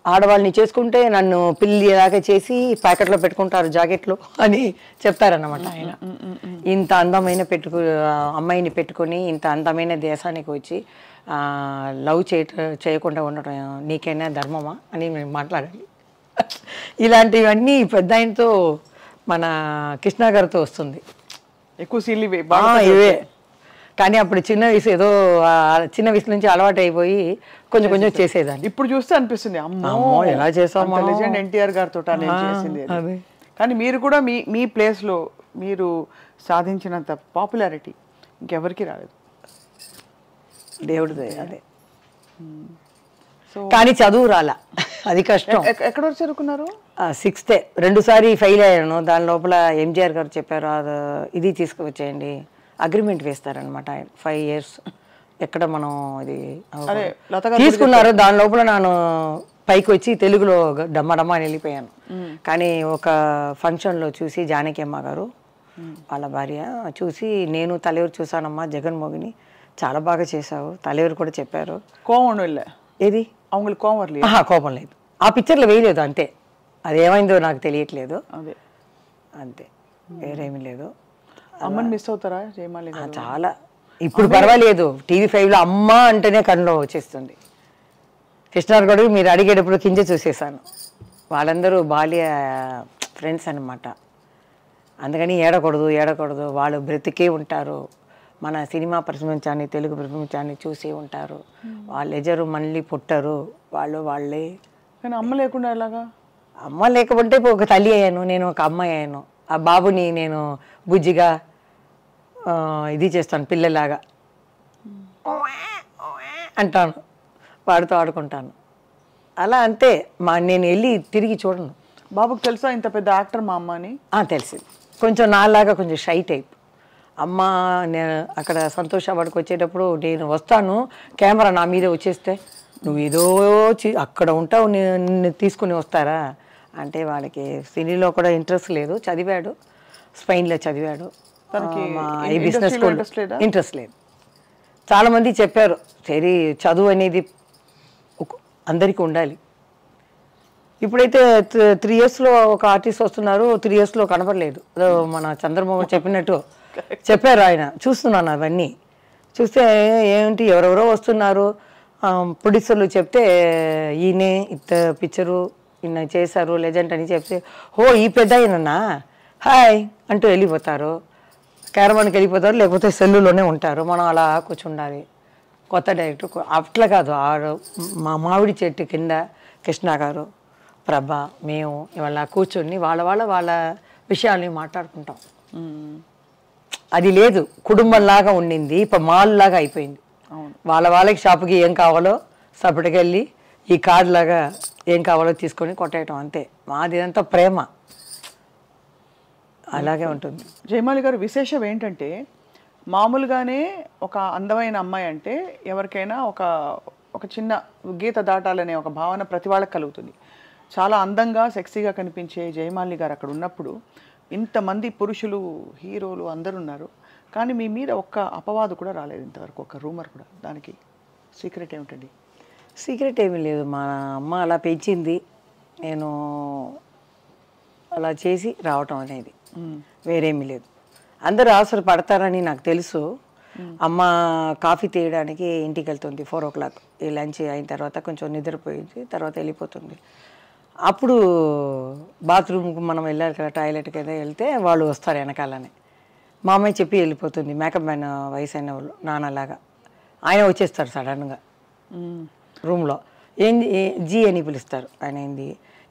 [SPEAKER 3] ఆడవాళ్ళని చేసుకుంటే నన్ను పెళ్ళి ఎలాగ చేసి ప్యాకెట్లో పెట్టుకుంటారు జాకెట్లో అని చెప్తారన్నమాట ఆయన. ఇంత అందమైన అమ్మాయిని పెట్టుకొని ఇంత అందమైన దేశానికి వచ్చి లవ్ చేయకుండా ఉండటం నీకైనా ధర్మమా అని మేము మాట్లాడాలి. ఇలాంటివన్నీ పెద్ద ఆయనతో మన కృష్ణ గారితో వస్తుంది
[SPEAKER 2] ఎక్కువ సీన్లు
[SPEAKER 3] ఇవే. కానీ అప్పుడు చిన్న వయసు నుంచి అలవాటు అయిపోయి కొంచెం చేసేదాన్ని.
[SPEAKER 2] ఇప్పుడు చూస్తే అనిపిస్తుంది అమ్మో
[SPEAKER 3] ఎలా చేసాము,
[SPEAKER 2] లెజెండ్ ఎన్టీఆర్ గారితో చేసింది. కానీ మీరు కూడా మీ ప్లేస్లో మీరు సాధించినంత పాపులారిటీ ఇంకెవరికి రాలేదు,
[SPEAKER 3] దేవుడిదే. అదే కానీ చదువు రాలా, అది కష్టం.
[SPEAKER 2] ఎక్కడ చదువుకున్నారు?
[SPEAKER 3] 6th 2 సారి ఫెయిల్ అయ్యాను. దాని లోపల ఎంజిఆర్ గారు చెప్పారు, ఇది తీసుకువచ్చేయండి, అగ్రిమెంట్ వేస్తారనమాట 5 years. ఎక్కడ మనం ఇది తీసుకున్నారు. దాని లోపల నేను పైకి వచ్చి తెలుగులో డమ్మడమ్మ అని వెళ్ళిపోయాను. కానీ ఒక ఫంక్షన్లో చూసి జానకి అమ్మ గారు వాళ్ళ భార్య చూసి, నేను తలెవరు చూసానమ్మా జగన్మోహిని, చాలా బాగా చేసావు, தலைவர் కూడా చెప్పారు.
[SPEAKER 2] కోవం ఒன்றும் இல்லை,
[SPEAKER 3] ఏది
[SPEAKER 2] அவங்களுக்கு கோவம் வரலையா?
[SPEAKER 3] కోపం లేదు, ఆ పిక్చర్లో వేయలేదు అంతే, అది ఏమైందో నాకు తెలియట్లేదు
[SPEAKER 2] అదే
[SPEAKER 3] అంతే, వేరేమీ లేదు.
[SPEAKER 2] అమ్మని మిస్ అవుతారా జయమాలి గారు?
[SPEAKER 3] చాలా, ఇప్పుడు పర్వాలేదు, టీవీ5లో అమ్మ అంటేనే కన్నులో వచ్చేస్తుంది. కృష్ణార్గడు మీరు అడిగేటప్పుడు కింద చూసేసాను, వాళ్ళందరూ బాల్య ఫ్రెండ్స్ అనమాట. అందుకని ఏడకూడదు, వాళ్ళు బ్రతికే ఉంటారు, మన సినిమా ప్రపంచాన్ని తెలుగు ప్రపంచాన్ని చూసి ఉంటారు, వాళ్ళు ఎజరు మళ్ళీ పుట్టరు, వాళ్ళే.
[SPEAKER 2] కానీ అమ్మ లేకుండా ఎలాగా?
[SPEAKER 3] అమ్మ లేకపోతే ఒక తల్లి అయ్యాను, నేను ఒక అమ్మాయి అయ్యాను. ఆ బాబుని నేను బుజ్జిగా ఇది చేస్తాను, పిల్లలాగా అంటాను, వాడితో ఆడుకుంటాను, అలా అంతే. నేను వెళ్ళి తిరిగి చూడను.
[SPEAKER 2] బాబుకి తెలుసా ఇంత పెద్ద యాక్టర్ మా అమ్మ అని?
[SPEAKER 3] తెలిసింది, కొంచెం నాలాగా కొంచెం షై టైప్. అమ్మ నేను అక్కడ సంతోష వాడికి వచ్చేటప్పుడు నేను వస్తాను, కెమెరా నా మీదే వచ్చేస్తే నువ్వు ఏదో అక్కడ ఉంటావు, నిన్ను తీసుకుని వస్తారా అంటే వాళ్ళకి సినీలో కూడా ఇంట్రెస్ట్ లేదు. చదివాడు, స్పెయిన్లో చదివాడు, ఈ బిజినెస్ ఇంట్రెస్ట్ లేదు. చాలామంది చెప్పారు సరే చదువు అనేది అందరికీ ఉండాలి. ఇప్పుడైతే 3 yearsలో ఒక ఆర్టిస్ట్ వస్తున్నారు, 3 yearsలో కనపడలేదు. మన చంద్రబాబు చెప్పినట్టు చెప్పారు, ఆయన చూస్తున్నాను అవన్నీ చూస్తే ఏంటి ఎవరెవరో వస్తున్నారు, ప్రొడ్యూసర్లు చెప్తే ఈయనే ఇంత పిక్చరు ఈయన చేశారు లెజెండ్ అని చెప్తే ఈ పెద్ద అయినన్నా హాయ్ అంటూ వెళ్ళిపోతారు, క్యారవాన్కి వెళ్ళిపోతారు, లేకపోతే సెల్లులోనే ఉంటారు. మనం అలా కూర్చుండాలి. కొత్త డైరెక్టర్ అట్లా కాదు, మా మామిడి చెట్టు కింద కృష్ణ గారు, ప్రభ, మేము ఇవాళ కూర్చొని వాళ్ళ విషయాల్ని మాట్లాడుకుంటాం. అది లేదు, కుటుంబంలాగా ఉండింది, ఇప్పుడు మాల్ లాగా అయిపోయింది. వాళ్ళకి షాపుకి ఏం కావాలో సపటికి వెళ్ళి ఈ కార్డు లాగా ఏం కావాలో తీసుకొని కొట్టేయటం అంతే. మాది అంతా ప్రేమ, అలాగే ఉంటుంది.
[SPEAKER 2] జయమాలి గారు విశేషం ఏంటంటే మామూలుగానే ఒక అందమైన అమ్మాయి అంటే ఎవరికైనా ఒక చిన్న గీత దాటాలనే ఒక భావన ప్రతి వాళ్ళకి కలుగుతుంది. చాలా అందంగా సెక్సీగా కనిపించే జయమాలి గారు అక్కడ ఉన్నప్పుడు ఇంతమంది పురుషులు హీరోలు అందరు ఉన్నారు, కానీ మీ మీద ఒక్క అపవాదు కూడా రాలేదు ఇంతవరకు, ఒక రూమర్ కూడా. దానికి సీక్రెట్ ఏమిటండి?
[SPEAKER 3] సీక్రెట్ ఏమీ లేదు, మా అమ్మ అలా పెంచింది, నేను అలా చేసి రావటం అనేది, వేరేమీ లేదు. అందరూ అవసరం పడతారని నాకు తెలుసు. అమ్మ కాఫీ తీయడానికి ఇంటికి వెళ్తుంది 4 o'clock, ఈ లంచ్ అయిన తర్వాత కొంచెం నిద్రపోయింది, తర్వాత వెళ్ళిపోతుంది. అప్పుడు బాత్రూమ్కి మనం వెళ్ళాలి కదా, టాయిలెట్కి ఏదో వెళ్తే వాళ్ళు వస్తారు వెనకాలనే. మా అమ్మాయి చెప్పి వెళ్ళిపోతుంది, మేకప్ మ్యాన్ వయసు అయిన వాళ్ళు నాన్నలాగా. ఆయన వచ్చేస్తారు సడన్గా రూమ్లో, జీ అని పిలుస్తారు. ఆయన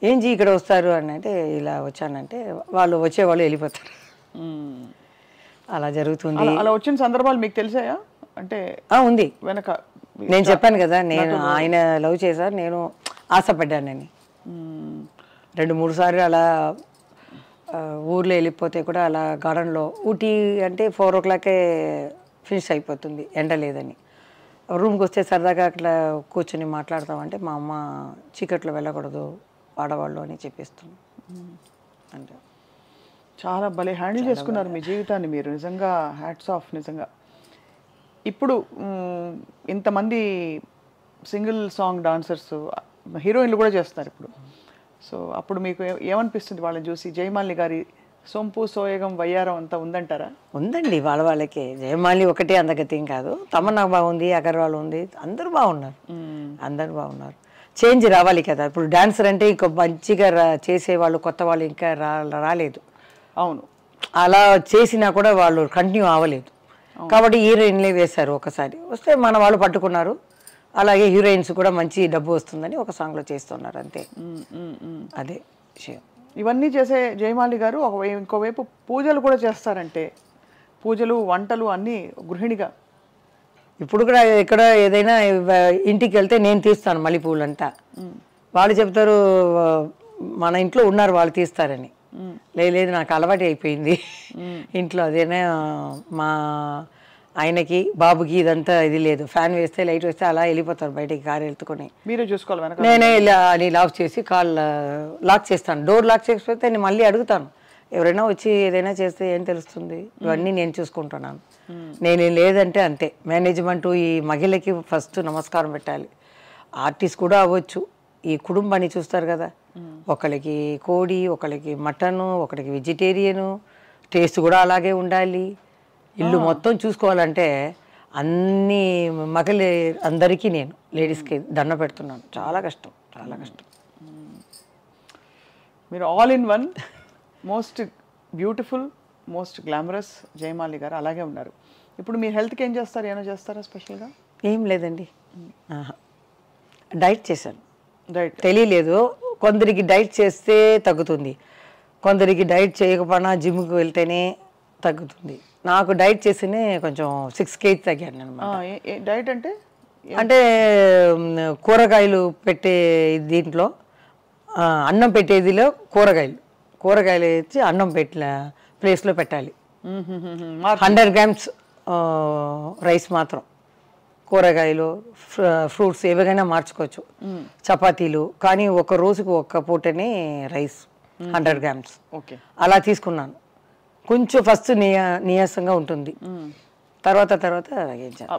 [SPEAKER 3] ఏం జీ ఇక్కడ వస్తారు అని అంటే ఇలా వచ్చానంటే వాళ్ళు వచ్చేవాళ్ళు వెళ్ళిపోతారు. అలా జరుగుతుంది.
[SPEAKER 2] అలా వచ్చిన సందర్భాలు మీకు తెలిసాయా? అంటే
[SPEAKER 3] ఉంది
[SPEAKER 2] వెనక
[SPEAKER 3] నేను చెప్పాను కదా, నేను ఆయన లవ్ చేశారు, నేను ఆశపడ్డానని. 2-3 సార్లు అలా ఊర్లో వెళ్ళిపోతే కూడా అలా గార్డెన్లో, ఊటీ అంటే 4 o'clock ఫినిష్ అయిపోతుంది, ఎండ లేదని. రూమ్కి వస్తే సరదాగా అట్లా కూర్చొని మాట్లాడతామంటే మా అమ్మ చీకట్లో వెళ్ళకూడదు ఆడవాళ్ళు అని చెప్పిస్తుంది. అంటే
[SPEAKER 2] చాలా భలే హ్యాండిల్ చేసుకున్నారు మీ జీవితాన్ని మీరు, నిజంగా హ్యాట్స్ ఆఫ్. నిజంగా ఇప్పుడు ఇంతమంది సింగిల్ సాంగ్ డాన్సర్స్ హీరోయిన్లు కూడా చేస్తున్నారు ఇప్పుడు. సో అప్పుడు మీకు ఏమనిపిస్తుంది వాళ్ళని చూసి? జయమాలి గారి సొంపు సోయగం వయ్యారం అంతా ఉందంటారా?
[SPEAKER 3] ఉందండి, వాళ్ళకే. జయమాలి ఒకటే అందగతేం కాదు, తమన్నా బాగుంది, అగర్వాల్ ఉంది, అందరూ బాగున్నారు. చేంజ్ రావాలి కదా. ఇప్పుడు డాన్సర్ అంటే ఇంకో మంచిగా చేసేవాళ్ళు కొత్త వాళ్ళు ఇంకా రాలేదు.
[SPEAKER 2] అవును,
[SPEAKER 3] అలా చేసినా కూడా వాళ్ళు కంటిన్యూ అవ్వలేదు. కాబట్టి హీరోయిన్లే వేశారు, ఒకసారి వస్తే మన వాళ్ళు పట్టుకున్నారు. అలాగే హీరోయిన్స్ కూడా మంచి డబ్బు వస్తుందని ఒక సాంగ్లో చేస్తున్నారు అంతే. అదే విషయం.
[SPEAKER 2] ఇవన్నీ చేసే జయమాలి గారు ఇంకోవైపు పూజలు కూడా చేస్తారంటే, పూజలు వంటలు అన్నీ గృహిణిగా.
[SPEAKER 3] ఇప్పుడు కూడా ఎక్కడ ఏదైనా ఇంటికి వెళ్తే నేను తీస్తాను మల్లెపూలంతా. వాళ్ళు చెప్తారు మన ఇంట్లో ఉన్నారు వాళ్ళు తీస్తారని. లేదు నాకు అలవాటు అయిపోయింది ఇంట్లో. అదేనా మా ఆయనకి బాబుకి ఇదంతా ఇది లేదు, ఫ్యాన్ వేస్తే లైట్ వేస్తే అలా వెళ్ళిపోతారు బయటికి, కారు వెళ్తుకొని.
[SPEAKER 2] మీరే చూసుకోవాలి.
[SPEAKER 3] నేనే ఇలా అని లాక్ చేసి కాల్ లాక్ చేస్తాను, డోర్ లాక్ చేసిపోతే నేను మళ్ళీ అడుగుతాను ఎవరైనా వచ్చి ఏదైనా చేస్తే ఏం తెలుస్తుంది, ఇవన్నీ నేను చూసుకుంటున్నాను. నేను లేదంటే అంతే. మేనేజ్మెంట్ ఈ మహిళకి ఫస్ట్ నమస్కారం పెట్టాలి. ఆర్టిస్ట్ కూడా అవ్వచ్చు, ఈ కుటుంబాన్ని చూస్తారు కదా, ఒకరికి కోడి, ఒకరికి మటను, ఒకరికి వెజిటేరియను, టేస్ట్ కూడా అలాగే ఉండాలి. ఇల్లు మొత్తం చూసుకోవాలంటే అన్ని మహిళ అందరికీ నేను లేడీస్కి దండ పెడుతున్నాను. చాలా కష్టం, చాలా కష్టం.
[SPEAKER 2] మీరు all in one, most beautiful, most glamorous Jayamali గారు అలాగే ఉన్నారు. ఇప్పుడు మీ హెల్త్కి ఏం చేస్తారు, ఏమైనా చేస్తారా స్పెషల్గా?
[SPEAKER 3] ఏం లేదండి, డైట్ చేశాను.
[SPEAKER 2] డైట్
[SPEAKER 3] తెలియలేదు, కొందరికి డైట్ చేస్తే తగ్గుతుంది, కొందరికి డైట్ చేయకపోయినా జిమ్కి వెళ్తేనే తగ్గుతుంది. నాకు డైట్ చేస్తేనే కొంచెం 6 kg తగ్గాను అనమాట.
[SPEAKER 2] డైట్ అంటే
[SPEAKER 3] అంటే కూరగాయలు పెట్టే దీంట్లో అన్నం పెట్టేదిలో కూరగాయలు వేసి అన్నం పెట్టిన ప్లేస్లో పెట్టాలి. 100 grams రైస్ మాత్రం, కూరగాయలు ఫ్రూట్స్ ఏవైనా మార్చుకోవచ్చు, చపాతీలు. కానీ ఒక రోజుకు ఒక్క పూటనే రైస్ 100 grams
[SPEAKER 2] ఓకే
[SPEAKER 3] అలా తీసుకున్నాను. కొంచెం ఫస్ట్ నీరసంగా ఉంటుంది, తర్వాత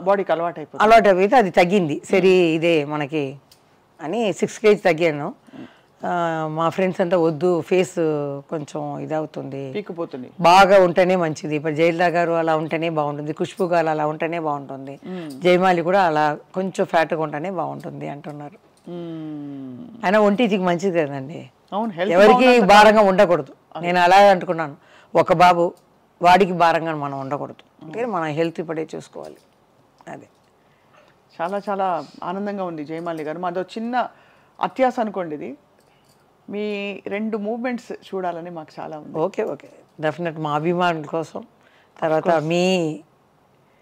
[SPEAKER 2] బాడీకి అలవాటు
[SPEAKER 3] అయిపోతే అది తగ్గింది. సరే ఇదే మనకి అని 6 kg తగ్గాను. మా ఫ్రెండ్స్ అంతా వద్దు, ఫేస్ కొంచెం ఇదవుతుంది,
[SPEAKER 2] పీక్కుపోతుంది,
[SPEAKER 3] బాగా ఉంటేనే మంచిది. ఇప్పుడు జయలలిత గారు అలా ఉంటేనే బాగుంటుంది, ఖుష్బు గారు అలా ఉంటేనే బాగుంటుంది, జయమాలి కూడా అలా కొంచెం ఫ్యాట్గా ఉంటేనే బాగుంటుంది అంటున్నారు. అయినా ఒంటికి మంచిది కదండి, ఎవరికి భారంగా ఉండకూడదు. నేను అలాగే అనుకున్నాను, ఒక బాబు వాడికి భారంగా మనం ఉండకూడదు, అంటే మన హెల్త్ ఇప్పుడే చూసుకోవాలి. అదే
[SPEAKER 2] చాలా చాలా ఆనందంగా ఉంది జయమాలి గారు. మాదో చిన్న అత్యాస అనుకోండి ఇది, మీ 2 మూవ్మెంట్స్ చూడాలని మాకు చాలా ఉంది.
[SPEAKER 3] ఓకే డెఫినెట్, మా అభిమానుల కోసం, తర్వాత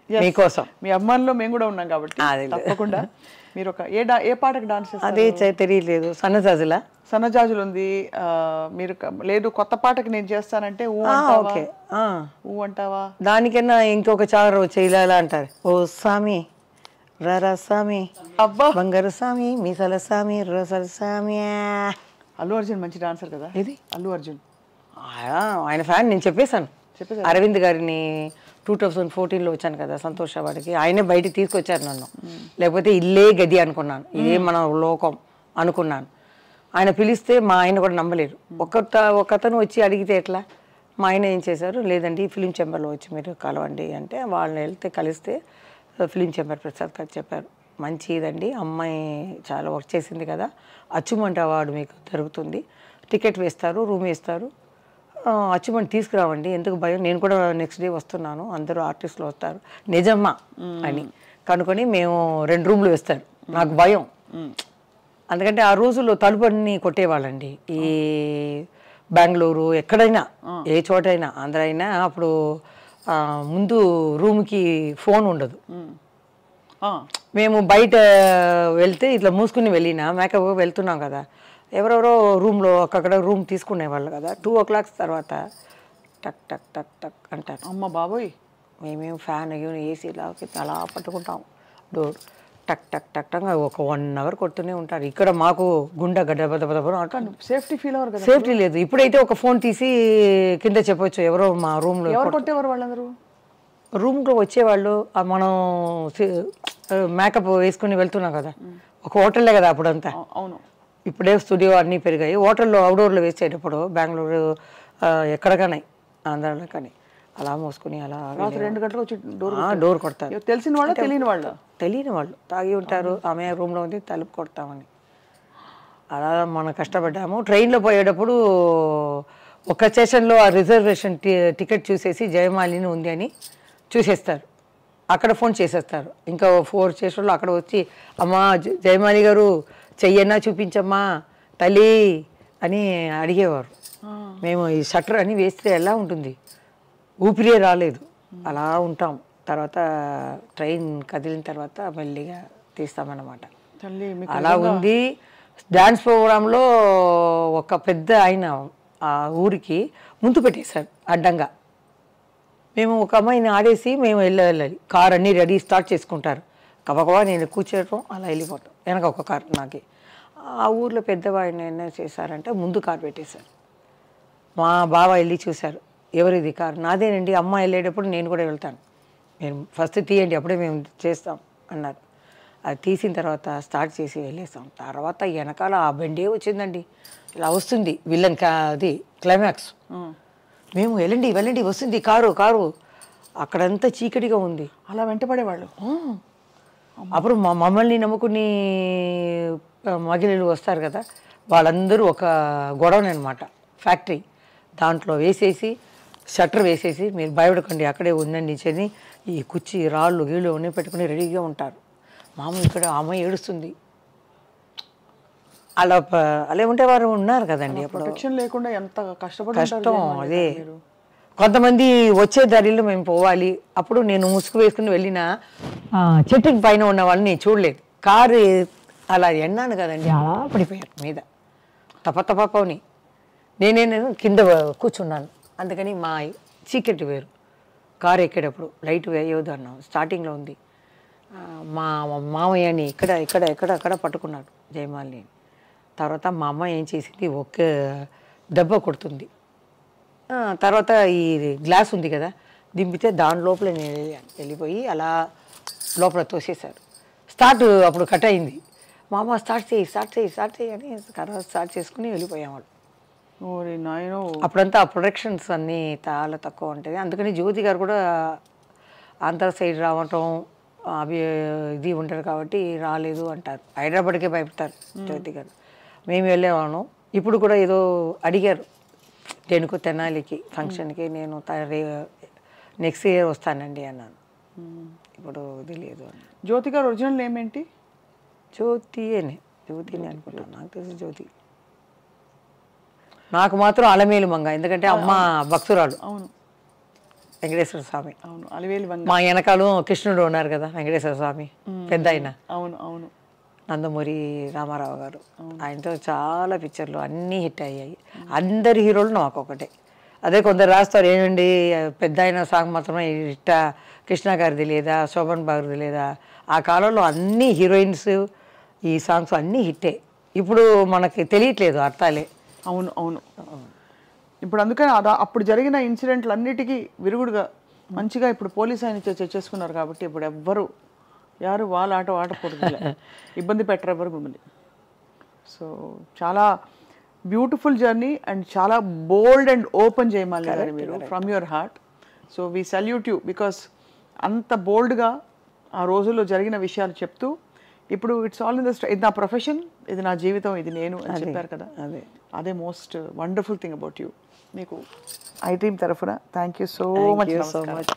[SPEAKER 3] మీకోసం,
[SPEAKER 2] మీ అభిమానుల్లో మేము కూడా ఉన్నాం కాబట్టి తప్పకుండా. మీరు ఒక ఏ పాటకు డాన్స్ చేస్తారు?
[SPEAKER 3] అదే తెలియలేదు. సన్నజాజులు
[SPEAKER 2] ఉంది. మీరు లేదు కొత్త పాటకి నేను చేస్తానంటే ఊ అంటావా?
[SPEAKER 3] దానికన్నా ఇంకొక చారు చేయాలా అంటారు. ఓ సామి రరా సామి,
[SPEAKER 2] అబ్బా
[SPEAKER 3] బంగారు సామి, మీసాల సామి, రోసాల సామి.
[SPEAKER 2] అల్లు అర్జున్ మంచి డాన్సర్ కదా.
[SPEAKER 3] ఇది
[SPEAKER 2] అల్లు అర్జున్
[SPEAKER 3] ఆయన ఫ్యాన్. నేను చెప్పేశాను అరవింద్ గారిని 2014లో వచ్చాను కదా సంతోష్ వాడికి, ఆయనే బయటికి తీసుకొచ్చారు నన్ను. లేకపోతే ఇల్లే గది అనుకున్నాను, ఇదే మన లోకం అనుకున్నాను. ఆయన పిలిస్తే మా ఆయన కూడా నమ్మలేరు. ఒకతను వచ్చి అడిగితే ఎట్లా? మా ఆయన ఏం చేశారు, లేదండి ఫిలిం ఛాంబర్లో వచ్చి మీరు కలవండి అంటే, వాళ్ళని వెళ్తే కలిస్తే ఫిలిం ఛాంబర్ ప్రసాద్ గారు చెప్పారు, మంచిదండి అమ్మాయి చాలా వర్క్ చేసింది కదా, అచీవ్మెంట్ అవార్డు మీకు దొరుకుతుంది, టికెట్ వేస్తారు, రూమ్ వేస్తారు, అచీవ్మెంట్ తీసుకురావండి, ఎందుకు భయం, నేను కూడా నెక్స్ట్ డే వస్తున్నాను, అందరూ ఆర్టిస్టులు వస్తారు. నిజమ్మా అని కనుకొని మేము 2 రూమ్లు వేస్తారు. నాకు భయం, ఎందుకంటే ఆ రోజుల్లో తలుపుని కొట్టేవాళ్ళండి. ఈ బెంగళూరు ఎక్కడైనా ఏ చోటైనా ఆంధ్ర అయినా అప్పుడు ముందు రూమ్కి ఫోన్ ఉండదు. మేము బయట వెళ్తే ఇట్లా మూసుకుని వెళ్ళినా మేకప్ వెళ్తున్నాం కదా, ఎవరెవరో రూమ్లో అక్కడ రూమ్ తీసుకునేవాళ్ళు కదా. 2 o'clock తర్వాత టక్ టక్ టక్ టక్ అంటారు.
[SPEAKER 2] అమ్మ బాబోయ్,
[SPEAKER 3] మేమేం ఫ్యాన్ ఏసీలాకి అలా పట్టుకుంటాం డోర్, టక్ టక్ టక్ టక్ ఒక 1 hour కొడుతూనే ఉంటారు. ఇక్కడ మాకు గుండె గడ్డ అంటారు.
[SPEAKER 2] సేఫ్టీ ఫీల్ అవ్వరు కదా?
[SPEAKER 3] సేఫ్టీ లేదు. ఇప్పుడైతే ఒక ఫోన్ తీసి కింద చెప్పొచ్చు, ఎవరో మా రూమ్లో
[SPEAKER 2] ఎవరు కొట్టేవారు వాళ్ళందరూ?
[SPEAKER 3] రూమ్లో వచ్చేవాళ్ళు. మనం మేకప్ వేసుకుని వెళ్తున్నాం కదా, ఒక హోటల్లే కదా అప్పుడంతా.
[SPEAKER 2] అవును,
[SPEAKER 3] ఇప్పుడే స్టూడియో అన్నీ పెరిగాయి. హోటల్లో అవుట్డోర్లో వేసేటప్పుడు బెంగళూరు ఎక్కడికనే ఆంధ్రాలో కానీ అలా మోసుకుని అలా
[SPEAKER 2] 2 గంటలకు వచ్చి
[SPEAKER 3] డోర్ కొడతారు.
[SPEAKER 2] తెలిసిన వాళ్ళు
[SPEAKER 3] తెలియని వాళ్ళు తాగి ఉంటారు, ఆమె రూమ్లో ఉంది తలుపు కొడతామని అలా మనం కష్టపడ్డాము. ట్రైన్లో పోయేటప్పుడు ఒక స్టేషన్లో ఆ రిజర్వేషన్ టికెట్ చూసేసి జయమాలిని ఉంది అని చూసేస్తారు, అక్కడ ఫోన్ చేసేస్తారు. ఇంకా 4 స్టేషన్లో అక్కడ వచ్చి, అమ్మా జయమాలి గారు చెయ్యన్నా చూపించమ్మా తల్లి అని అడిగేవారు. మేము ఈ షట్టర్ అని వేస్తే ఎలా ఉంటుంది, ఊపిరే రాలేదు, అలా ఉంటాం. తర్వాత ట్రైన్ కదిలిన తర్వాత మెల్లిగా తీస్తామన్నమాట. అలా ఉంది. డ్యాన్స్ ప్రోగ్రాంలో ఒక పెద్ద ఆయన ఆ ఊరికి ముందు పెట్టేశారు అడ్డంగా. మేము ఒక అమ్మాయిని ఆడేసి మేము వెళ్ళాలి, కార్ అన్నీ రెడీ స్టార్ట్ చేసుకుంటారు, కబకబా నేను కూర్చోవటం అలా వెళ్ళిపోవటం, వెనక ఒక కార్ నాకే. ఆ ఊర్లో పెద్దవాడిని ఏం చేశారంటే ముందు కార్ పెట్టేశారు. మా బావ వెళ్ళి చూశారు, ఎవరిది కారు? నాదేనండి, అమ్మ వెళ్ళేటప్పుడు నేను కూడా వెళ్తాను, మీరు ఫస్ట్ తీయండి అప్పుడే మేము చేస్తాం అన్నారు. అది తీసిన తర్వాత స్టార్ట్ చేసి వెళ్ళేస్తాం. తర్వాత వెనకాల ఆ బండే వచ్చిందండి, ఇలా వస్తుంది విలన్ అది క్లైమాక్స్. మేము వెళ్ళండి వెళ్ళండి వస్తుంది కారు కారు, అక్కడంతా చీకటిగా ఉంది.
[SPEAKER 2] అలా వెంటపడేవాళ్ళు.
[SPEAKER 3] అప్పుడు మమ్మల్ని నమ్ముకుని మహిళలు వస్తారు కదా, వాళ్ళందరూ ఒక గొడవని అనమాట, ఫ్యాక్టరీ దాంట్లో వేసేసి షట్టర్ వేసేసి మీరు భయపడకండి అక్కడే ఉందండి అని ఈ కుర్చీ రాళ్ళు గీళ్ళు అన్నీ పెట్టుకుని రెడీగా ఉంటారు. మామ ఇక్కడ అమ్మాయి ఏడుస్తుంది. అలా అలా ఉంటే వారు ఉన్నారు కదండి అప్పుడు.
[SPEAKER 2] ప్రొటెక్షన్ లేకుండా ఎంత కష్టపడి
[SPEAKER 3] కష్టం అదే. కొంతమంది వచ్చే దారిలో మేము పోవాలి, అప్పుడు నేను ముసుగు వేసుకుని వెళ్ళిన చెట్టు పైన ఉన్న వాళ్ళని నేను చూడలేదు. కారు అలా ఎన్నాను కదండి, అలా పడిపోయారు మీద తపతపని. నేను కింద కూర్చున్నాను. అందుకని మా చీకటి వేరు. కారు ఎక్కేటప్పుడు లైట్ వేయవద్దు అన్నాం. స్టార్టింగ్లో ఉంది. మా మామయ్యని ఇక్కడ ఇక్కడ ఎక్కడ అక్కడ పట్టుకున్నాడు జయమాలిని. తర్వాత మా అమ్మ ఏం చేసింది, ఒక్క దెబ్బ కొడుతుంది. తర్వాత ఈ గ్లాస్ ఉంది కదా, దింపితే దాని లోపల నేను వెళ్ళిపోయి అలా లోపల తోసేశారు. అప్పుడు కట్ అయింది. మా అమ్మ స్టార్ట్ చేయి అని తర్వాత స్టార్ట్ చేసుకుని వెళ్ళిపోయాం. అప్పుడంతా ఆ ప్రొడక్షన్స్ అన్నీ చాలా తక్కువ ఉంటుంది. అందుకని జ్యోతి గారు కూడా ఆంధ్ర సైడ్ రావటం అవి ఇది ఉంటారు కాబట్టి రాలేదు అంటారు. హైదరాబాద్కే భయపడతారు జ్యోతి గారు. మేము వెళ్ళేవాళ్ళం. ఇప్పుడు కూడా ఏదో అడిగారు దేనికో తెనాలికి ఫంక్షన్కి, నేను నెక్స్ట్ ఇయర్ వస్తానండి అన్నాను. ఇప్పుడు తెలియదు అని.
[SPEAKER 2] జ్యోతి గారు ఒరిజినల్ నేమ్ ఏంటి?
[SPEAKER 3] జ్యోతిని అనుకుంటాను, నాకు తెలిసి జ్యోతి. నాకు మాత్రం అలమేలు మంగ, ఎందుకంటే అమ్మ భక్తురాలు.
[SPEAKER 2] అవును,
[SPEAKER 3] వెంకటేశ్వర స్వామి.
[SPEAKER 2] అవును, అలివేలు మంగ.
[SPEAKER 3] మా వెనకాల కృష్ణుడు ఉన్నారు కదా, వెంకటేశ్వర స్వామి పెద్ద ఆయన.
[SPEAKER 2] అవును అవును,
[SPEAKER 3] నందమూరి రామారావు గారు. ఆయనతో చాలా పిక్చర్లు అన్నీ హిట్ అయ్యాయి. అందరి హీరోలు నాకు ఒకటే. అదే కొందరు రాస్తారు ఏమండి పెద్ద ఆయన సాంగ్ మాత్రమే హిట్, కృష్ణ గారిది లేదా, శోభన్ బాబుది లేదా. ఆ కాలంలో అన్ని హీరోయిన్స్ ఈ సాంగ్స్ అన్నీ హిట్టే. ఇప్పుడు మనకి తెలియట్లేదు అర్థాలే.
[SPEAKER 2] అవును అవును. ఇప్పుడు అందుకని అప్పుడు జరిగిన ఇన్సిడెంట్లు అన్నిటికీ విరుగుడుగా మంచిగా ఇప్పుడు పోలీస్ ఆయన చేసుకున్నారు కాబట్టి ఇప్పుడు ఎవ్వరు యారు వాళ్ళ ఆట ఆడకూడదు, ఇబ్బంది పెట్టరు ఎవరు మిమ్మల్ని. సో చాలా బ్యూటిఫుల్ జర్నీ అండ్ చాలా బోల్డ్ అండ్ ఓపెన్ జయమాలి గారు మీరు from your heart. So we salute you because అంత బోల్డ్గా ఆ రోజుల్లో జరిగిన విషయాలు చెప్తూ ఇప్పుడు ఇట్స్ ఆల్ ఇన్ ద ఇది నా ప్రొఫెషన్, ఇది నా జీవితం, ఇది నేను అని చెప్పారు కదా. అదే most wonderful thing about you. మీకు ఐ డ్రీమ్ తరఫున thank you so much.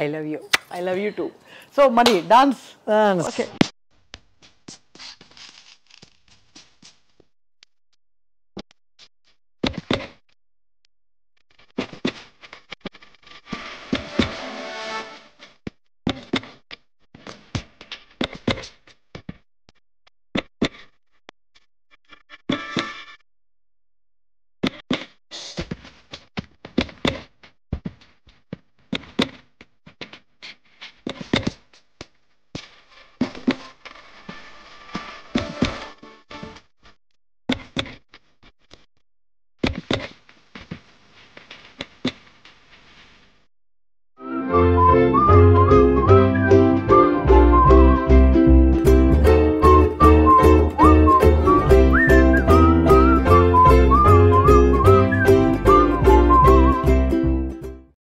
[SPEAKER 3] I love you.
[SPEAKER 2] I love you two. So మరి డాన్స్.
[SPEAKER 3] ఓకే.